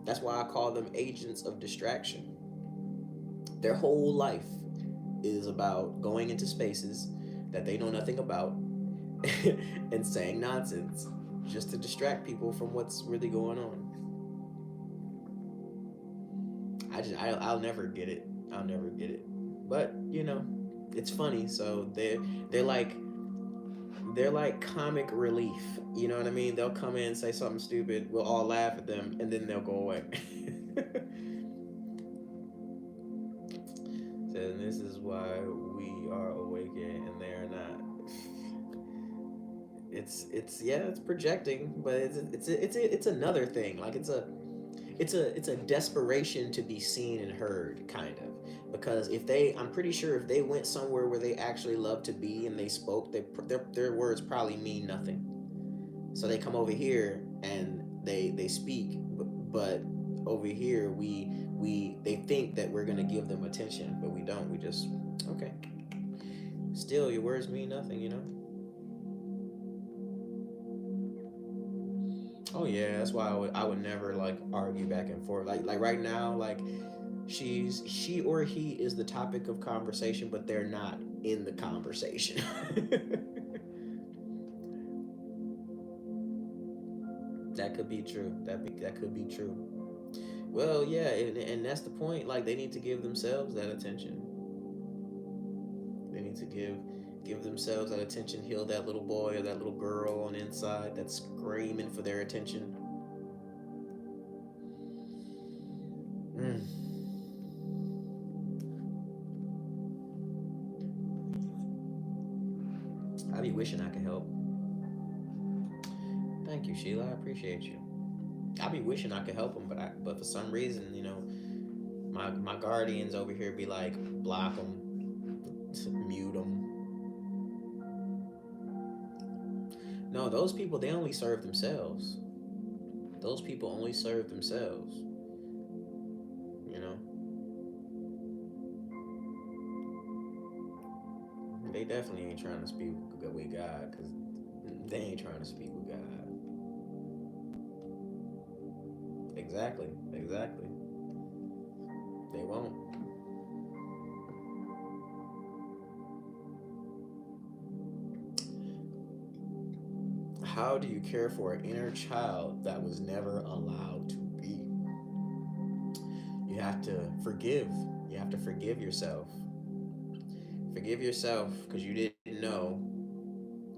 That's why I call them agents of distraction. Their whole life is about going into spaces that they know nothing about and saying nonsense just to distract people from what's really going on. I'll never get it. I'll never get it. But it's funny. So they're like they're like comic relief. You know what I mean? They'll come in, say something stupid, we'll all laugh at them, and then they'll go away. So this is why we are awakened and they are not. It's yeah, it's projecting, but it's another thing. Like it's a desperation to be seen and heard, kind of. Because I'm pretty sure if they went somewhere where they actually love to be and they spoke, their words probably mean nothing. So they come over here and they speak, but over here we they think that we're gonna give them attention, but we don't. We just okay. Still, your words mean nothing. Oh yeah, that's why I would never like argue back and forth. Like right now, like she or he is the topic of conversation, but they're not in the conversation. That could be true. That could be true. Well, yeah, and that's the point. Like they need to give themselves that attention. They need to give themselves that attention. Heal that little boy or that little girl on the inside that's screaming for their attention. Mm. I be wishing I could help. Thank you, Sheila. I appreciate you. I be wishing I could help them, but for some reason, my guardians over here be like, block them, mute them. No, those people, they only serve themselves. Those people only serve themselves. You know, they definitely ain't trying to speak with God, because they ain't trying to speak with God. Exactly, exactly. They won't. How do you care for an inner child that was never allowed to be? You have to forgive. You have to forgive yourself. Forgive yourself because you didn't know.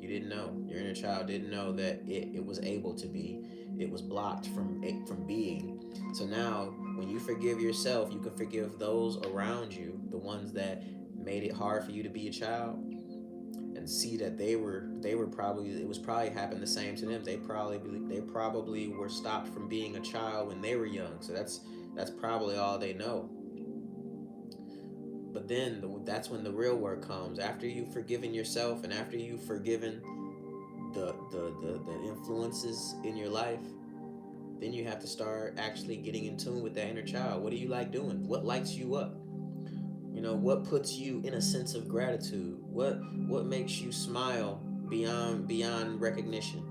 You didn't know. Your inner child didn't know that it was able to be. It was blocked from being. So now, when you forgive yourself, you can forgive those around you, the ones that made it hard for you to be a child, and see that they were probably it was probably happened the same to them. They probably were stopped from being a child when they were young. So that's probably all they know. But then that's when the real work comes. After you've forgiven yourself and after you've forgiven the influences in your life, then you have to start actually getting in tune with that inner child. What do you like doing? What lights you up? What puts you in a sense of gratitude? What makes you smile beyond recognition?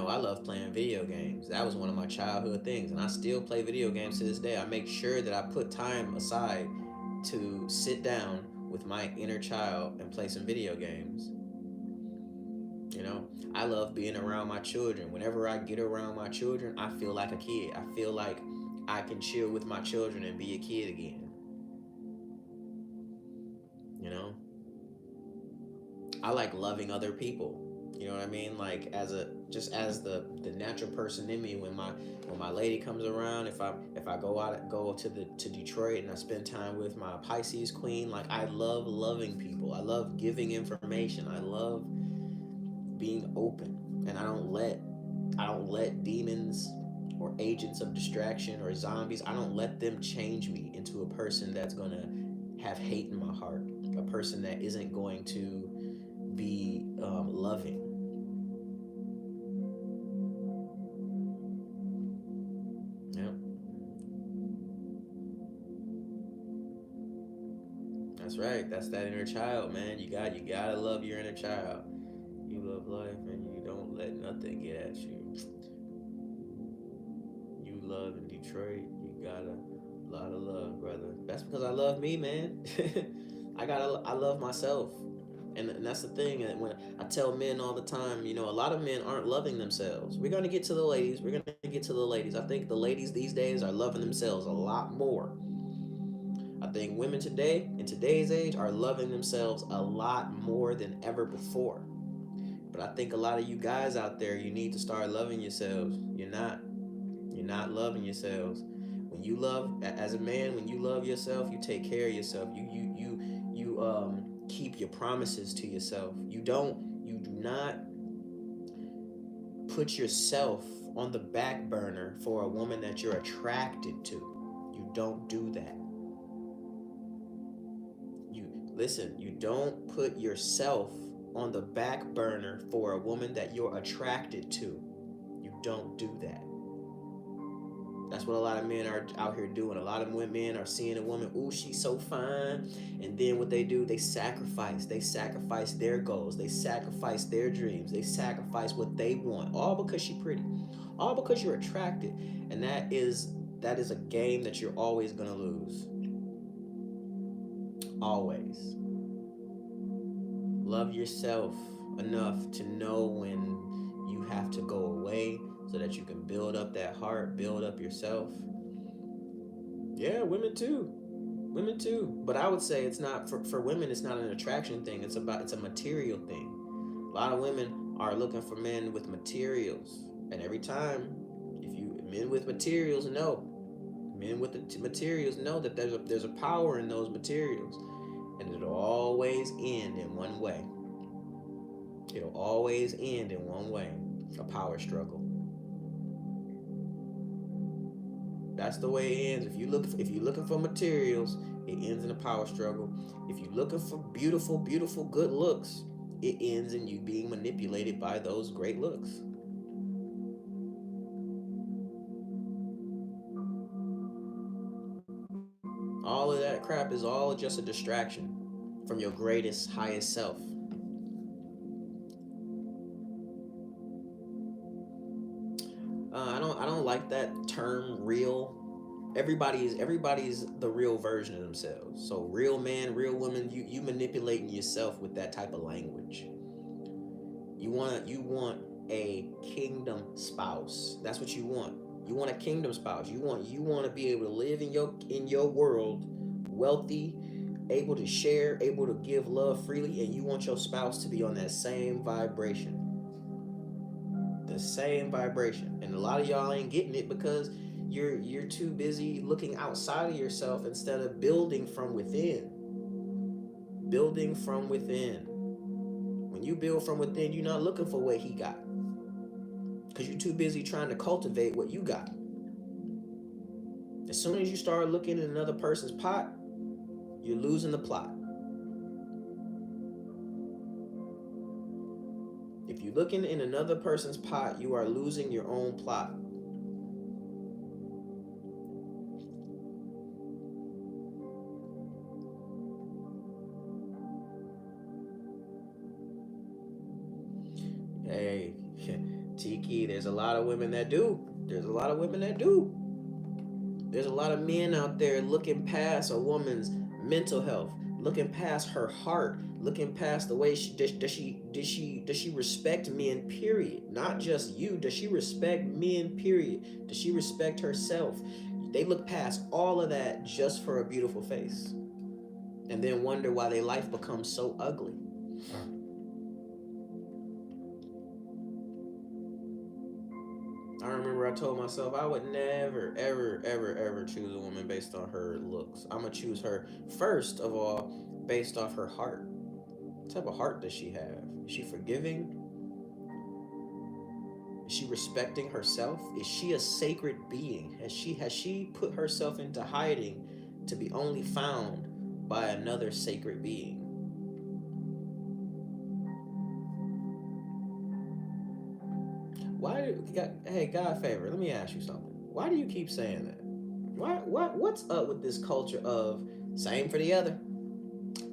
I love playing video games. That was one of my childhood things, and I still play video games to this day. I make sure that I put time aside to sit down with my inner child and play some video games. I love being around my children. Whenever I get around my children, I feel like a kid. I feel like I can chill with my children and be a kid again. You know, I like loving other people. You know what I mean? Like as the natural person in me. When my lady comes around, if I go to Detroit and I spend time with my Pisces queen, like I love loving people. I love giving information. I love being open, and I don't let demons or agents of distraction or zombies. I don't let them change me into a person that's gonna have hate in my heart. A person that isn't going to be loving. Yeah, that's right. That's that inner child, man. You gotta love your inner child. You love life, and you don't let nothing get at you. You love in Detroit. You got a lot of love, brother. That's because I love me, man. I love myself. And that's the thing. And when I tell men all the time, a lot of men aren't loving themselves. We're gonna get to the ladies. We're gonna get to the ladies. I think the ladies these days are loving themselves a lot more. I think women today, in today's age, are loving themselves a lot more than ever before. But I think a lot of you guys out there, you need to start loving yourselves. You're not. You're not loving yourselves. When you love, as a man, when you love yourself, you take care of yourself. You keep your promises to yourself. You do not put yourself on the back burner for a woman that you're attracted to. You don't do that. You listen, you don't put yourself on the back burner for a woman that you're attracted to. You don't do that. That's what a lot of men are out here doing. A lot of men are seeing a woman, ooh, she's so fine. And then what they do, they sacrifice. They sacrifice their goals. They sacrifice their dreams. They sacrifice what they want. All because she's pretty. All because you're attracted. And that is a game that you're always gonna lose. Always. Love yourself enough to know when you have to go away so that you can build up that heart, build up yourself. Yeah, women too. Women too. But I would say it's not for women, it's not an attraction thing. It's a material thing. A lot of women are looking for men with materials. And every time, if you men with materials know. Men with the materials know that there's a power in those materials. And it'll always end in one way. It'll always end in one way. A power struggle. That's the way it ends. If you're looking for materials, it ends in a power struggle. If you're looking for beautiful, beautiful, good looks, it ends in you being manipulated by those great looks. All of that crap is all just a distraction from your greatest, highest self. I don't like that term real. Everybody's the real version of themselves. So real man, real woman, you manipulating yourself with that type of language. You want a kingdom spouse. That's what you want. You want a kingdom spouse. You want to be able to live in your world, wealthy, able to share, able to give love freely, and you want your spouse to be on that same vibration. The same vibration. And a lot of y'all ain't getting it because you're too busy looking outside of yourself instead of building from within. Building from within. When you build from within, you're not looking for what he got. Because you're too busy trying to cultivate what you got. As soon as you start looking in another person's pot, you're losing the plot. If you're looking in another person's pot, you are losing your own plot. Hey, Tiki, there's a lot of women that do. There's a lot of women that do. There's a lot of men out there looking past a woman's mental health, looking past her heart, looking past the way does she respect men, period. Not just you. Does she respect men, period? Does she respect herself? They look past all of that just for a beautiful face. And then wonder why their life becomes so ugly. I remember I told myself I would never, ever, ever, ever choose a woman based on her looks. I'm going to choose her, first of all, based off her heart. What type of heart does she have? Is she forgiving? Is she respecting herself? Is she a sacred being? Has she put herself into hiding to be only found by another sacred being? Hey, God favor, let me ask you something. Why do you keep saying that? What's up with this culture of same for the other?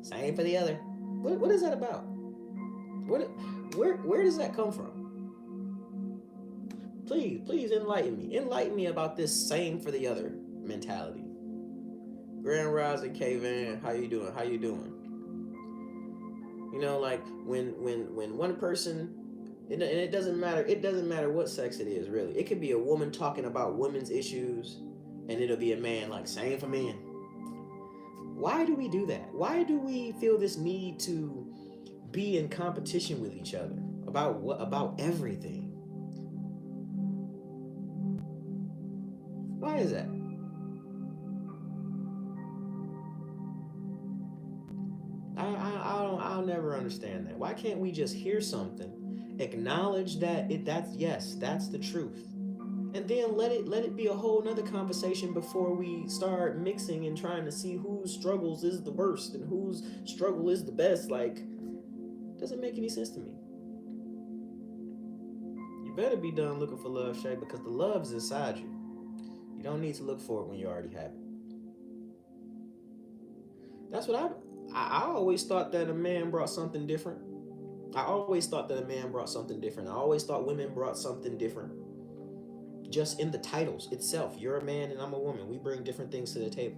Same for the other. What is that about? Where does that come from? Please enlighten me. Enlighten me about this same for the other mentality. Grand Rising K Van, how you doing? Like when one person, and it doesn't matter. It doesn't matter what sex it is, really. It could be a woman talking about women's issues, and it'll be a man like same for men. Why do we do that? Why do we feel this need to be in competition with each other about what about everything? Why is that? I'll never understand that. Why can't we just hear something, acknowledge that that's yes, that's the truth, and then let it be a whole nother conversation before we start mixing and trying to see whose struggles is the worst and whose struggle is the best. Like, doesn't make any sense to me. You better be done looking for love, Shay, because the love's inside you. You don't need to look for it when you already have it. That's what I always thought that a man brought something different. I always thought that a man brought something different. I always thought women brought something different. Just in the titles itself, you're a man and I'm a woman. We bring different things to the table.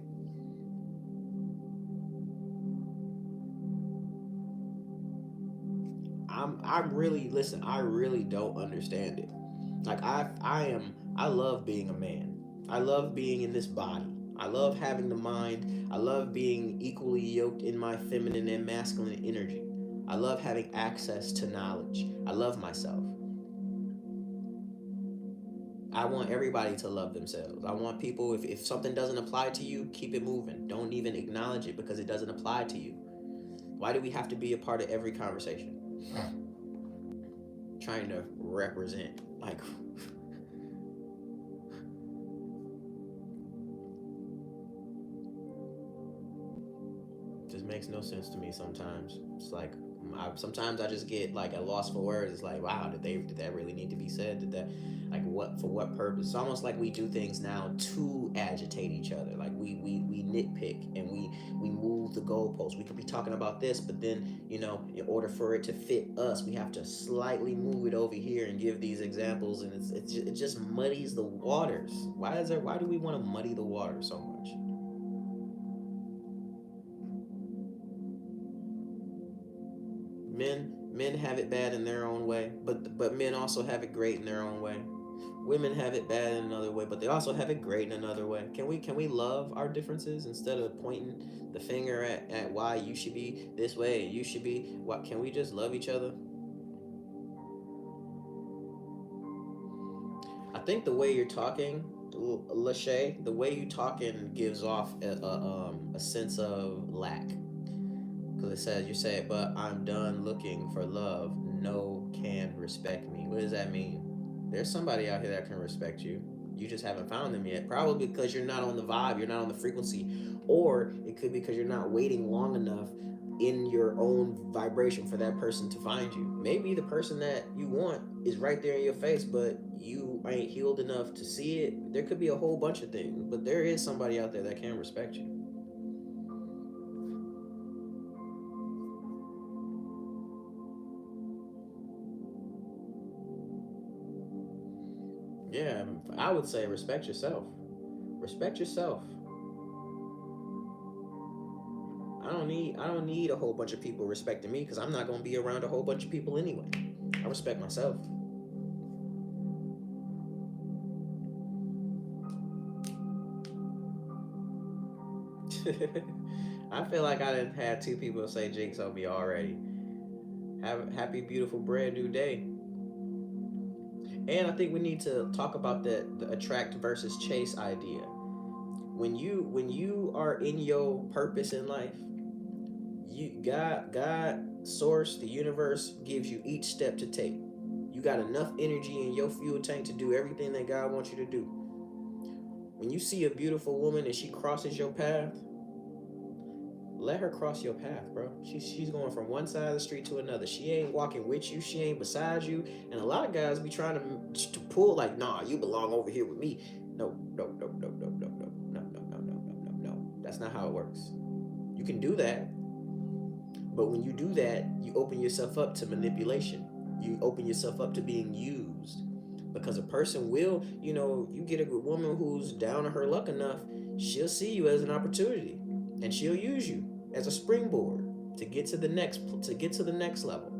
I'm really listen. I really don't understand it. Like I love being a man. I love being in this body. I love having the mind. I love being equally yoked in my feminine and masculine energy. I love having access to knowledge. I love myself. I want everybody to love themselves. I want people, if something doesn't apply to you, keep it moving. Don't even acknowledge it because it doesn't apply to you. Why do we have to be a part of every conversation? Trying to represent. Like, just makes no sense to me sometimes. It's like, sometimes I just get like a loss for words. It's like, wow, did that really need to be said? Did that, like, what, for what purpose? It's almost like we do things now to agitate each other. Like we nitpick and we move the goalposts. We could be talking about this, but then in order for it to fit us, we have to slightly move it over here and give these examples, and it just muddies the waters. Why do we want to muddy the water so much? Men have it bad in their own way, but men also have it great in their own way. Women have it bad in another way, but they also have it great in another way. Can we love our differences instead of pointing the finger at why you should be this way, you should be what? Can we just love each other? I think the way you're talking, Lachey, the way you talking gives off a sense of lack. Because it says, you say, but I'm done looking for love. No can respect me. What does that mean? There's somebody out here that can respect you. You just haven't found them yet. Probably because you're not on the vibe, you're not on the frequency. Or it could be because you're not waiting long enough in your own vibration for that person to find you. Maybe the person that you want is right there in your face, but you ain't healed enough to see it. There could be a whole bunch of things, but there is somebody out there that can respect you. Yeah, I would say respect yourself. Respect yourself. I don't need a whole bunch of people respecting me because I'm not gonna be around a whole bunch of people anyway. I respect myself. I feel like I didn't have two people say jinx on me already. Have a happy, beautiful, brand new day. And I think we need to talk about the attract versus chase idea. When you are in your purpose in life, you God, source, the universe gives you each step to take. You got enough energy in your fuel tank to do everything that God wants you to do. When you see a beautiful woman and she crosses your path, let her cross your path, bro. She's going from one side of the street to another. She ain't walking with you. She ain't beside you. And a lot of guys be trying to pull like, nah, you belong over here with me. No, no, no, no, no, no, no, no, no, no, no, no, no, no. That's not how it works. You can do that, but when you do that, you open yourself up to manipulation. You open yourself up to being used. Because a person will, you get a good woman who's down on her luck enough, she'll see you as an opportunity and she'll use you as a springboard. to get to the next level.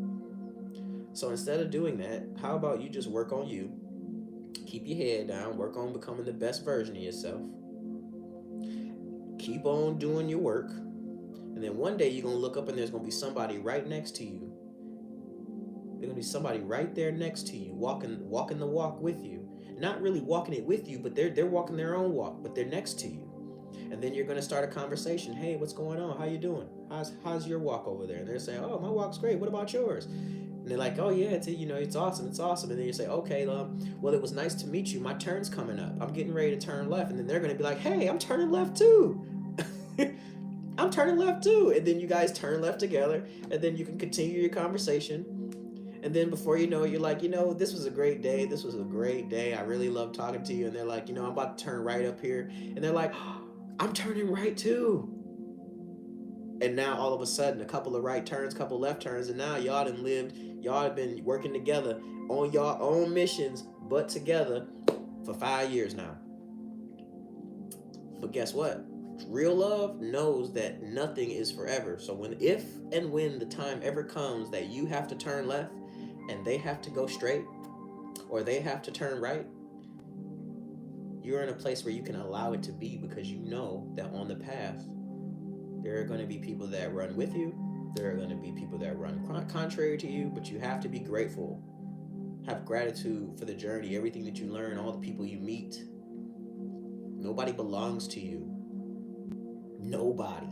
So instead of doing that, how about you just work on you, keep your head down, work on becoming the best version of yourself, keep on doing your work, and then one day you're gonna look up and there's gonna be somebody right next to you. There's gonna be somebody right there next to you, walking the walk with you. Not really walking it with you, but they're walking their own walk, but they're next to you. And then you're gonna start a conversation. Hey, what's going on? How you doing? How's your walk over there? And they're saying, oh, my walk's great. What about yours? And they're like, oh yeah, it's awesome, it's awesome. And then you say, okay, well, it was nice to meet you. My turn's coming up. I'm getting ready to turn left. And then they're gonna be like, hey, I'm turning left too. I'm turning left too. And then you guys turn left together, and then you can continue your conversation. And then before you know it, you're like, this was a great day. This was a great day. I really love talking to you. And they're like, I'm about to turn right up here. And they're like, oh, I'm turning right too. And now all of a sudden, a couple of right turns, couple left turns, and now y'all have been working together on your own missions, but together for 5 years now. But guess what? Real love knows that nothing is forever. So if and when the time ever comes that you have to turn left and they have to go straight, or they have to turn right, you're in a place where you can allow it to be, because you know that on the path there are going to be people that run with you, there are going to be people that run contrary to you, but you have to be grateful. Have gratitude for the journey, everything that you learn, all the people you meet. Nobody belongs to you. Nobody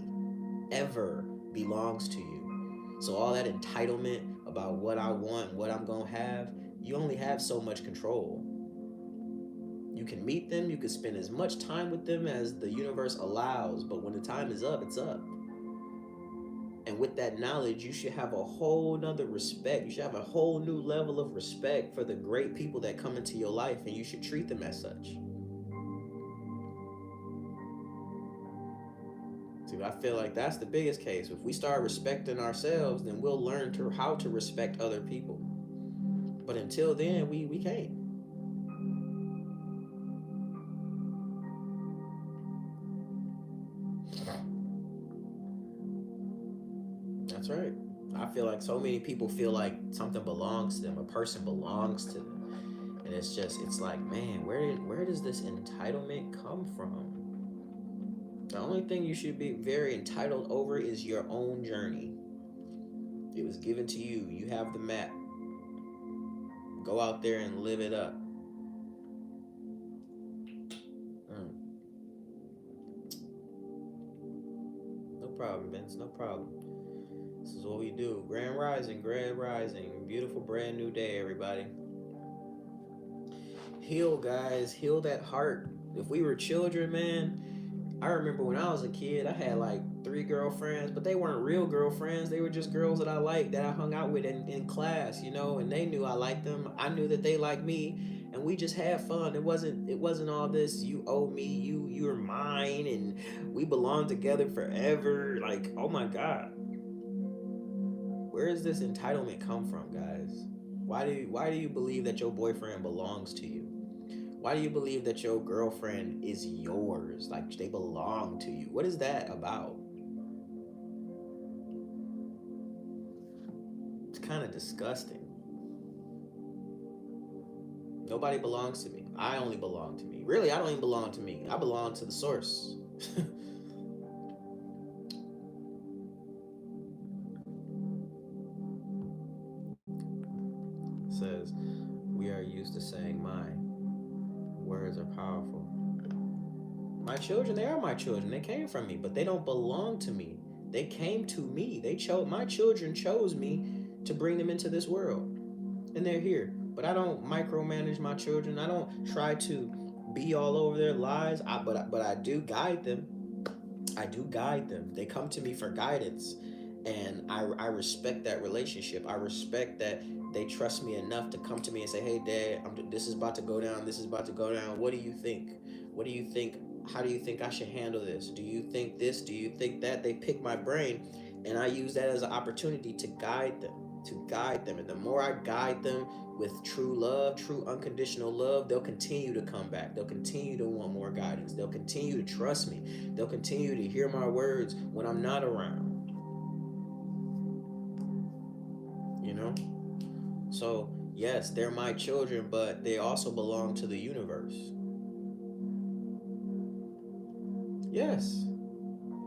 ever belongs to you. So all that entitlement about what I want, what I'm going to have, you only have so much control. You can meet them, you can spend as much time with them as the universe allows, but when the time is up, it's up. And with that knowledge, you should have a whole nother respect. You should have a whole new level of respect for the great people that come into your life, and you should treat them as such. See, I feel like that's the biggest case. If we start respecting ourselves, then we'll learn how to respect other people. But until then, we can't. That's right. I feel like so many people feel like something belongs to them, a person belongs to them. And it's like, man, where does this entitlement come from? The only thing you should be very entitled over is your own journey. It was given to you. You have the map. Go out there and live it up. No problem, Vince. No problem. This is what we do. Grand Rising, Grand Rising. Beautiful brand new day, everybody. Heal, guys. Heal that heart. If we were children, man, I remember when I was a kid, I had like 3 girlfriends, but they weren't real girlfriends. They were just girls that I liked, that I hung out with in class, and they knew I liked them. I knew that they liked me, and we just had fun. It wasn't all this, you owe me, you're mine, and we belong together forever. Like, oh my God. Where does this entitlement come from, guys? Why do you believe that your boyfriend belongs to you? Why do you believe that your girlfriend is yours? Like, they belong to you. What is that about? It's kind of disgusting. Nobody belongs to me. I only belong to me. Really, I don't even belong to me. I belong to the source. It says, we are used to saying mine. Words are powerful. My children, they are my children. They came from me, but they don't belong to me. They came to me. My children chose me to bring them into this world. And they're here. But I don't micromanage my children. I don't try to be all over their lives. But I do guide them. I do guide them. They come to me for guidance. And I respect that relationship. I respect that they trust me enough to come to me and say, hey, Dad, this is about to go down. This is about to go down. What do you think? What do you think? How do you think I should handle this? Do you think this? Do you think that? They pick my brain, and I use that as an opportunity to guide them. And the more I guide them with true love, true unconditional love, they'll continue to come back. They'll continue to want more guidance. They'll continue to trust me. They'll continue to hear my words when I'm not around. So, yes, they're my children, but they also belong to the universe. Yes.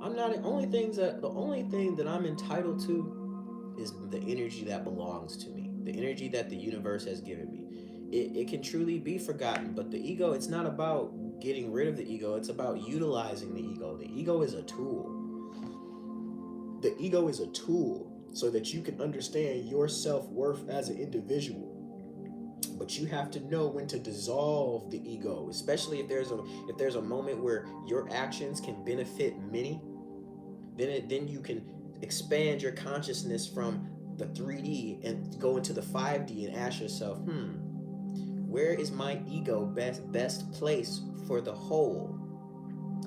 I'm not the only thing that I'm entitled to is the energy that belongs to me. The energy that the universe has given me. It can truly be forgotten, but the ego, it's not about getting rid of the ego, it's about utilizing the ego. The ego is a tool. The ego is a tool so that you can understand your self-worth as an individual. But you have to know when to dissolve the ego, especially if there's a moment where your actions can benefit many. Then you can expand your consciousness from the 3D and go into the 5D and ask yourself, where is my ego best place for the whole?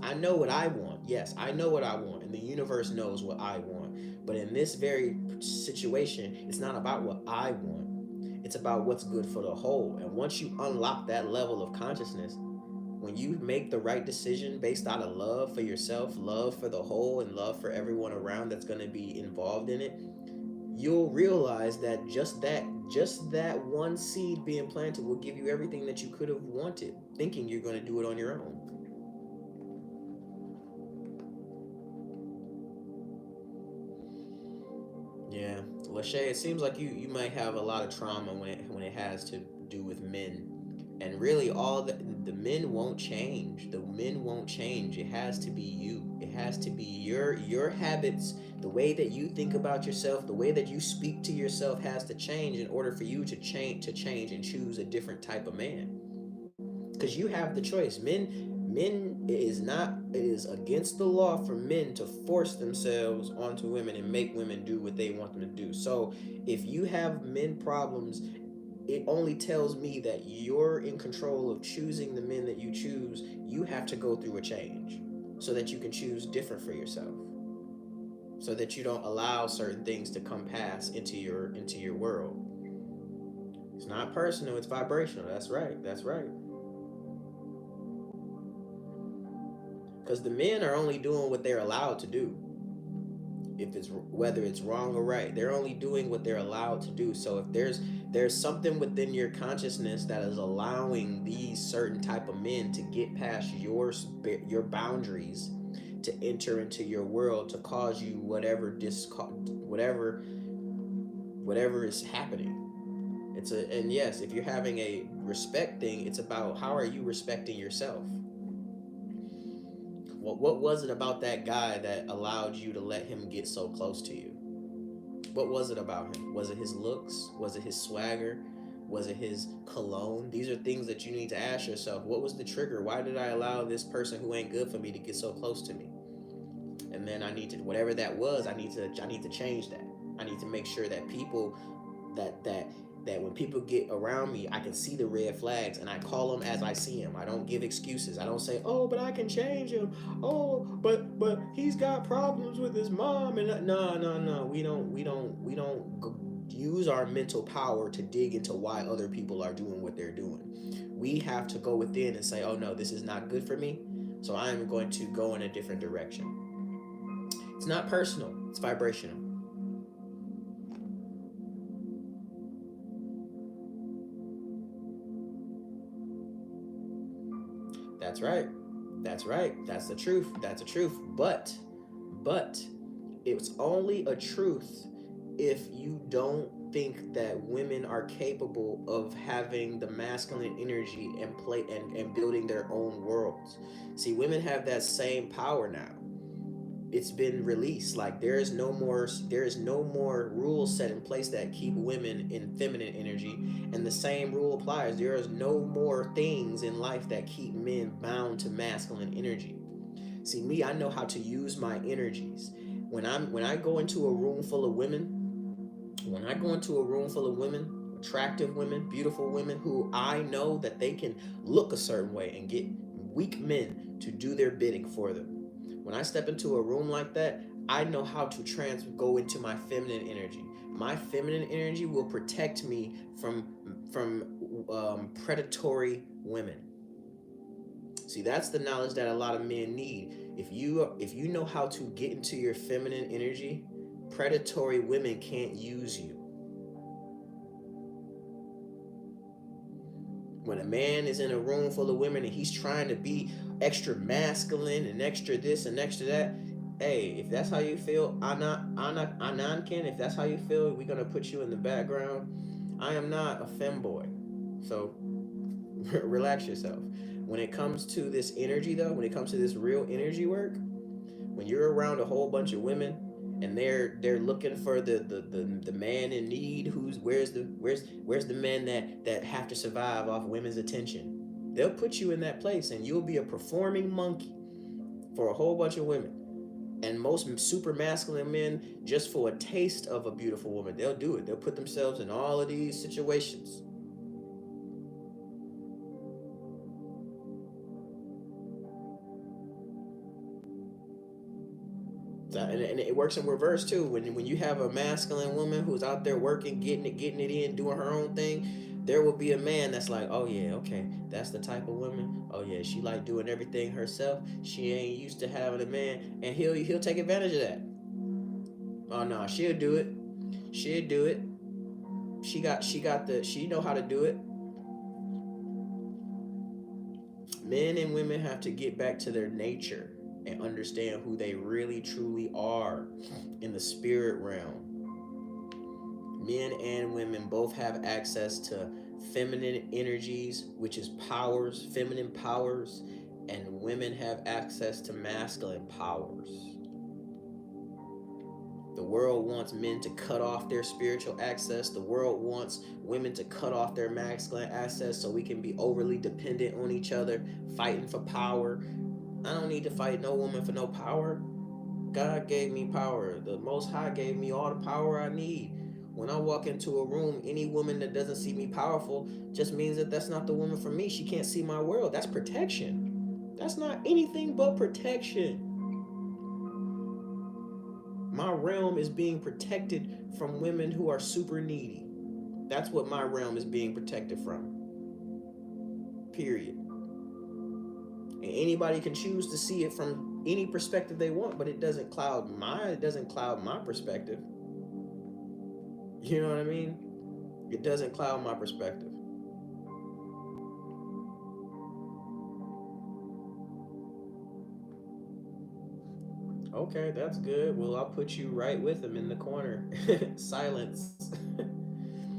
I know what I want. Yes, I know what I want, and the universe knows what I want. But in this very situation, it's not about what I want. It's about what's good for the whole. And once you unlock that level of consciousness, when you make the right decision based out of love for yourself, love for the whole, and love for everyone around that's going to be involved in it, you'll realize that just that one seed being planted will give you everything that you could have wanted, thinking you're going to do it on your own. Yeah, Lachey, it seems like you might have a lot of trauma when it has to do with men, and really all the men won't change. The men won't change. It has to be you. It has to be your habits, the way that you think about yourself, the way that you speak to yourself has to change in order for you to change and choose a different type of man. Because you have the choice. Men it is against the law for men to force themselves onto women and make women do what they want them to do. So if you have men problems, it only tells me that you're in control of choosing the men that you choose. You have to go through a change so that you can choose different for yourself, so that you don't allow certain things to come pass into your world. It's not personal, it's vibrational. That's right. That's right. Because the men are only doing what they're allowed to do. If it's whether it's wrong or right, they're only doing what they're allowed to do. So if there's something within your consciousness that is allowing these certain type of men to get past your boundaries, to enter into your world, to cause you whatever is happening. And yes, if you're having a respect thing, it's about how are you respecting yourself. What was it about that guy that allowed you to let him get so close to you? What was it about him? Was it his looks? Was it his swagger? Was it his cologne? These are things that you need to ask yourself. What was the trigger? Why did I allow this person who ain't good for me to get so close to me? And then I need to, whatever that was, I need to change that. I need to make sure that people that that that when people get around me, I can see the red flags and I call them as I see them. I don't give excuses. I don't say, "Oh, but I can change him. Oh, but he's got problems with his mom." And no, no, no. We don't use our mental power to dig into why other people are doing what they're doing. We have to go within and say, "Oh no, this is not good for me. So I am going to go in a different direction." It's not personal. It's vibrational. That's right. That's right. That's the truth. That's the truth. But it's only a truth if you don't think that women are capable of having the masculine energy and building their own worlds. See, women have that same power now. It's been released. Like there is no more rules set in place that keep women in feminine energy, and the same rule applies. There is no more things in life that keep men bound to masculine energy. See, me, I know how to use my energies. When I go into a room full of women, when I go into a room full of women, attractive women, beautiful women who I know that they can look a certain way and get weak men to do their bidding for them. When I step into a room like that, I know how to go into my feminine energy. My feminine energy will protect me from predatory women. See, that's the knowledge that a lot of men need. If you know how to get into your feminine energy, predatory women can't use you. When a man is in a room full of women and he's trying to be extra masculine and extra this and extra that, hey, if that's how you feel, Anankin, if that's how you feel, we're gonna put you in the background. I am not a femboy, so relax yourself. When it comes to this energy, though, when it comes to this real energy work, when you're around a whole bunch of women and they're looking for the man in need, who's where's the men that have to survive off women's attention, they'll put you in that place and you'll be a performing monkey for a whole bunch of women. And most super masculine men, just for a taste of a beautiful woman, they'll do it. They'll put themselves in all of these situations. And it works in reverse too. When you have a masculine woman who's out there working, getting it in, doing her own thing, there will be a man that's like, oh yeah, okay, that's the type of woman. Oh yeah, she like doing everything herself. She ain't used to having a man, and he'll take advantage of that. Oh no, she'll do it. She'll do it. She know how to do it. Men and women have to get back to their nature and understand who they really truly are in the spirit realm. Men and women both have access to feminine energies, which is powers, feminine powers, and women have access to masculine powers. The world wants men to cut off their spiritual access. The world wants women to cut off their masculine access so we can be overly dependent on each other, fighting for power. I don't need to fight no woman for no power. God gave me power. The Most High gave me all the power I need. When I walk into a room, any woman that doesn't see me powerful just means that that's not the woman for me. She can't see my world. That's protection. That's not anything but protection. My realm is being protected from women who are super needy. That's what my realm is being protected from. Period. And anybody can choose to see it from any perspective they want, but it doesn't cloud my perspective. You know what I mean? It doesn't cloud my perspective. Okay, that's good. Well, I'll put you right with them in the corner. Silence.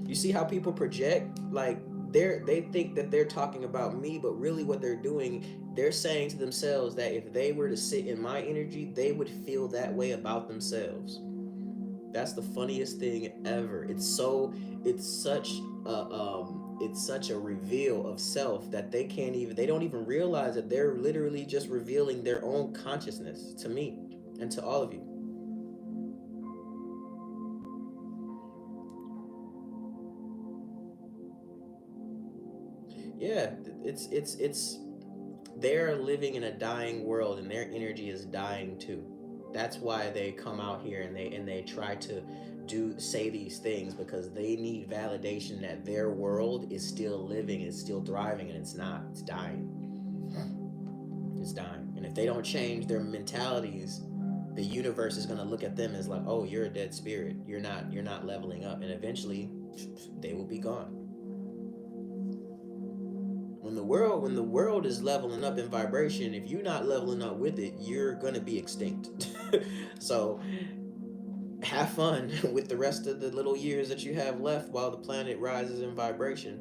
You see how people project? Like they think that they're talking about me, but really what they're doing, they're saying to themselves that if they were to sit in my energy, they would feel that way about themselves. That's the funniest thing ever. It's such a reveal of self that they don't even realize that they're literally just revealing their own consciousness to me and to all of you. Yeah, it's they're living in a dying world and their energy is dying too. That's why they come out here and they try to do say these things, because they need validation that their world is still living, it's still thriving, and it's not. It's dying. It's dying. And if they don't change their mentalities, the universe is going to look at them as like, "Oh, you're a dead spirit. You're not leveling up." And eventually they will be gone. When the world is leveling up in vibration, if you're not leveling up with it, you're gonna be extinct. So have fun with the rest of the little years that you have left while the planet rises in vibration.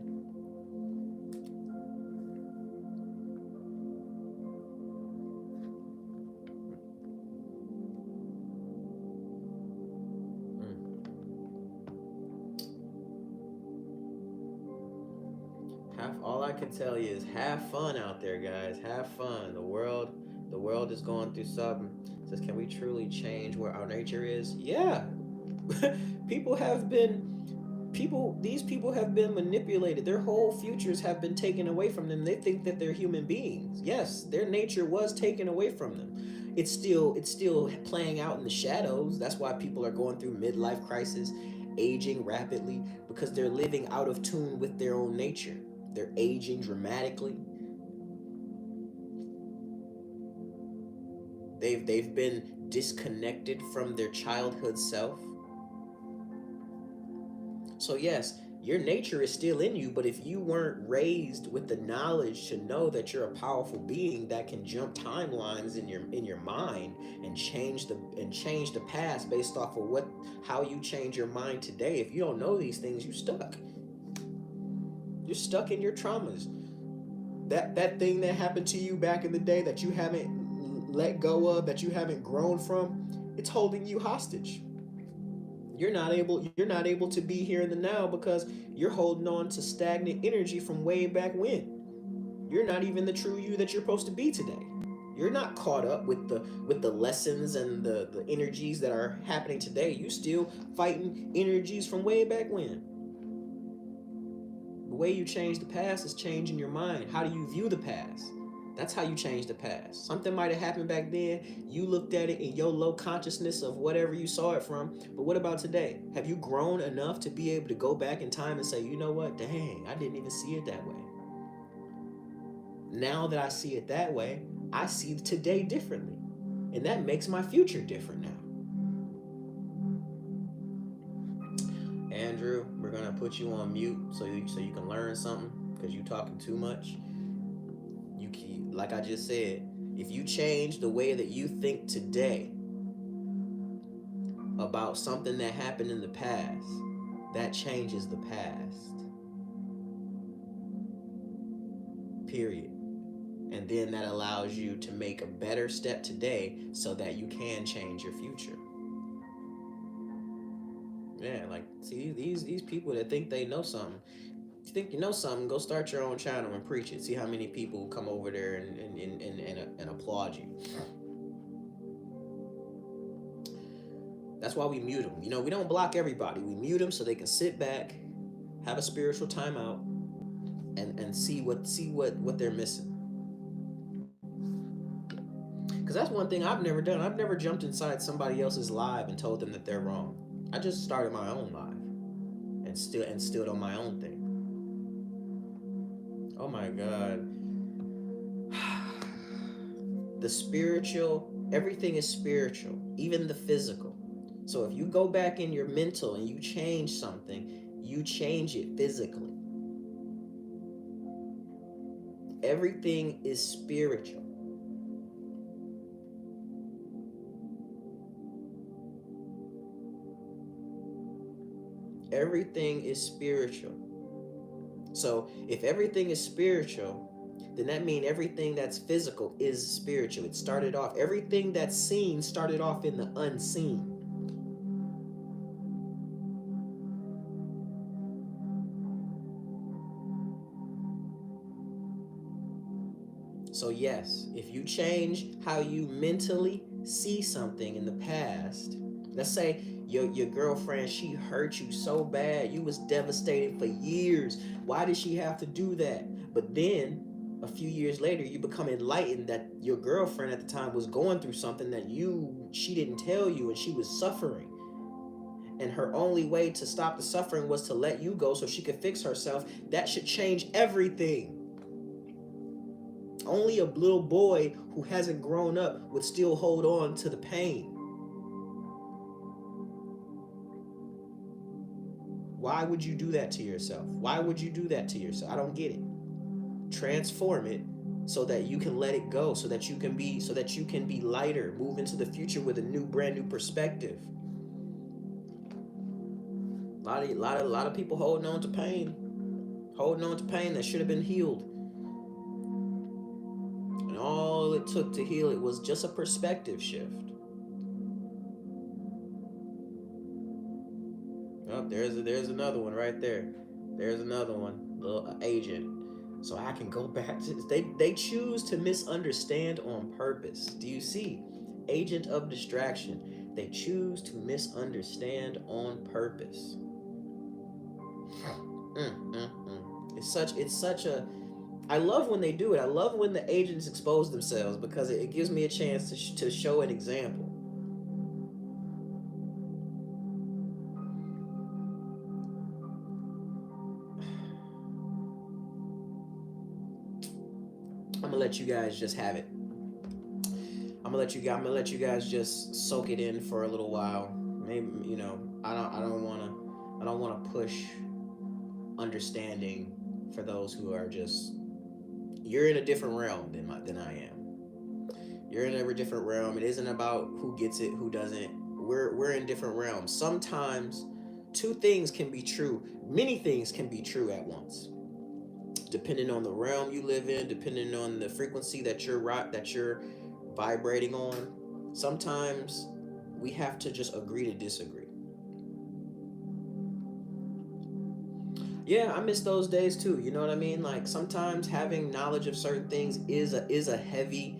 Mm. Have All I can tell you is have fun out there, guys. Have fun. The world is going through something. It says, can we truly change where our nature is? Yeah. people have been these people have been manipulated. Their whole futures have been taken away from them. They think that they're human beings. Yes, their nature was taken away from them. It's still playing out in the shadows. That's why people are going through midlife crisis, aging rapidly, because they're living out of tune with their own nature. They're aging dramatically. They've been disconnected from their childhood self. So yes, Your nature is still in you, but if you weren't raised with the knowledge to know that you're a powerful being that can jump timelines in your mind and change the past based off of what how you change your mind today, if you don't know these things, you stuck. You're stuck in your traumas. That thing that happened to you back in the day that you haven't let go of, that you haven't grown from, it's holding you hostage. You're not able to be here in the now because you're holding on to stagnant energy from way back when. You're not even the true you that you're supposed to be today. You're not caught up with the lessons and the energies that are happening today. You still fighting energies from way back when. The way you change the past is changing your mind. How do you view the past? That's how you change the past. Something might have happened back then. You looked at it in your low consciousness of whatever you saw it from. But what about today? Have you grown enough to be able to go back in time and say, you know what? Dang, I didn't even see it that way. Now that I see it that way, I see today differently. And that makes my future different now. Andrew, we're gonna put you on mute so you can learn something because you talking too much. You keep, like I just said, if you change the way that you think today about something that happened in the past, that changes the past. Period. And then that allows you to make a better step today so that you can change your future. Yeah, like see these people that think they know something. If you think you know something, go start your own channel and preach it. See how many people come over there and applaud you. That's why we mute them. You know, we don't block everybody. We mute them so they can sit back, have a spiritual timeout, and see what they're missing. Because that's one thing I've never done. I've never jumped inside somebody else's live and told them that they're wrong. I just started my own live and still on my own thing. Oh my God. The spiritual, everything is spiritual, even the physical. So if you go back in your mental and you change something, you change it physically. Everything is spiritual. Everything is spiritual. So if everything is spiritual, then that means everything that's physical is spiritual. It started off, everything that's seen started off in the unseen. So yes, if you change how you mentally see something in the past, let's say your girlfriend, she hurt you so bad, you was devastated for years. Why did she have to do that? But then a few years later, you become enlightened that your girlfriend at the time was going through something that she didn't tell you, and she was suffering. And her only way to stop the suffering was to let you go so she could fix herself. That should change everything. Only a little boy who hasn't grown up would still hold on to the pain. Why would you do that to yourself? Why would you do that to yourself? I don't get it. Transform it so that you can let it go, so that you can be lighter, move into the future with a brand new perspective. A lot of people holding on to pain that should have been healed. And all it took to heal it was just a perspective shift. Oh, there's another one right there. There's another one, little agent. So I can go back to they choose to misunderstand on purpose. Do you see? Agent of distraction. They choose to misunderstand on purpose. It's such a I love when they do it. I love when the agents expose themselves because it gives me a chance to show an example. I'm gonna let you guys just have it. I'm gonna let you guys just soak it in for a little while. Maybe I don't wanna push understanding for those who are just, you're in a different realm than I am. You're in a different realm. It isn't about who gets it, who doesn't. We're in different realms. Sometimes two things can be true. Many things can be true at once, depending on the realm you live in, depending on the frequency that you're vibrating on. Sometimes we have to just agree to disagree. Yeah, I miss those days too. You know what I mean? Like sometimes having knowledge of certain things is a heavy,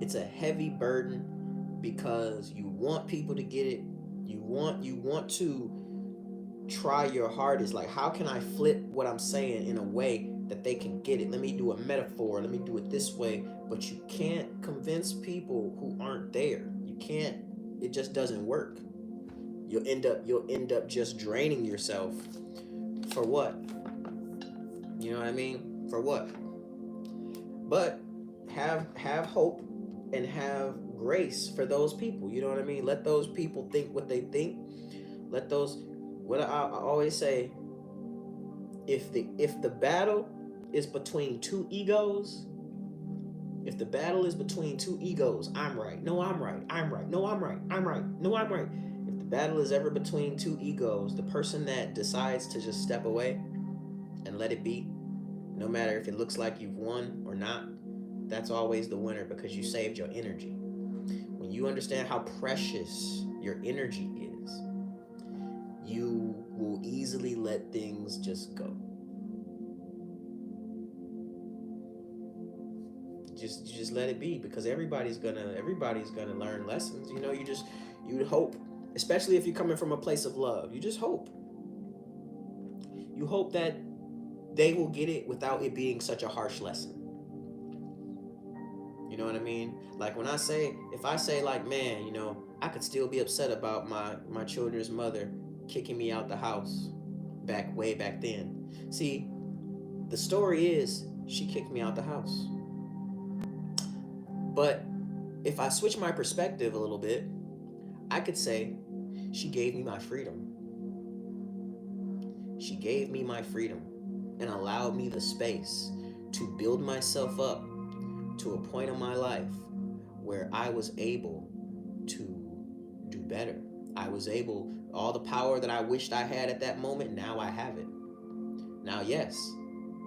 it's a heavy burden because you want people to get it. You want to try your hardest. Like how can I flip what I'm saying in a way that they can get it? Let me do a metaphor. Let me do it this way. But you can't convince people who aren't there. You can't. It just doesn't work. You'll end up just draining yourself for what? You know what I mean? For what? But have hope and have grace for those people. You know what I mean? Let those people think what they think. Let those, what I always say, if the battle is between two egos, if the battle is between two egos, I'm right. No, I'm right. I'm right. No, I'm right. I'm right. No, I'm right. If the battle is ever between two egos, the person that decides to just step away and let it be, no matter if it looks like you've won or not, that's always the winner because you saved your energy. When you understand how precious your energy is, you will easily let things just go. You just let it be because everybody's gonna learn lessons. You know, you would hope, especially if you're coming from a place of love. You just hope. You hope that they will get it without it being such a harsh lesson. You know what I mean? Like when if I say like, man, you know, I could still be upset about my children's mother kicking me out the house way back then. See, the story is she kicked me out the house. But if I switch my perspective a little bit, I could say she gave me my freedom. She gave me my freedom and allowed me the space to build myself up to a point in my life where I was able to do better. I was able, all the power that I wished I had at that moment, now I have it. Now, yes,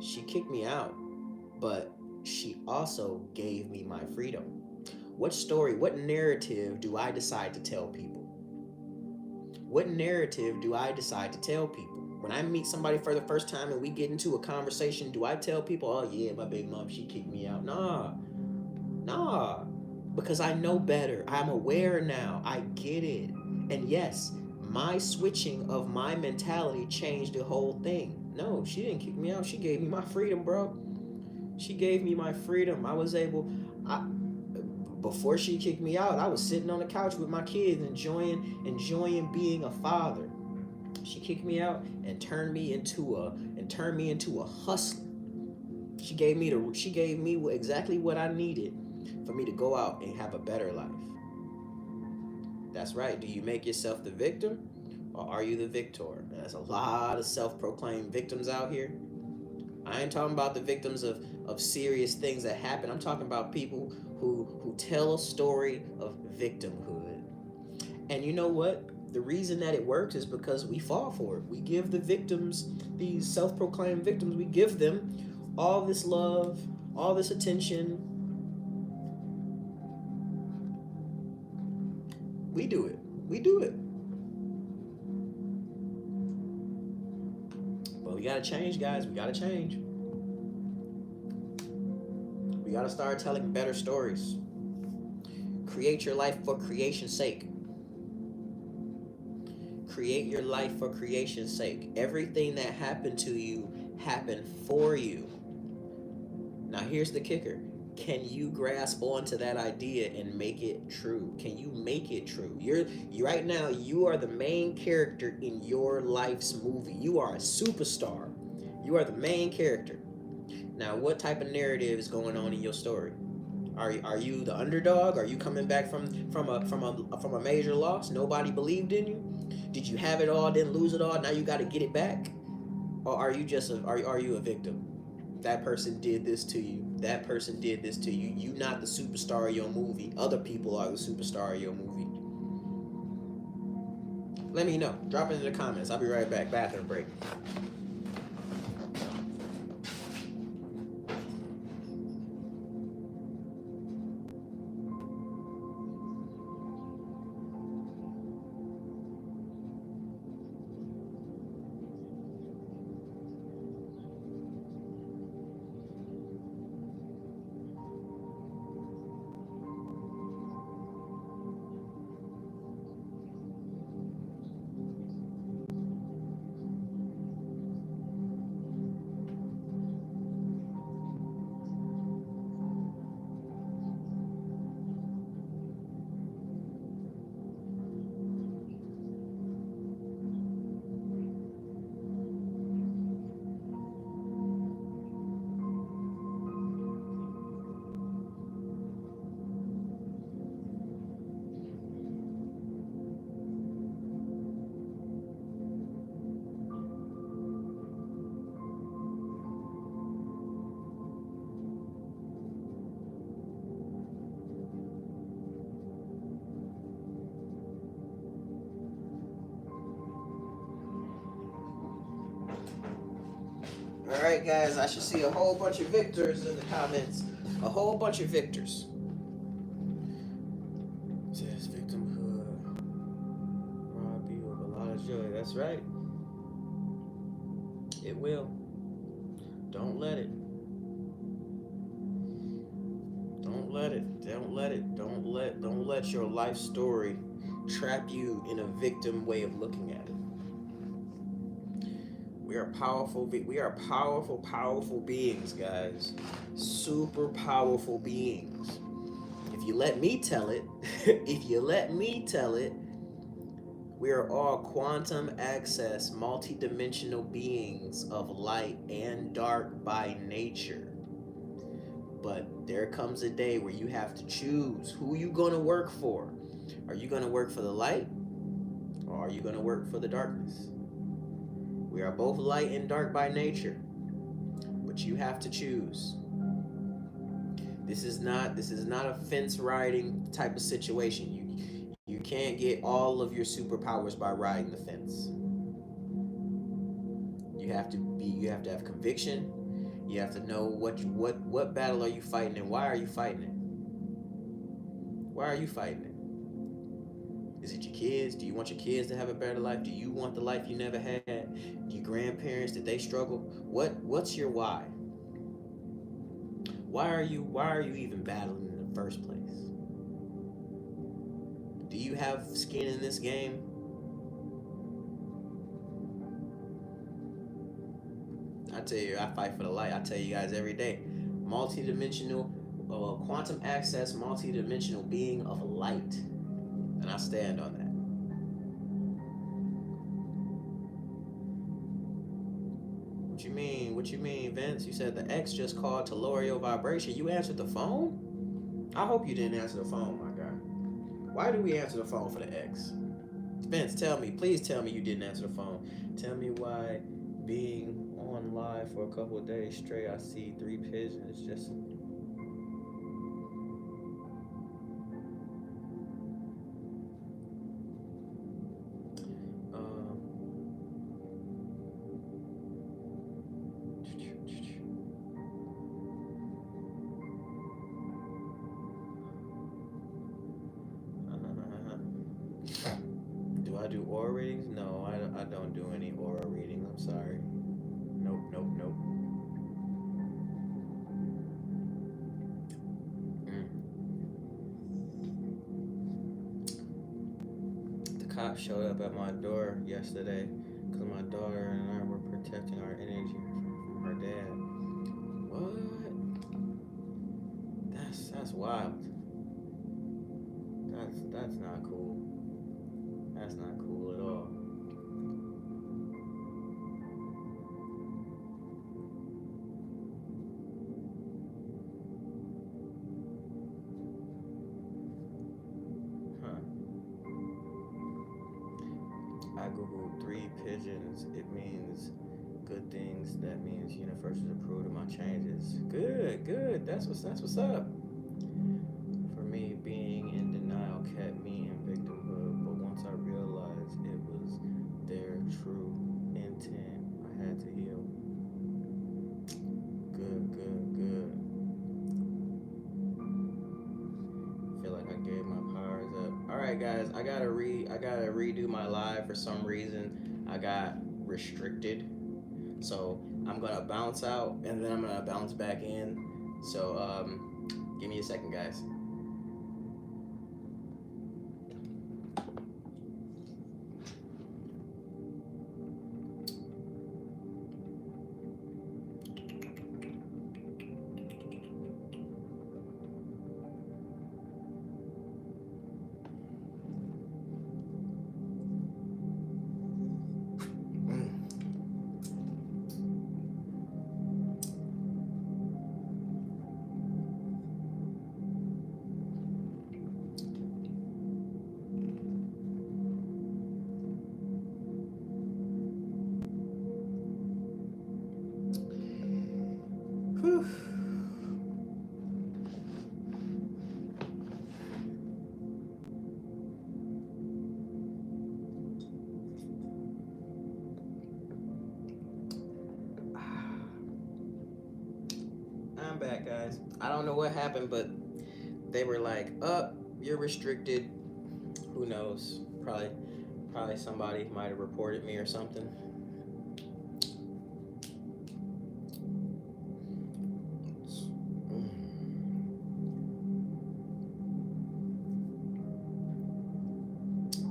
she kicked me out, but she also gave me my freedom. What story, what narrative do I decide to tell people? What narrative do I decide to tell people? When I meet somebody for the first time and we get into a conversation, do I tell people, oh yeah, my baby mom, she kicked me out? Nah. Because I know better. I'm aware now. I get it. And yes, my switching of my mentality changed the whole thing. No, she didn't kick me out. She gave me my freedom, bro. She gave me my freedom. Before she kicked me out, I was sitting on the couch with my kids, enjoying being a father. She kicked me out and turned me into a hustler. She gave me exactly what I needed for me to go out and have a better life. That's right. Do you make yourself the victim or are you the victor? There's a lot of self-proclaimed victims out here. I ain't talking about the victims of serious things that happen. I'm talking about people who tell a story of victimhood. And you know what? The reason that it works is because we fall for it. We give the victims, these self-proclaimed victims, we give them all this love, all this attention. We do it. But we gotta change, guys. We gotta change. We gotta start telling better stories. Create your life for creation's sake. Create your life for creation's sake. Everything that happened to you happened for you. Now here's the kicker. Can you grasp onto that idea and make it true? Can you make it true? You right now, you are the main character in your life's movie. You are a superstar. You are the main character. Now, what type of narrative is going on in your story? Are you the underdog? Are you coming back from a major loss? Nobody believed in you? Did you have it all, then lose it all? Now you got to get it back? Or are you just are you a victim? That person did this to you. That person did this to you. You not the superstar of your movie. Other people are the superstar of your movie. Let me know. Drop it in the comments. I'll be right back. Bathroom break. All right, guys. I should see a whole bunch of victors in the comments. A whole bunch of victors. It says victimhood rob you of a lot of joy. That's right. It will. Don't let it. Don't let it. Don't let it. Don't let your life story trap you in a victim way of looking at it. We are powerful. We are powerful, powerful beings, guys. Super powerful beings. If you let me tell it, if you let me tell it, we are all quantum access, multidimensional beings of light and dark by nature. But there comes a day where you have to choose who you going to work for. Are you going to work for the light or are you going to work for the darkness? We are both light and dark by nature, but you have to choose. This is not a fence riding type of situation. You can't get all of your superpowers by riding the fence. You have to have conviction. You have to know what battle are you fighting and why are you fighting it? Why are you fighting it? Is it your kids? Do you want your kids to have a better life? Do you want the life you never had? Your grandparents, did they struggle? What's your why? Why are you even battling in the first place? Do you have skin in this game? I tell you, I fight for the light. I tell you guys every day. Multi-dimensional, quantum access, multi-dimensional being of light. And I stand on that. What you mean? What you mean, Vince? You said the X just called to lower your vibration. You answered the phone? I hope you didn't answer the phone, my guy. Why do we answer the phone for the X? Vince, tell me. Please tell me you didn't answer the phone. Tell me why being on live for a couple of days straight, I see 3 pigeons just... Do I do aura readings? No, I don't do any aura readings. I'm sorry. Nope, nope, nope. The cops showed up at my door yesterday because my daughter and I were protecting our energy from her dad. What? That's wild. That's not cool. That's not cool at all. Huh. I googled 3 pigeons. It means good things. That means universe is approved of my changes. Good, good. That's what's up. For me, being in denial kept me in victimhood, but once I realized it was their true intent, I had to heal. Good, good, good. Feel like I gave my powers up. All right, guys, I gotta redo my live for some reason. I got restricted, so I'm gonna bounce out and then I'm gonna bounce back in. So give me a second, guys. Whew. I'm back, guys. I don't know what happened, but they were like, "Up, you're restricted." Who knows? Probably somebody might have reported me or something.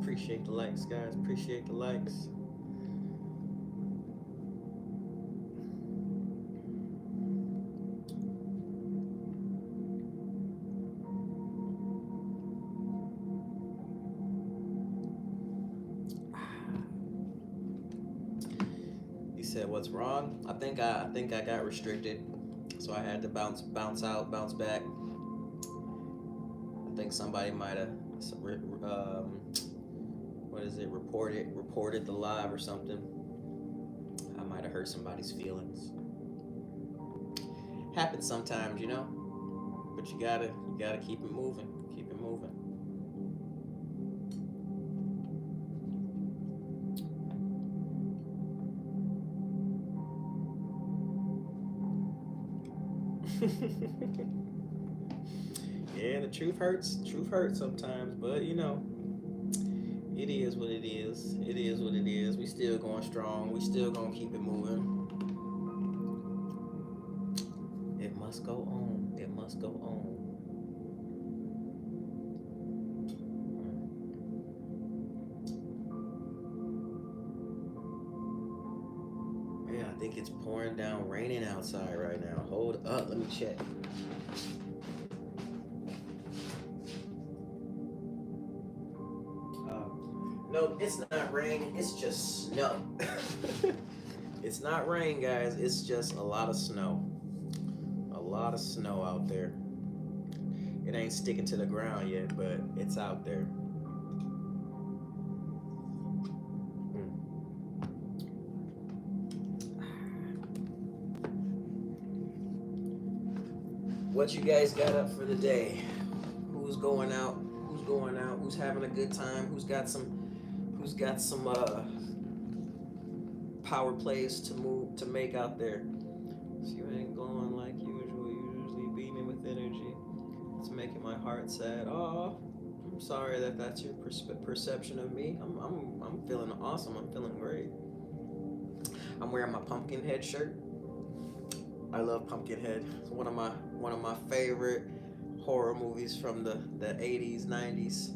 Appreciate the likes, guys. Appreciate the likes. He said, "What's wrong?" I think I got restricted, so I had to bounce out, bounce back. I think somebody might have, what is it? Reported the live or something. I might have hurt somebody's feelings. Happens sometimes, but you gotta keep it moving. Keep it moving. Yeah, the truth hurts. Truth hurts sometimes, but it is what it is. It is what it is. We still going strong. We still gonna keep it moving. It must go on. It must go on. Yeah, I think it's pouring down, raining outside right now. Hold up, let me check. No, it's not rain. It's just snow. It's not rain, guys. It's just a lot of snow. A lot of snow out there. It ain't sticking to the ground yet, but it's out there. What you guys got up for the day? Who's going out? Who's going out? Who's having a good time? Who's got some power plays to make out there? So you ain't glowing like usual. Usually beaming with energy. It's making my heart sad. Oh, I'm sorry that's your perception of me. I'm feeling awesome. I'm feeling great. I'm wearing my Pumpkinhead shirt. I love Pumpkinhead. It's one of my favorite horror movies from the 80s, 90s.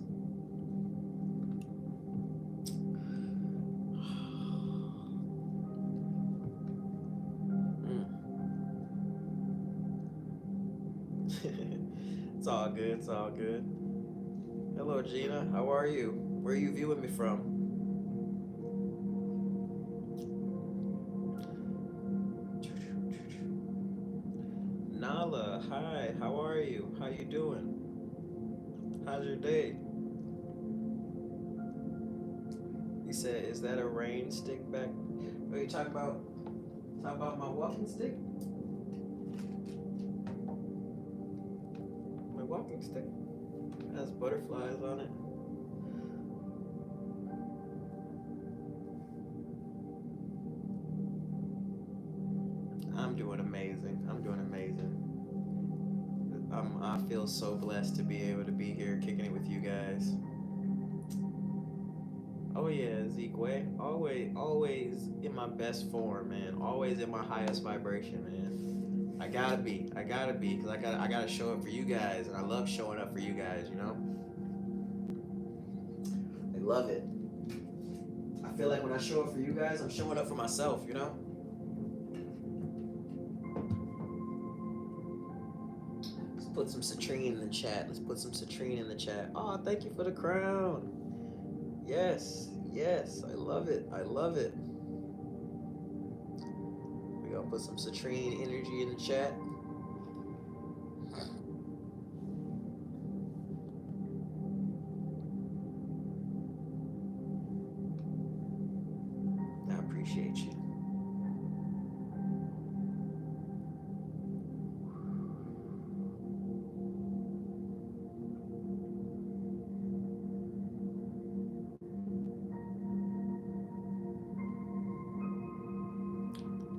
It's all good. It's all good. Hello, Gina. How are you? Where are you viewing me from? Nala, hi. How are you? How you doing? How's your day? He said, "Is that a rain stick back?" What are you talking about? Talk about my walking stick. My walking stick has butterflies on it. I'm doing amazing. I'm doing amazing. I feel so blessed to be able to be here kicking it with you guys. Oh yeah, Zeke, always in my best form, man. Always in my highest vibration, man. I gotta be, cause I gotta show up for you guys, and I love showing up for you guys. You know, I love it. I feel like when I show up for you guys, I'm showing up for myself. You know. Let's put some citrine in the chat. Let's put some citrine in the chat. Oh, thank you for the crown. Yes, yes, I love it. I love it. We're gonna put some citrine energy in the chat. I appreciate you.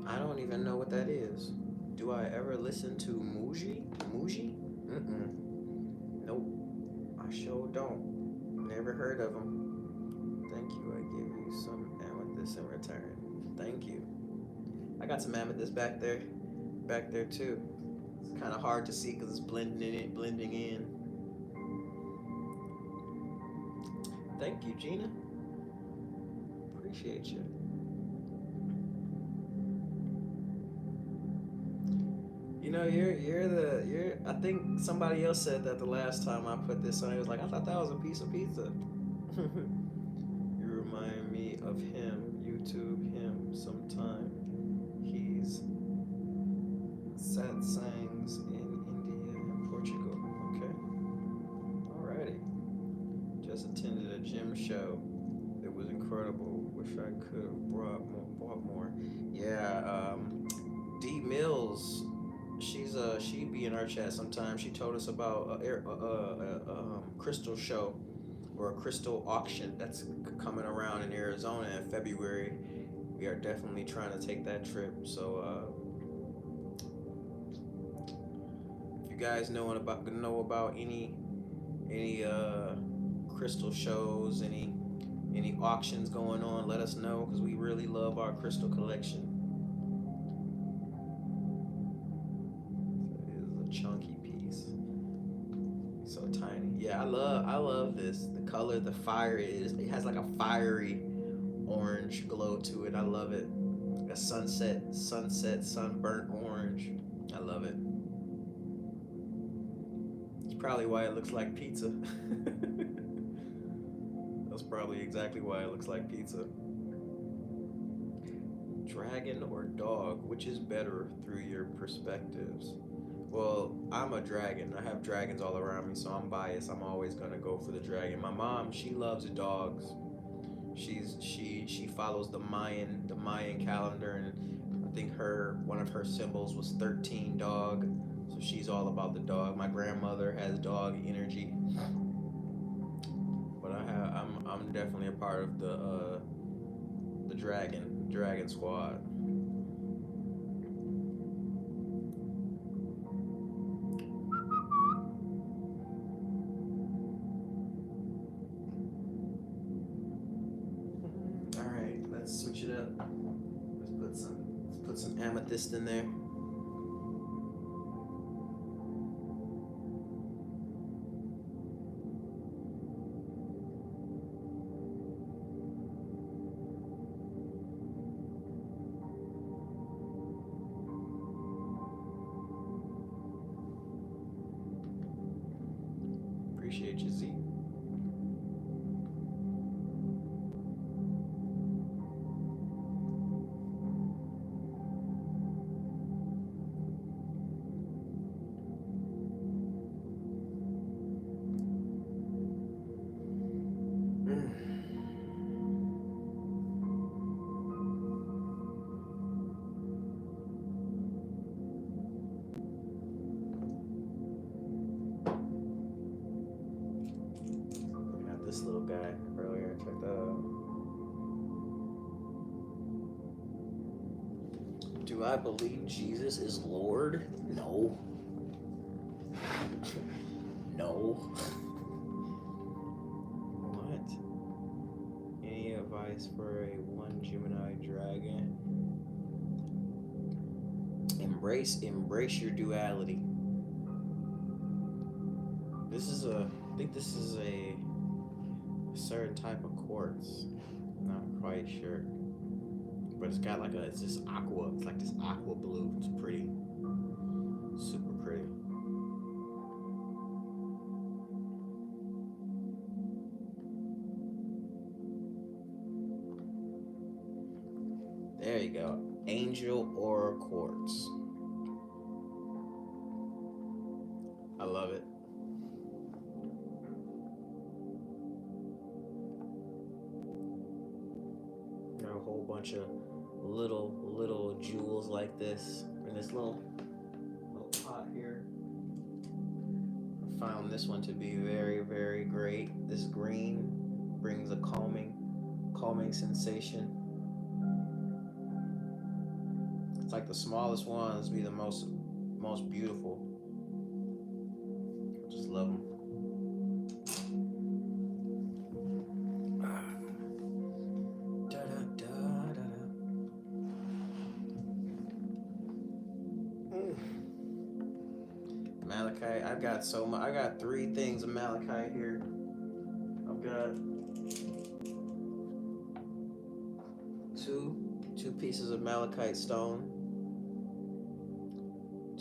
I don't even know what that is. Do I ever listen to Muji? Muji? Mm-mm. Nope. I sure don't. Never heard of them. Thank you. I give you some amethyst in return. Thank you. I got some amethyst back there too. It's kind of hard to see because it's blending in. Thank you, Gina. Appreciate you. You know, you're. I think somebody else said that the last time I put this on. It was like I thought that was a piece of pizza. You remind me of him. YouTube him sometime. He's satsangs in India and Portugal. Okay. Alrighty. Just attended a gym show. It was incredible. Wish I could have bought more. Yeah. D Mills. She be in our chat sometimes. She told us about a crystal show or a crystal auction that's coming around in Arizona in February. We are definitely trying to take that trip. So if you guys know about any crystal shows, any auctions going on, let us know because we really love our crystal collection. It is a chunky piece, so tiny. Yeah, I love this. The color, the fire is. It has like a fiery orange glow to it. I love it. A sunburnt orange. I love it. It's probably why it looks like pizza. That's probably exactly why it looks like pizza. Dragon or dog, which is better through your perspectives? Well, I'm a dragon. I have dragons all around me, so I'm biased. I'm always gonna go for the dragon. My mom, she loves dogs. She follows the Mayan calendar, and I think her one of her symbols was 13 dog. So she's all about the dog. My grandmother has dog energy, but I'm definitely a part of the dragon squad. All right, let's switch it up. Let's put some amethyst in there. Appreciate you, Z. this little guy earlier. Check that out. Do I believe Jesus is Lord? No. No. What? Any advice for a one Gemini dragon? Embrace your duality. I think this is a certain type of quartz. Not quite sure. But it's got like it's this aqua, it's like this aqua blue. It's pretty. Super pretty. There you go. Angel Aura Quartz. I love it. There are a whole bunch of little jewels like this in this little pot here. I found this one to be very great. This green brings a calming sensation. It's like the smallest ones be the most beautiful. I just love them. Malachite. I got 3 things of malachite here. I've got two pieces of malachite stone.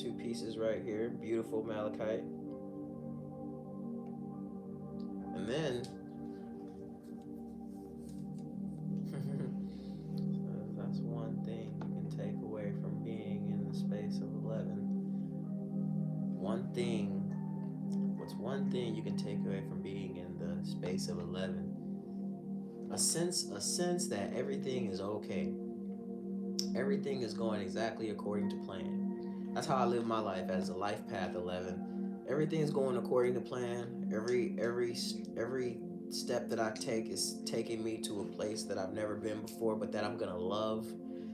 2 pieces right here, beautiful malachite. And then that's one thing you can take away from being in the space of 11. What's one thing you can take away from being in the space of 11? A sense that everything is okay. Everything is going exactly according to plan. That's how I live my life as a life path 11. Everything is going according to plan. Every step that I take is taking me to a place that I've never been before, but that I'm gonna love.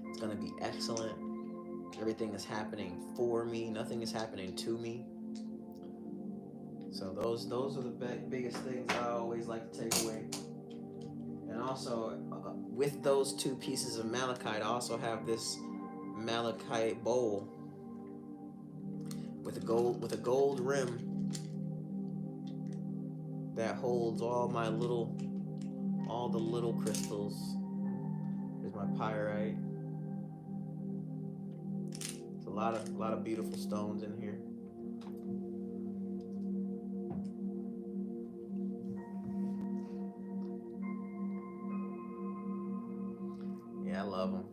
It's gonna be excellent. Everything is happening for me. Nothing is happening to me. So those are the biggest things I always like to take away. And also, with those 2 pieces of malachite, I also have this malachite bowl with a gold rim that holds all the little crystals. There's my pyrite. There's a lot of beautiful stones in here. Yeah, I love them.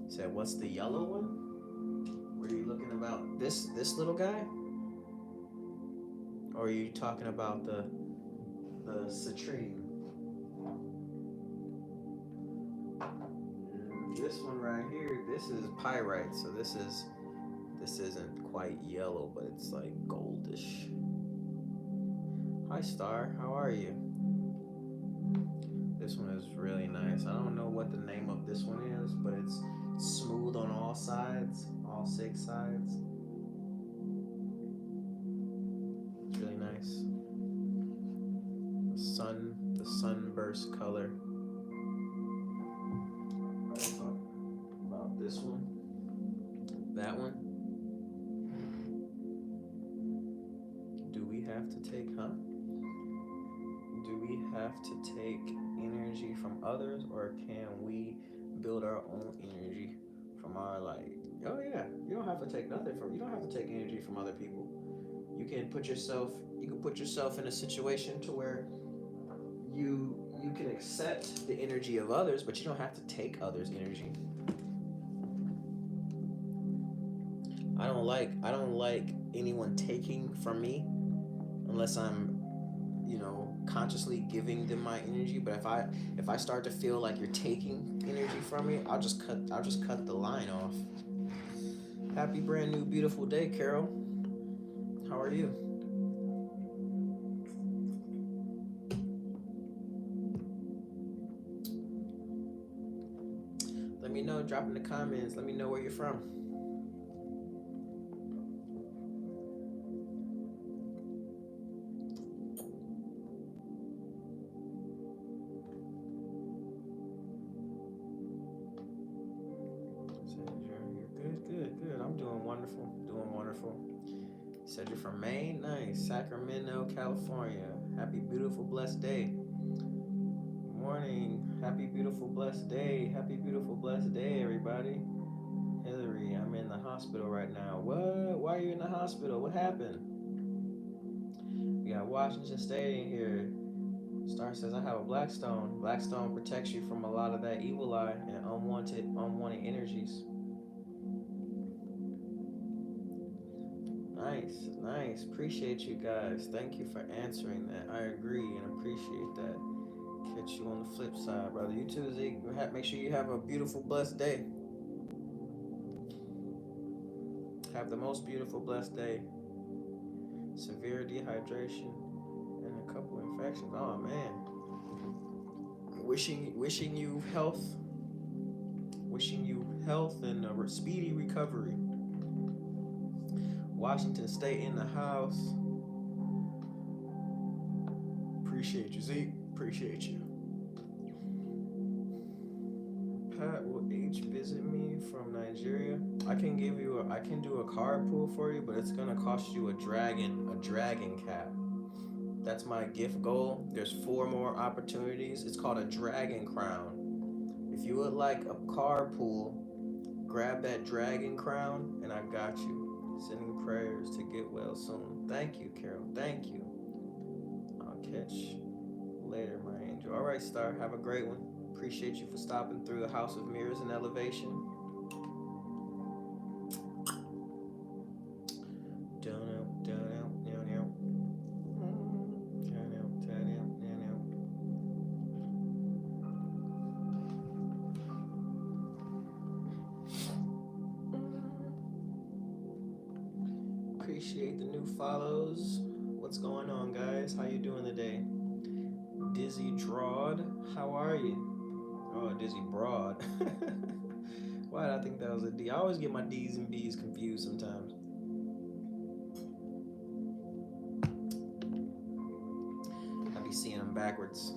Said, what's the yellow one? Were you looking about this little guy? Or are you talking about the citrine? This one right here, this is pyrite, so this isn't quite yellow, but it's like goldish. Hi Star, how are you? This one is really nice. I don't know what the name of this one is, but it's smooth on all sides, all 6 sides. It's really nice. The sunburst color. Let's talk about this one. That one. Do we have to take energy from others, or can we build our own energy from our light? Oh yeah, you don't have to take energy from other people. You can put yourself in a situation to where you can accept the energy of others, but you don't have to take others' energy. I don't like anyone taking from me unless I'm consciously giving them my energy. But if I start to feel like you're taking energy from me, I'll just cut the line off. Happy brand new beautiful day, Carol. How are you? Let me know. Drop in the comments. Let me know where you're from. Sandra, you're good. I'm doing wonderful. Doing wonderful. Said you're from Maine. Nice. Sacramento, California. Happy, beautiful, blessed day. Morning. Happy, beautiful, blessed day. Happy, beautiful, blessed day, everybody. Hillary, I'm in the hospital right now. What? Why are you in the hospital? What happened? We got Washington State in here. Star says I have a black stone. Black stone protects you from a lot of that evil eye and unwanted energies. Nice. Appreciate you guys. Thank you for answering that. I agree and appreciate that. Catch you on the flip side, brother. You too, Zeke. Make sure you have a beautiful, blessed day. Have the most beautiful, blessed day. Severe dehydration and a couple infections. Oh man. Wishing you health. Wishing you health and a speedy recovery. Washington State in the house. Appreciate you, Zeke. Appreciate you. Pat will H visit me from Nigeria. I can do a card pool for you, but it's gonna cost you a dragon cap. That's my gift goal. There's 4 more opportunities. It's called a dragon crown. If you would like a card pool, grab that dragon crown and I got you. Sending prayers to get well soon. Thank you, Carol. Thank you. I'll catch you later, my angel. All right, Star. Have a great one. Appreciate you for stopping through the House of Mirrors and Elevation. Appreciate the new follows. What's going on, guys? How you doing today? Dizzy Drawd, how are you? Oh, Dizzy Broad. Why did I think that was a D? I always get my D's and B's confused sometimes. I be seeing them backwards.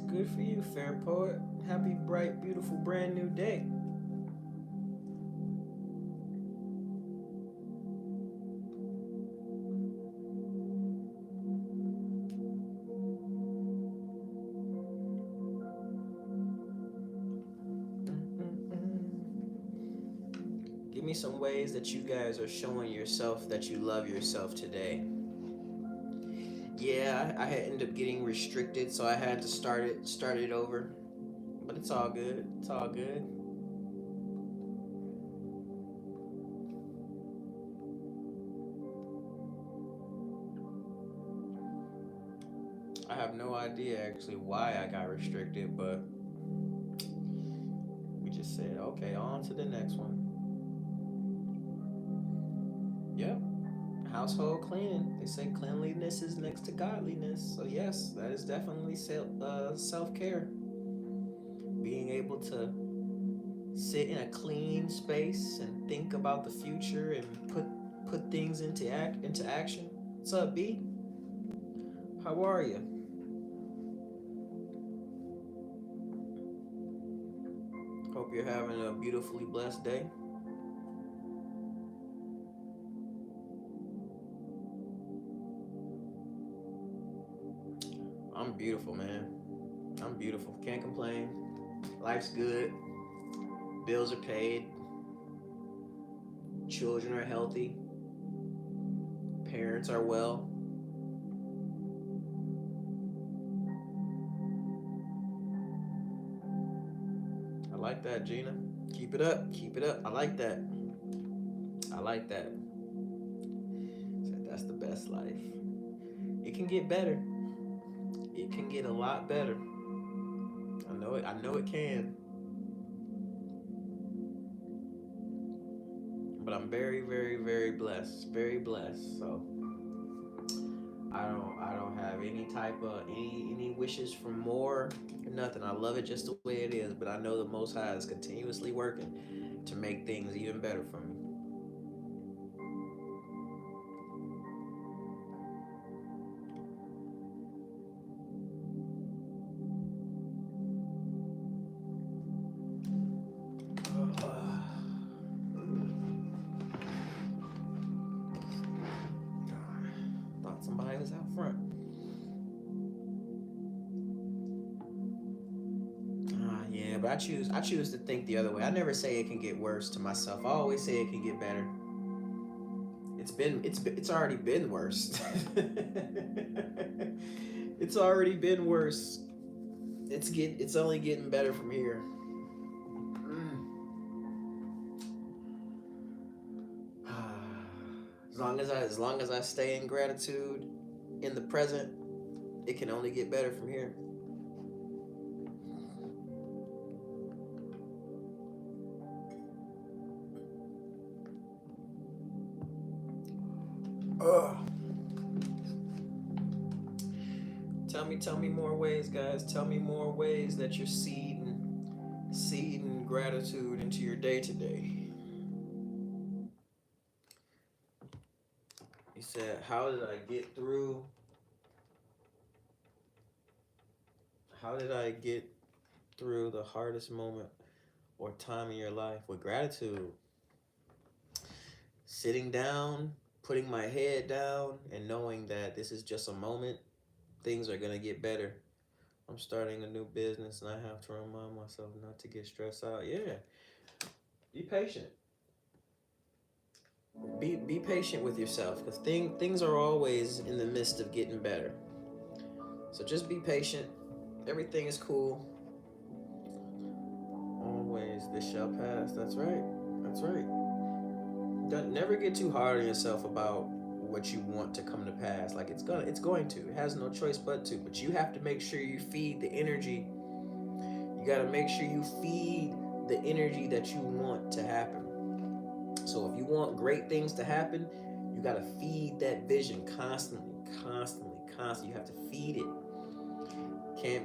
Good for you, fair poet. Happy, bright, beautiful, brand new day. Give me some ways that you guys are showing yourself that you love yourself today. Yeah, I had ended up getting restricted, so I had to start it over. But it's all good. It's all good. I have no idea actually why I got restricted, but we just said, okay, on to the next one. Yep. Household cleaning. They say cleanliness is next to godliness. So yes, that is definitely self-care. Being able to sit in a clean space and think about the future and put things into action. What's up, B? How are you? Hope you're having a beautifully blessed day. I'm beautiful, man. I'm beautiful. Can't complain. Life's good. Bills are paid. Children are healthy. Parents are well. like that, Gina. Keep it up. Keep it up. I like that. I like that. Said that's the best life. It can get better. It can get a lot better. I know it. I know it can. But I'm very, very, very blessed. Very blessed. So I don't have any type of any wishes for more or nothing. I love it just the way it is. But I know the Most High is continuously working to make things even better for me. Thought somebody was out front. Yeah, but I choose to think the other way. I never say it can get worse to myself. I always say it can get better. It's already been worse. It's already been worse. It's only getting better from here. As long as I stay in gratitude in the present, it can only get better from here. Ugh. Tell me more ways, guys. Tell me more ways that you're seeding gratitude into your day to day. He said, "How did I get through? How did I get through the hardest moment or time in your life with gratitude? Sitting down, putting my head down, and knowing that this is just a moment. Things are gonna get better. I'm starting a new business, and I have to remind myself not to get stressed out. Yeah, be patient. Be patient with yourself because things are always in the midst of getting better. So just be patient. Everything is cool. Always, this shall pass. That's right. That's right. Don't never get too hard on yourself about what you want to come to pass. Like it's going to. It has no choice but to. But you have to make sure you feed the energy. You got to make sure you feed the energy that you want to happen. So if you want great things to happen, you got to feed that vision constantly, constantly, constantly. You have to feed it.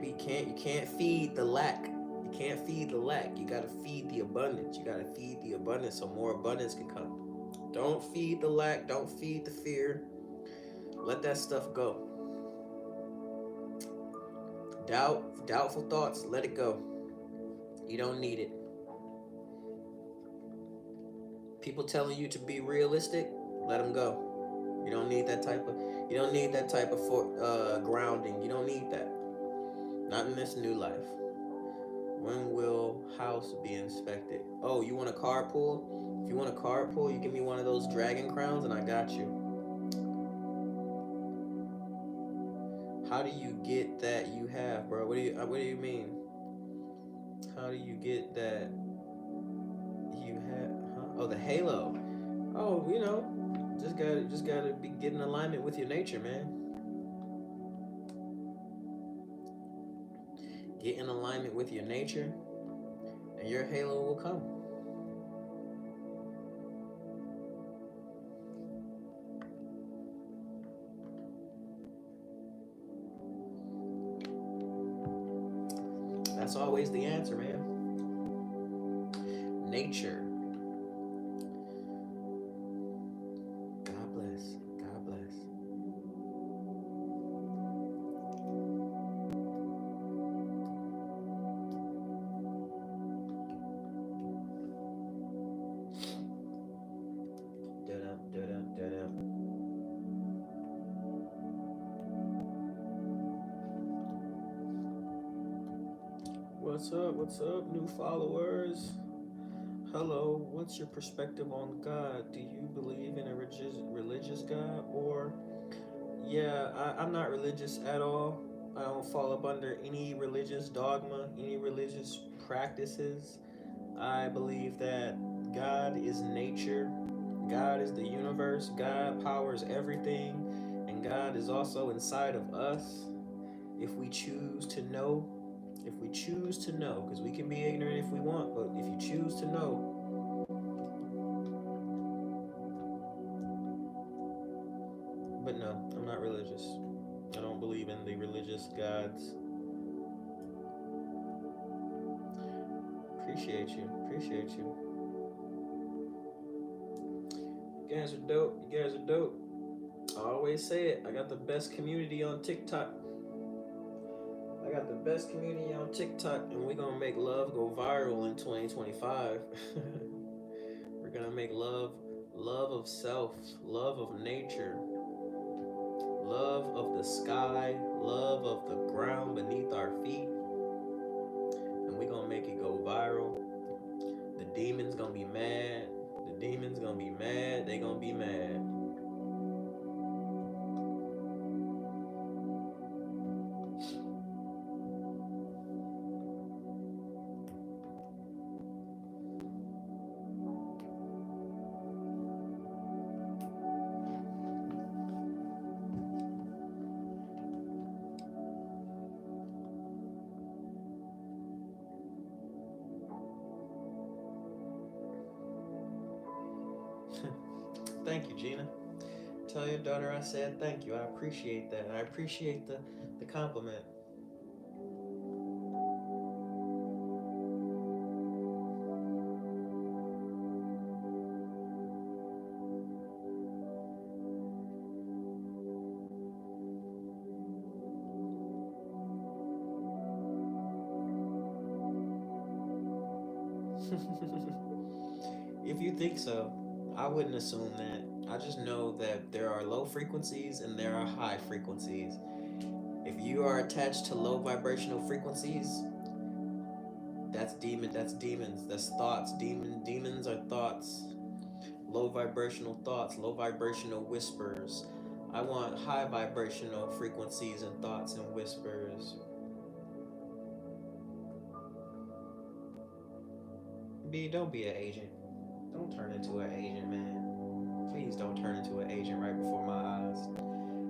You can't feed the lack. You can't feed the lack. You got to feed the abundance. You got to feed the abundance so more abundance can come. Don't feed the lack. Don't feed the fear. Let that stuff go. Doubtful thoughts, let it go. You don't need it. People telling you to be realistic, let them go. You don't need that type of grounding. You don't need that. Not in this new life. When will house be inspected? Oh, you want a carpool? If you want a carpool, you give me one of those dragon crowns and I got you. How do you get that you have, bro? What do you mean? How do you get that you have? Huh? Oh, the halo. Oh, just gotta be get in alignment with your nature, man. Get in alignment with your nature, and your halo will come. That's always the answer, man. Nature. God bless. God bless. Da-dum, da-dum, da-dum. What's up? What's up, new followers? Hello. What's your perspective on God? Do you believe in a religious God, or yeah, I'm not religious at all. I don't fall up under any religious dogma, any religious practices. I believe that God is nature, God is the universe, God powers everything, and God is also inside of us if we choose to know. If we choose to know, because we can be ignorant if we want, but if you choose to know, but no, I'm not religious. I don't believe in the religious gods. Appreciate you. Appreciate you. You guys are dope. You guys are dope. I always say it. I got the best community on TikTok. I got the best community on TikTok, and we're gonna make love go viral in 2025. We're gonna make love, love of self, love of nature, love of the sky, love of the ground beneath our feet, and we're gonna make it go viral. The demons gonna be mad. The demons gonna be mad. They gonna be mad. Thank you, Gina. Tell your daughter I said thank you. I appreciate that. I appreciate the compliment. If you think so, I wouldn't assume that. I just know that there are low frequencies and there are high frequencies. If you are attached to low vibrational frequencies, that's demons, that's thoughts. Demons are thoughts. Low vibrational thoughts, low vibrational whispers. I want high vibrational frequencies and thoughts and whispers. B, don't be an agent. Don't turn into an agent, man. Please don't turn into an agent right before my eyes.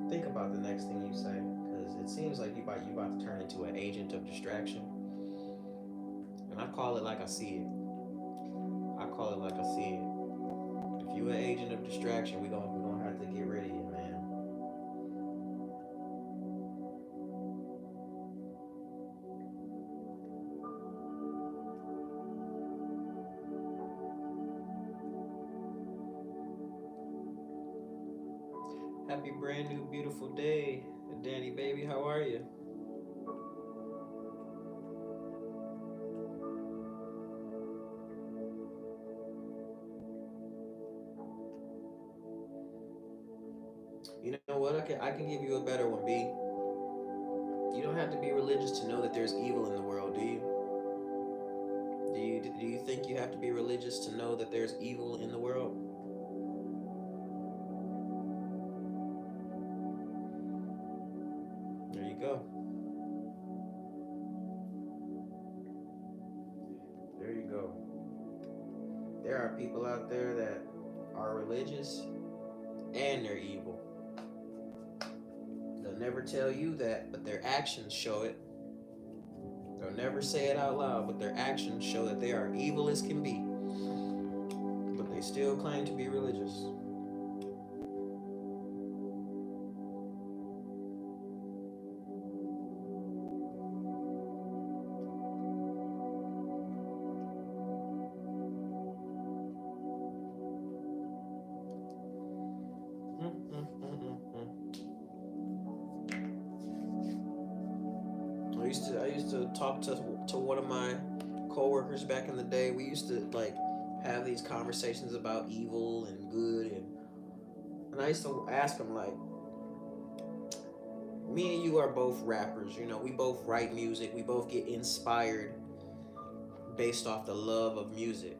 Think about the next thing you say, because it seems like you about to turn into an agent of distraction. And I call it like I see it. I call it like I see it. If you an agent of distraction, we gonna have to get rid of you, man. Happy brand new beautiful day, Danny baby. How are you? You know what? I can give you a better one, B. You don't have to be religious to know that there's evil in the world, do you? Do you think you have to be religious to know that there's evil in the world? There you go. There you go. There are people out there that are religious and they're evil. They'll never tell you that, but their actions show it. They'll never say it out loud, but their actions show that they are evil as can be. But they still claim to be religious. I used to talk to one of my coworkers back in the day. We used to like have these conversations about evil and good, and I used to ask him like, me and you are both rappers. You know, we both write music. We both get inspired based off the love of music.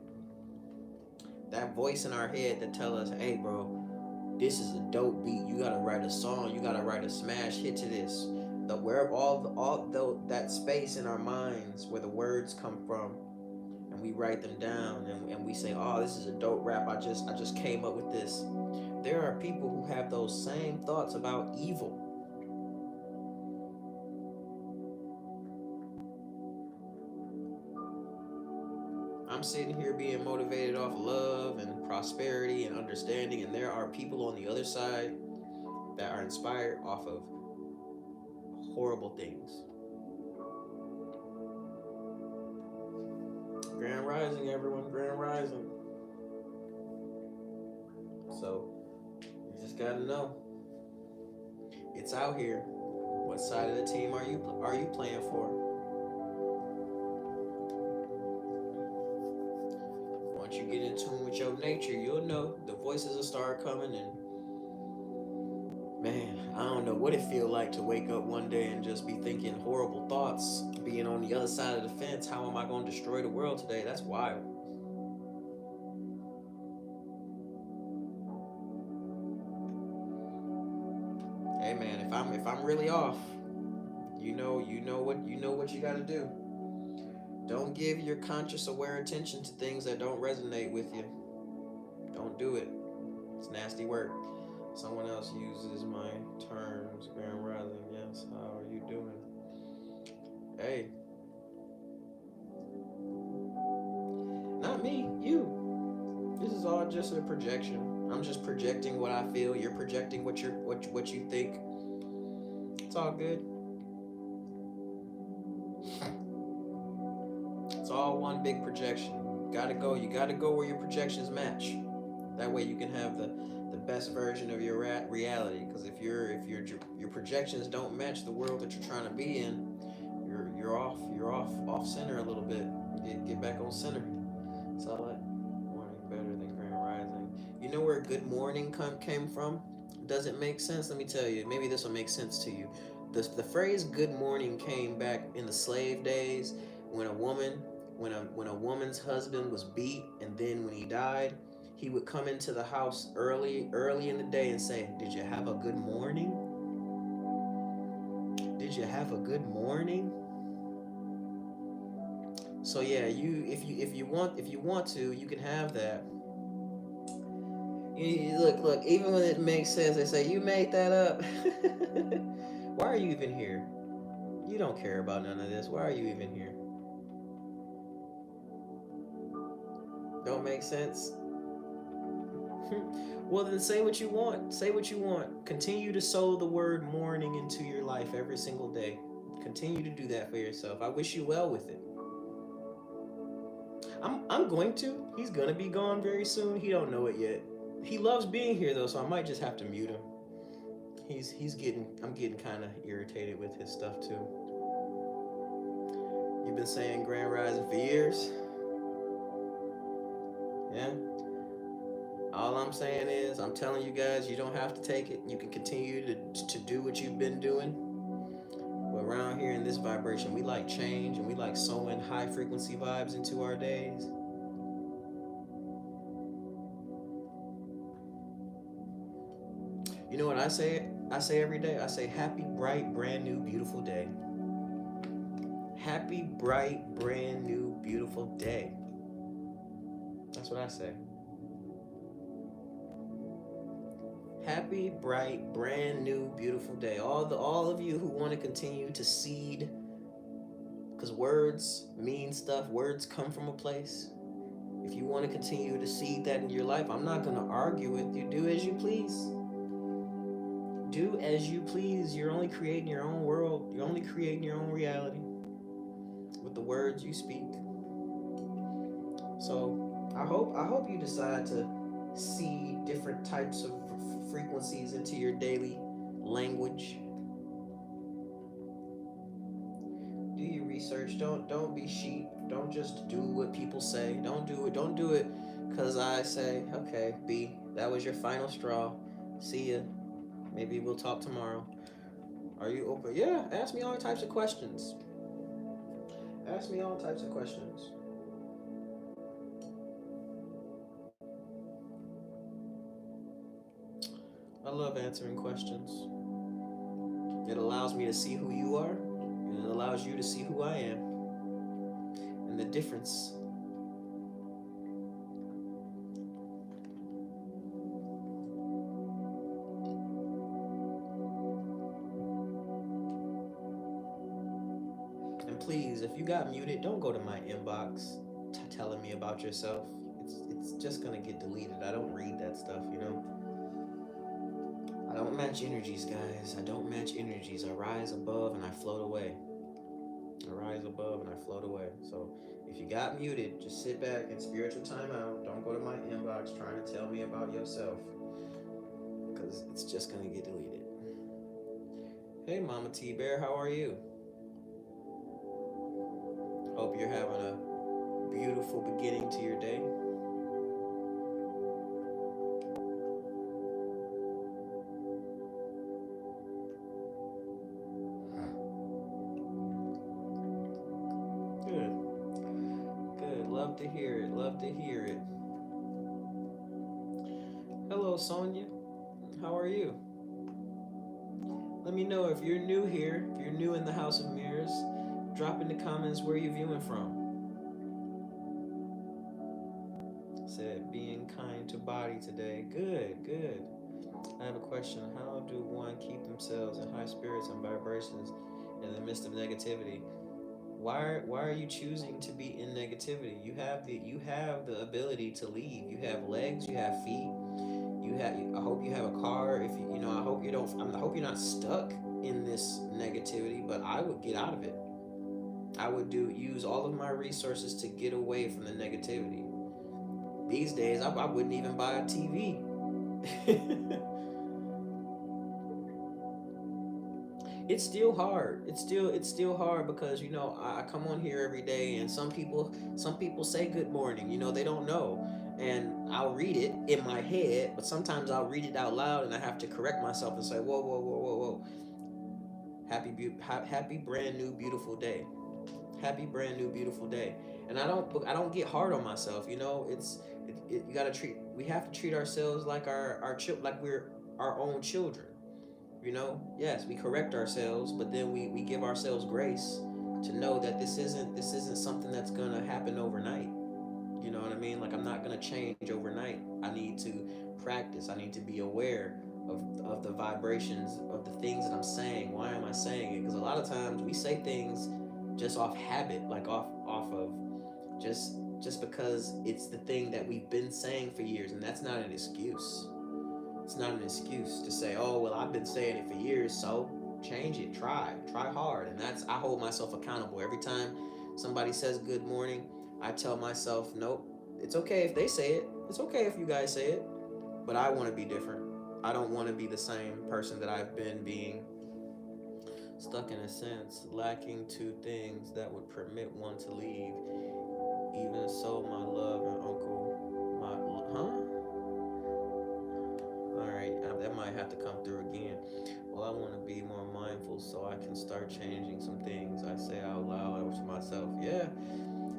That voice in our head that tell us, hey, bro, this is a dope beat. You gotta write a song. You gotta write a smash hit to this. That space in our minds where the words come from, and we write them down, and we say, oh, this is a dope rap. I just came up with this. There are people who have those same thoughts about evil. I'm sitting here being motivated off love and prosperity and understanding, and there are people on the other side that are inspired off of horrible things. Grand Rising, everyone, Grand Rising. So, you just gotta know, it's out here. What side of the team are you playing for? Once you get in tune with your nature, you'll know the voices will start coming. And man, I don't know what it feel like to wake up one day and just be thinking horrible thoughts, being on the other side of the fence. How am I going to destroy the world today? That's wild. Hey man, if I'm really off, you know what you got to do. Don't give your conscious aware attention to things that don't resonate with you. Don't do it. It's nasty work. Someone else uses my terms. Grand Rising, yes. How are you doing? Hey, not me. You. This is all just a projection. I'm just projecting what I feel. You're projecting what you think. It's all good. It's all one big projection. You gotta go where your projections match. That way you can have the best version of your reality. Because if your projections don't match the world that you're trying to be in, you're off center a little bit. Get back on center. That's all that. Morning better than Grand Rising. You know where good morning came from? Does it make sense? Let me tell you. Maybe this will make sense to you. The phrase "good morning" came back in the slave days when a woman's husband was beat, and then when he died, he would come into the house early in the day and say, "Did you have a good morning? Did you have a good morning?" So yeah, if you want to, you can have that. Look. Even when it makes sense, they say you made that up. Why are you even here? You don't care about none of this. Why are you even here? Don't make sense. Well, then say what you want. Say what you want. Continue to sow the word morning into your life every single day. Continue to do that for yourself. I wish you well with it. I'm going to. He's gonna be gone very soon. He don't know it yet. He loves being here though, so I might just have to mute him. I'm getting kind of irritated with his stuff too. You've been saying Grand Rising for years. Yeah. All I'm saying is, I'm telling you guys, you don't have to take it. You can continue to do what you've been doing. But around here in this vibration, we like change and we like sowing high frequency vibes into our days. You know what I say? I say every day. I say, happy, bright, brand new, beautiful day. Happy, bright, brand new, beautiful day. That's what I say. Happy, bright, brand new, beautiful day. All of you who want to continue to seed, because words mean stuff. Words come from a place. If you want to continue to seed that in your life, I'm not going to argue with you. Do as you please. Do as you please. You're only creating your own world. You're only creating your own reality with the words you speak. So I hope you decide to see different types of frequencies into your daily language. Do your research. Don't be sheep. Don't just do what people say. Don't do it because I say, okay, B, that was your final straw. See ya. Maybe we'll talk tomorrow. Are you open? Yeah, ask me all types of questions. Ask me all types of questions. I love answering questions. It allows me to see who you are, and it allows you to see who I am, and the difference is if you got muted, don't go to my inbox telling me about yourself. It's just gonna get deleted. I don't read that stuff, you know. I don't match energies, guys. I don't match energies. I rise above and I float away. I rise above and I float away. So if you got muted, just sit back in spiritual timeout. Don't go to my inbox trying to tell me about yourself, because it's just gonna get deleted. Hey, Mama T Bear, how are you? Hope you're having a beautiful beginning to your day. Good, good. Love to hear it. Love to hear it. Hello, Sonia. How are you? Let me know if you're new here, if you're new in the House of Mirrors. Drop in the comments where you're viewing from. Said being kind to body today. Good, good. I have a question. How do one keep themselves in high spirits and vibrations in the midst of negativity? Why are you choosing to be in negativity? You have the ability to leave. You have legs, you have feet. You have I hope you have a car. If you know, I hope you don't I hope you're not stuck in this negativity, but I would get out of it. I would use all of my resources to get away from the negativity. These days I wouldn't even buy a TV. It's still hard. It's still hard because you know I come on here every day and some people say good morning. You know they don't know, and I'll read it in my head, but sometimes I'll read it out loud and I have to correct myself and say whoa whoa whoa whoa whoa, happy brand new beautiful day, happy brand new beautiful day, and I don't get hard on myself. You know you gotta treat we have to treat ourselves like like we're our own children. You know, yes, we correct ourselves, but then we give ourselves grace to know that this isn't something that's gonna happen overnight. You know what I mean? Like I'm not gonna change overnight. I need to practice. I need to be aware of the vibrations of the things that I'm saying. Why am I saying it? Because a lot of times we say things just off habit, like off of just because it's the thing that we've been saying for years, and that's not an excuse. It's not an excuse to say, "Oh, well, I've been saying it for years, so change it. Try hard." And I hold myself accountable every time somebody says good morning. I tell myself, "Nope, it's okay if they say it. It's okay if you guys say it, but I want to be different. I don't want to be the same person that I've been being, stuck in a sense, lacking two things that would permit one to leave. Even so, my love and uncle, All right, that might have to come through again. Well, I want to be more mindful so I can start changing some things I say out loud to myself. Yeah,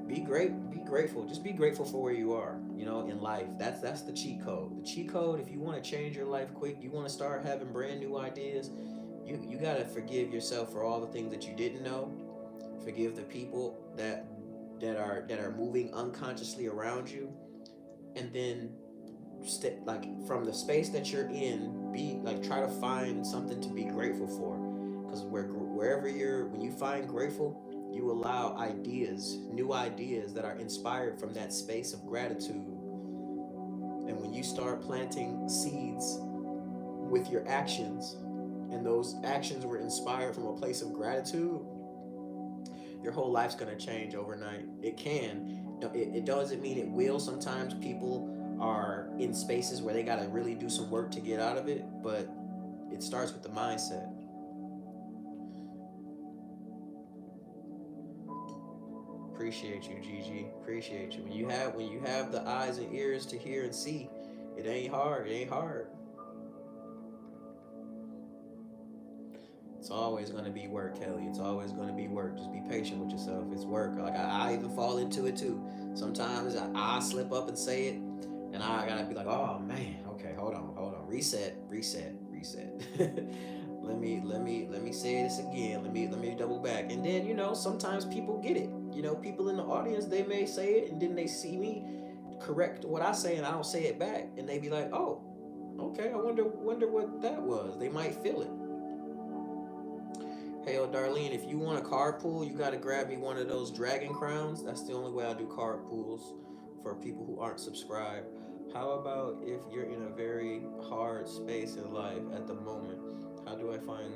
be grateful. Just be grateful for where you are. You know, in life. That's the cheat code. The cheat code. If you want to change your life quick, you want to start having brand new ideas. You gotta forgive yourself for all the things that you didn't know. Forgive the people that are moving unconsciously around you, and then like from the space that you're in, be like try to find something to be grateful for, because wherever when you find grateful, you allow new ideas that are inspired from that space of gratitude. And when you start planting seeds with your actions, and those actions were inspired from a place of gratitude, your whole life's going to change overnight. It can. It doesn't mean it will. Sometimes people are in spaces where they got to really do some work to get out of it, but it starts with the mindset. Appreciate you, Gigi. Appreciate you. When you have the eyes and ears to hear and see, it ain't hard. It ain't hard. It's always going to be work, Kelly. It's always going to be work. Just be patient with yourself. It's work. Like I even fall into it too. Sometimes I slip up and say it, and I gotta be like, oh man, okay, hold on, reset. let me say this again. Let me double back. And then sometimes people get it. People in the audience, they may say it, and then they see me correct what I say, and I don't say it back, and they be like, oh, okay, I wonder what that was. They might feel it. Hey, yo, Darlene, if you want a card pool, you got to grab me one of those dragon crowns. That's the only way I do card pools for people who aren't subscribed. How about if you're in a very hard space in life at the moment? How do I find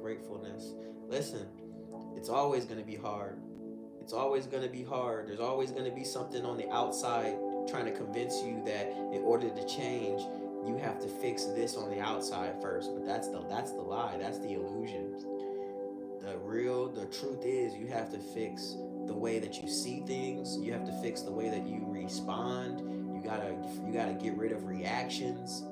gratefulness? Listen, it's always going to be hard. It's always going to be hard. There's always going to be something on the outside trying to convince you that in order to change, you have to fix this on the outside first. But that's the lie. That's the illusion. The truth is you have to fix the way that you see things. You have to fix the way that you respond. You gotta get rid of reactions,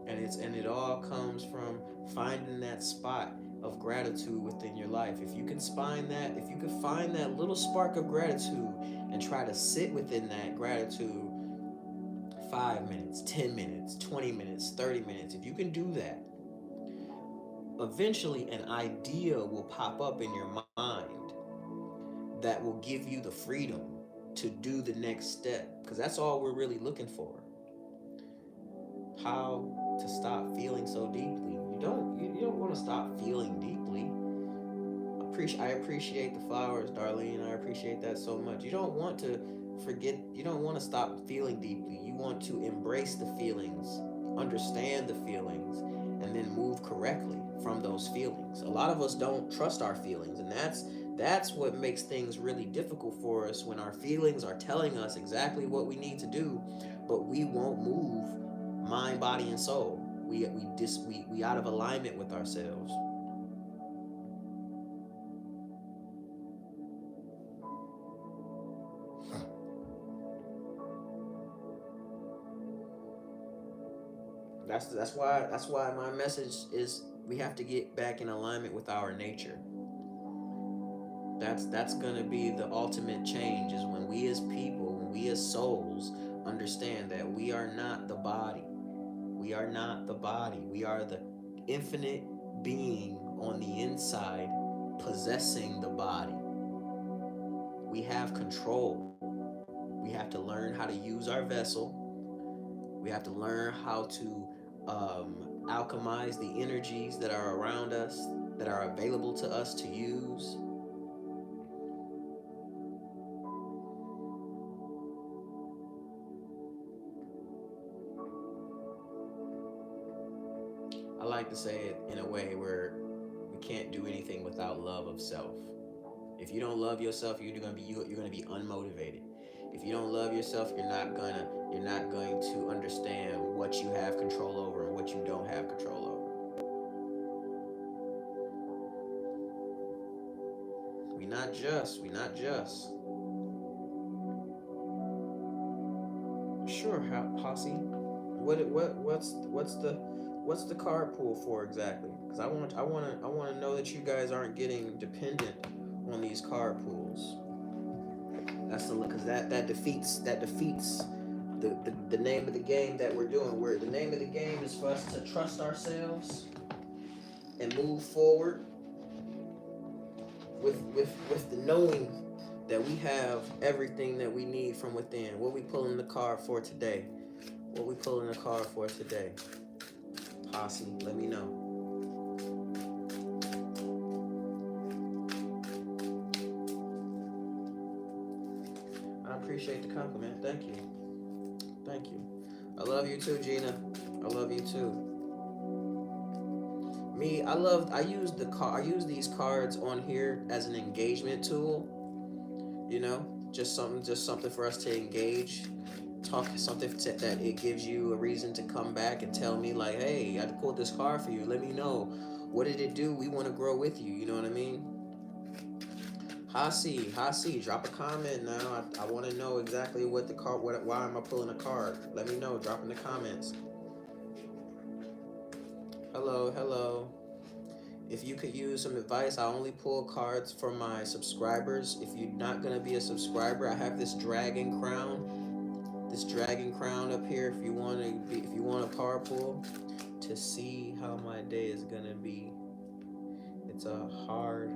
and it all comes from finding that spot of gratitude within your life. If you can find that little spark of gratitude and try to sit within that gratitude 5 minutes, 10 minutes, 20 minutes, 30 minutes, if you can do that, eventually an idea will pop up in your mind that will give you the freedom to do the next step, because that's all we're really looking for. How to stop feeling so deeply. You don't want to stop feeling deeply. I appreciate the flowers, Darlene. I appreciate that so much. You don't want to forget. You don't want to stop feeling deeply. You want to embrace the feelings, understand the feelings, and then move correctly from those feelings. A lot of us don't trust our feelings, and that's what makes things really difficult for us when our feelings are telling us exactly what we need to do, but we won't move mind, body, and soul. We out of alignment with ourselves. That's why my message is we have to get back in alignment with our nature. That's gonna be the ultimate change, is when we as people, when we as souls understand that we are not the body. We are not the body. We are the infinite being on the inside possessing the body. We have control. We have to learn how to use our vessel. We have to learn how to alchemize the energies that are around us, that are available to us to use. I like to say it in a way where we can't do anything without love of self. If you don't love yourself, you're gonna be unmotivated. If you don't love yourself, you're not going to understand what you have control over and what you don't have control over. We not just. Sure, Posse. What's the card pool for exactly? Because I want to know that you guys aren't getting dependent on these card pools. That's the because that defeats the name of the game that we're doing. Where the name of the game is for us to trust ourselves and move forward with the knowing that we have everything that we need from within. What we pulling the card for today? What we pulling the card for today? Posse, let me know. I appreciate the compliment. Thank you. Thank you. I love you too, Gina. I love you too. Me, I use these cards on here as an engagement tool. You know, just something for us to engage, talk something that it gives you a reason to come back and tell me like, hey, I pulled this card for you. Let me know, what did it do? We want to grow with you. You know what I mean? Hasi, drop a comment now. I want to know exactly what the card. Why am I pulling a card? Let me know. Drop in the comments. Hello. If you could use some advice, I only pull cards for my subscribers. If you're not gonna be a subscriber, I have this dragon crown. This dragon crown up here. If you want a card pull to see how my day is gonna be. It's a hard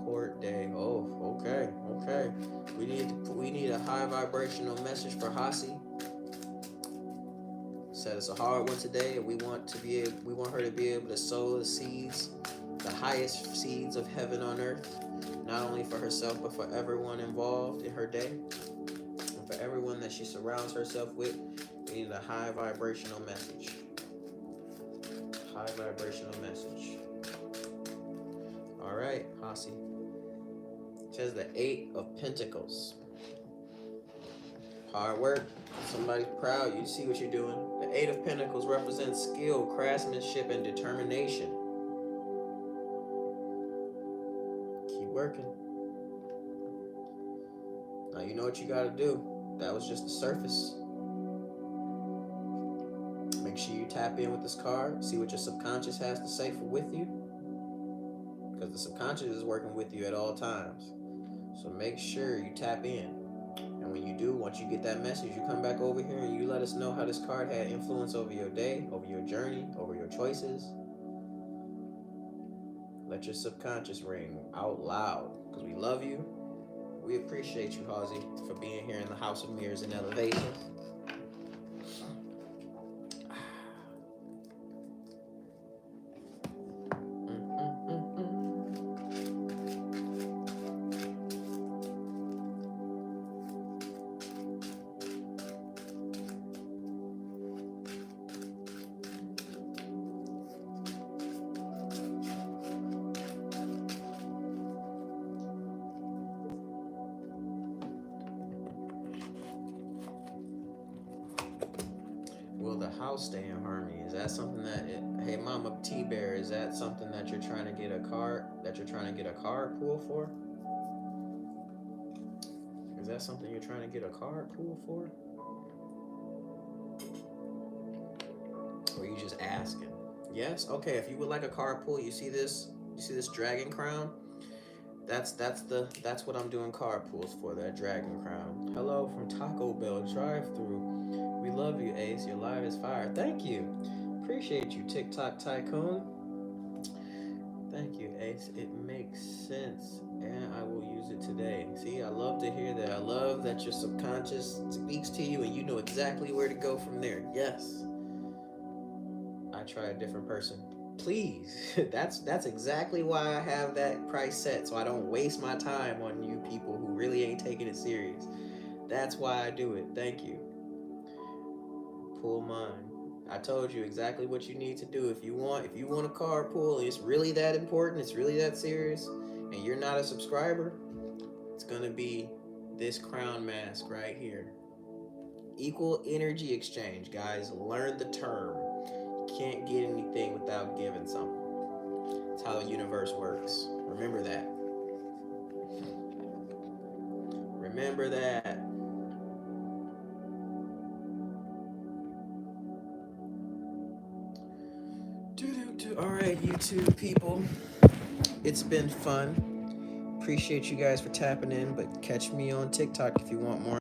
court day. Oh, okay. We need a high vibrational message for Hasi. Said it's a hard one today, and we want her to be able to sow the seeds the highest seeds of heaven on earth, not only for herself, but for everyone involved in her day, and for everyone that she surrounds herself with. We need a high vibrational message. High vibrational message. All right, Hasi. It says the Eight of Pentacles. Hard work. Somebody's proud. You see what you're doing. The Eight of Pentacles represents skill, craftsmanship, and determination. Keep working. Now you know what you gotta do. That was just the surface. Make sure you tap in with this card. See what your subconscious has to say with you. Because the subconscious is working with you at all times. So make sure you tap in. And when you do, once you get that message, you come back over here and you let us know how this card had influence over your day, over your journey, over your choices. Let your subconscious ring out loud. Because we love you. We appreciate you, Halsey, for being here in the House of Mirrors and Elevation. Will the house stay in harmony? Is that something that hey Mama T Bear, is that something that you're trying to get a card pull for? Is that something you're trying to get a card pull for? Or are you just asking? Yes? Okay, if you would like a card pull, you see this dragon crown? That's what I'm doing card pulls for, that dragon crown. Hello from Taco Bell drive-through. We love you, Ace. Your live is fire. Thank you. Appreciate you, TikTok Tycoon. Thank you, Ace. It makes sense, and I will use it today. See, I love to hear that. I love that your subconscious speaks to you, and you know exactly where to go from there. Yes. I try a different person. Please. That's exactly why I have that price set, so I don't waste my time on you people who really ain't taking it serious. That's why I do it. Thank you. Pull mine. I told you exactly what you need to do. If you want a card pull, it's really that important, it's really that serious, and you're not a subscriber, it's gonna be this crown mask right here. Equal energy exchange, guys. Learn the term. You can't get anything without giving something. That's how the universe works. Remember that. Remember that. All right, YouTube people. It's been fun. Appreciate you guys for tapping in, but catch me on TikTok if you want more.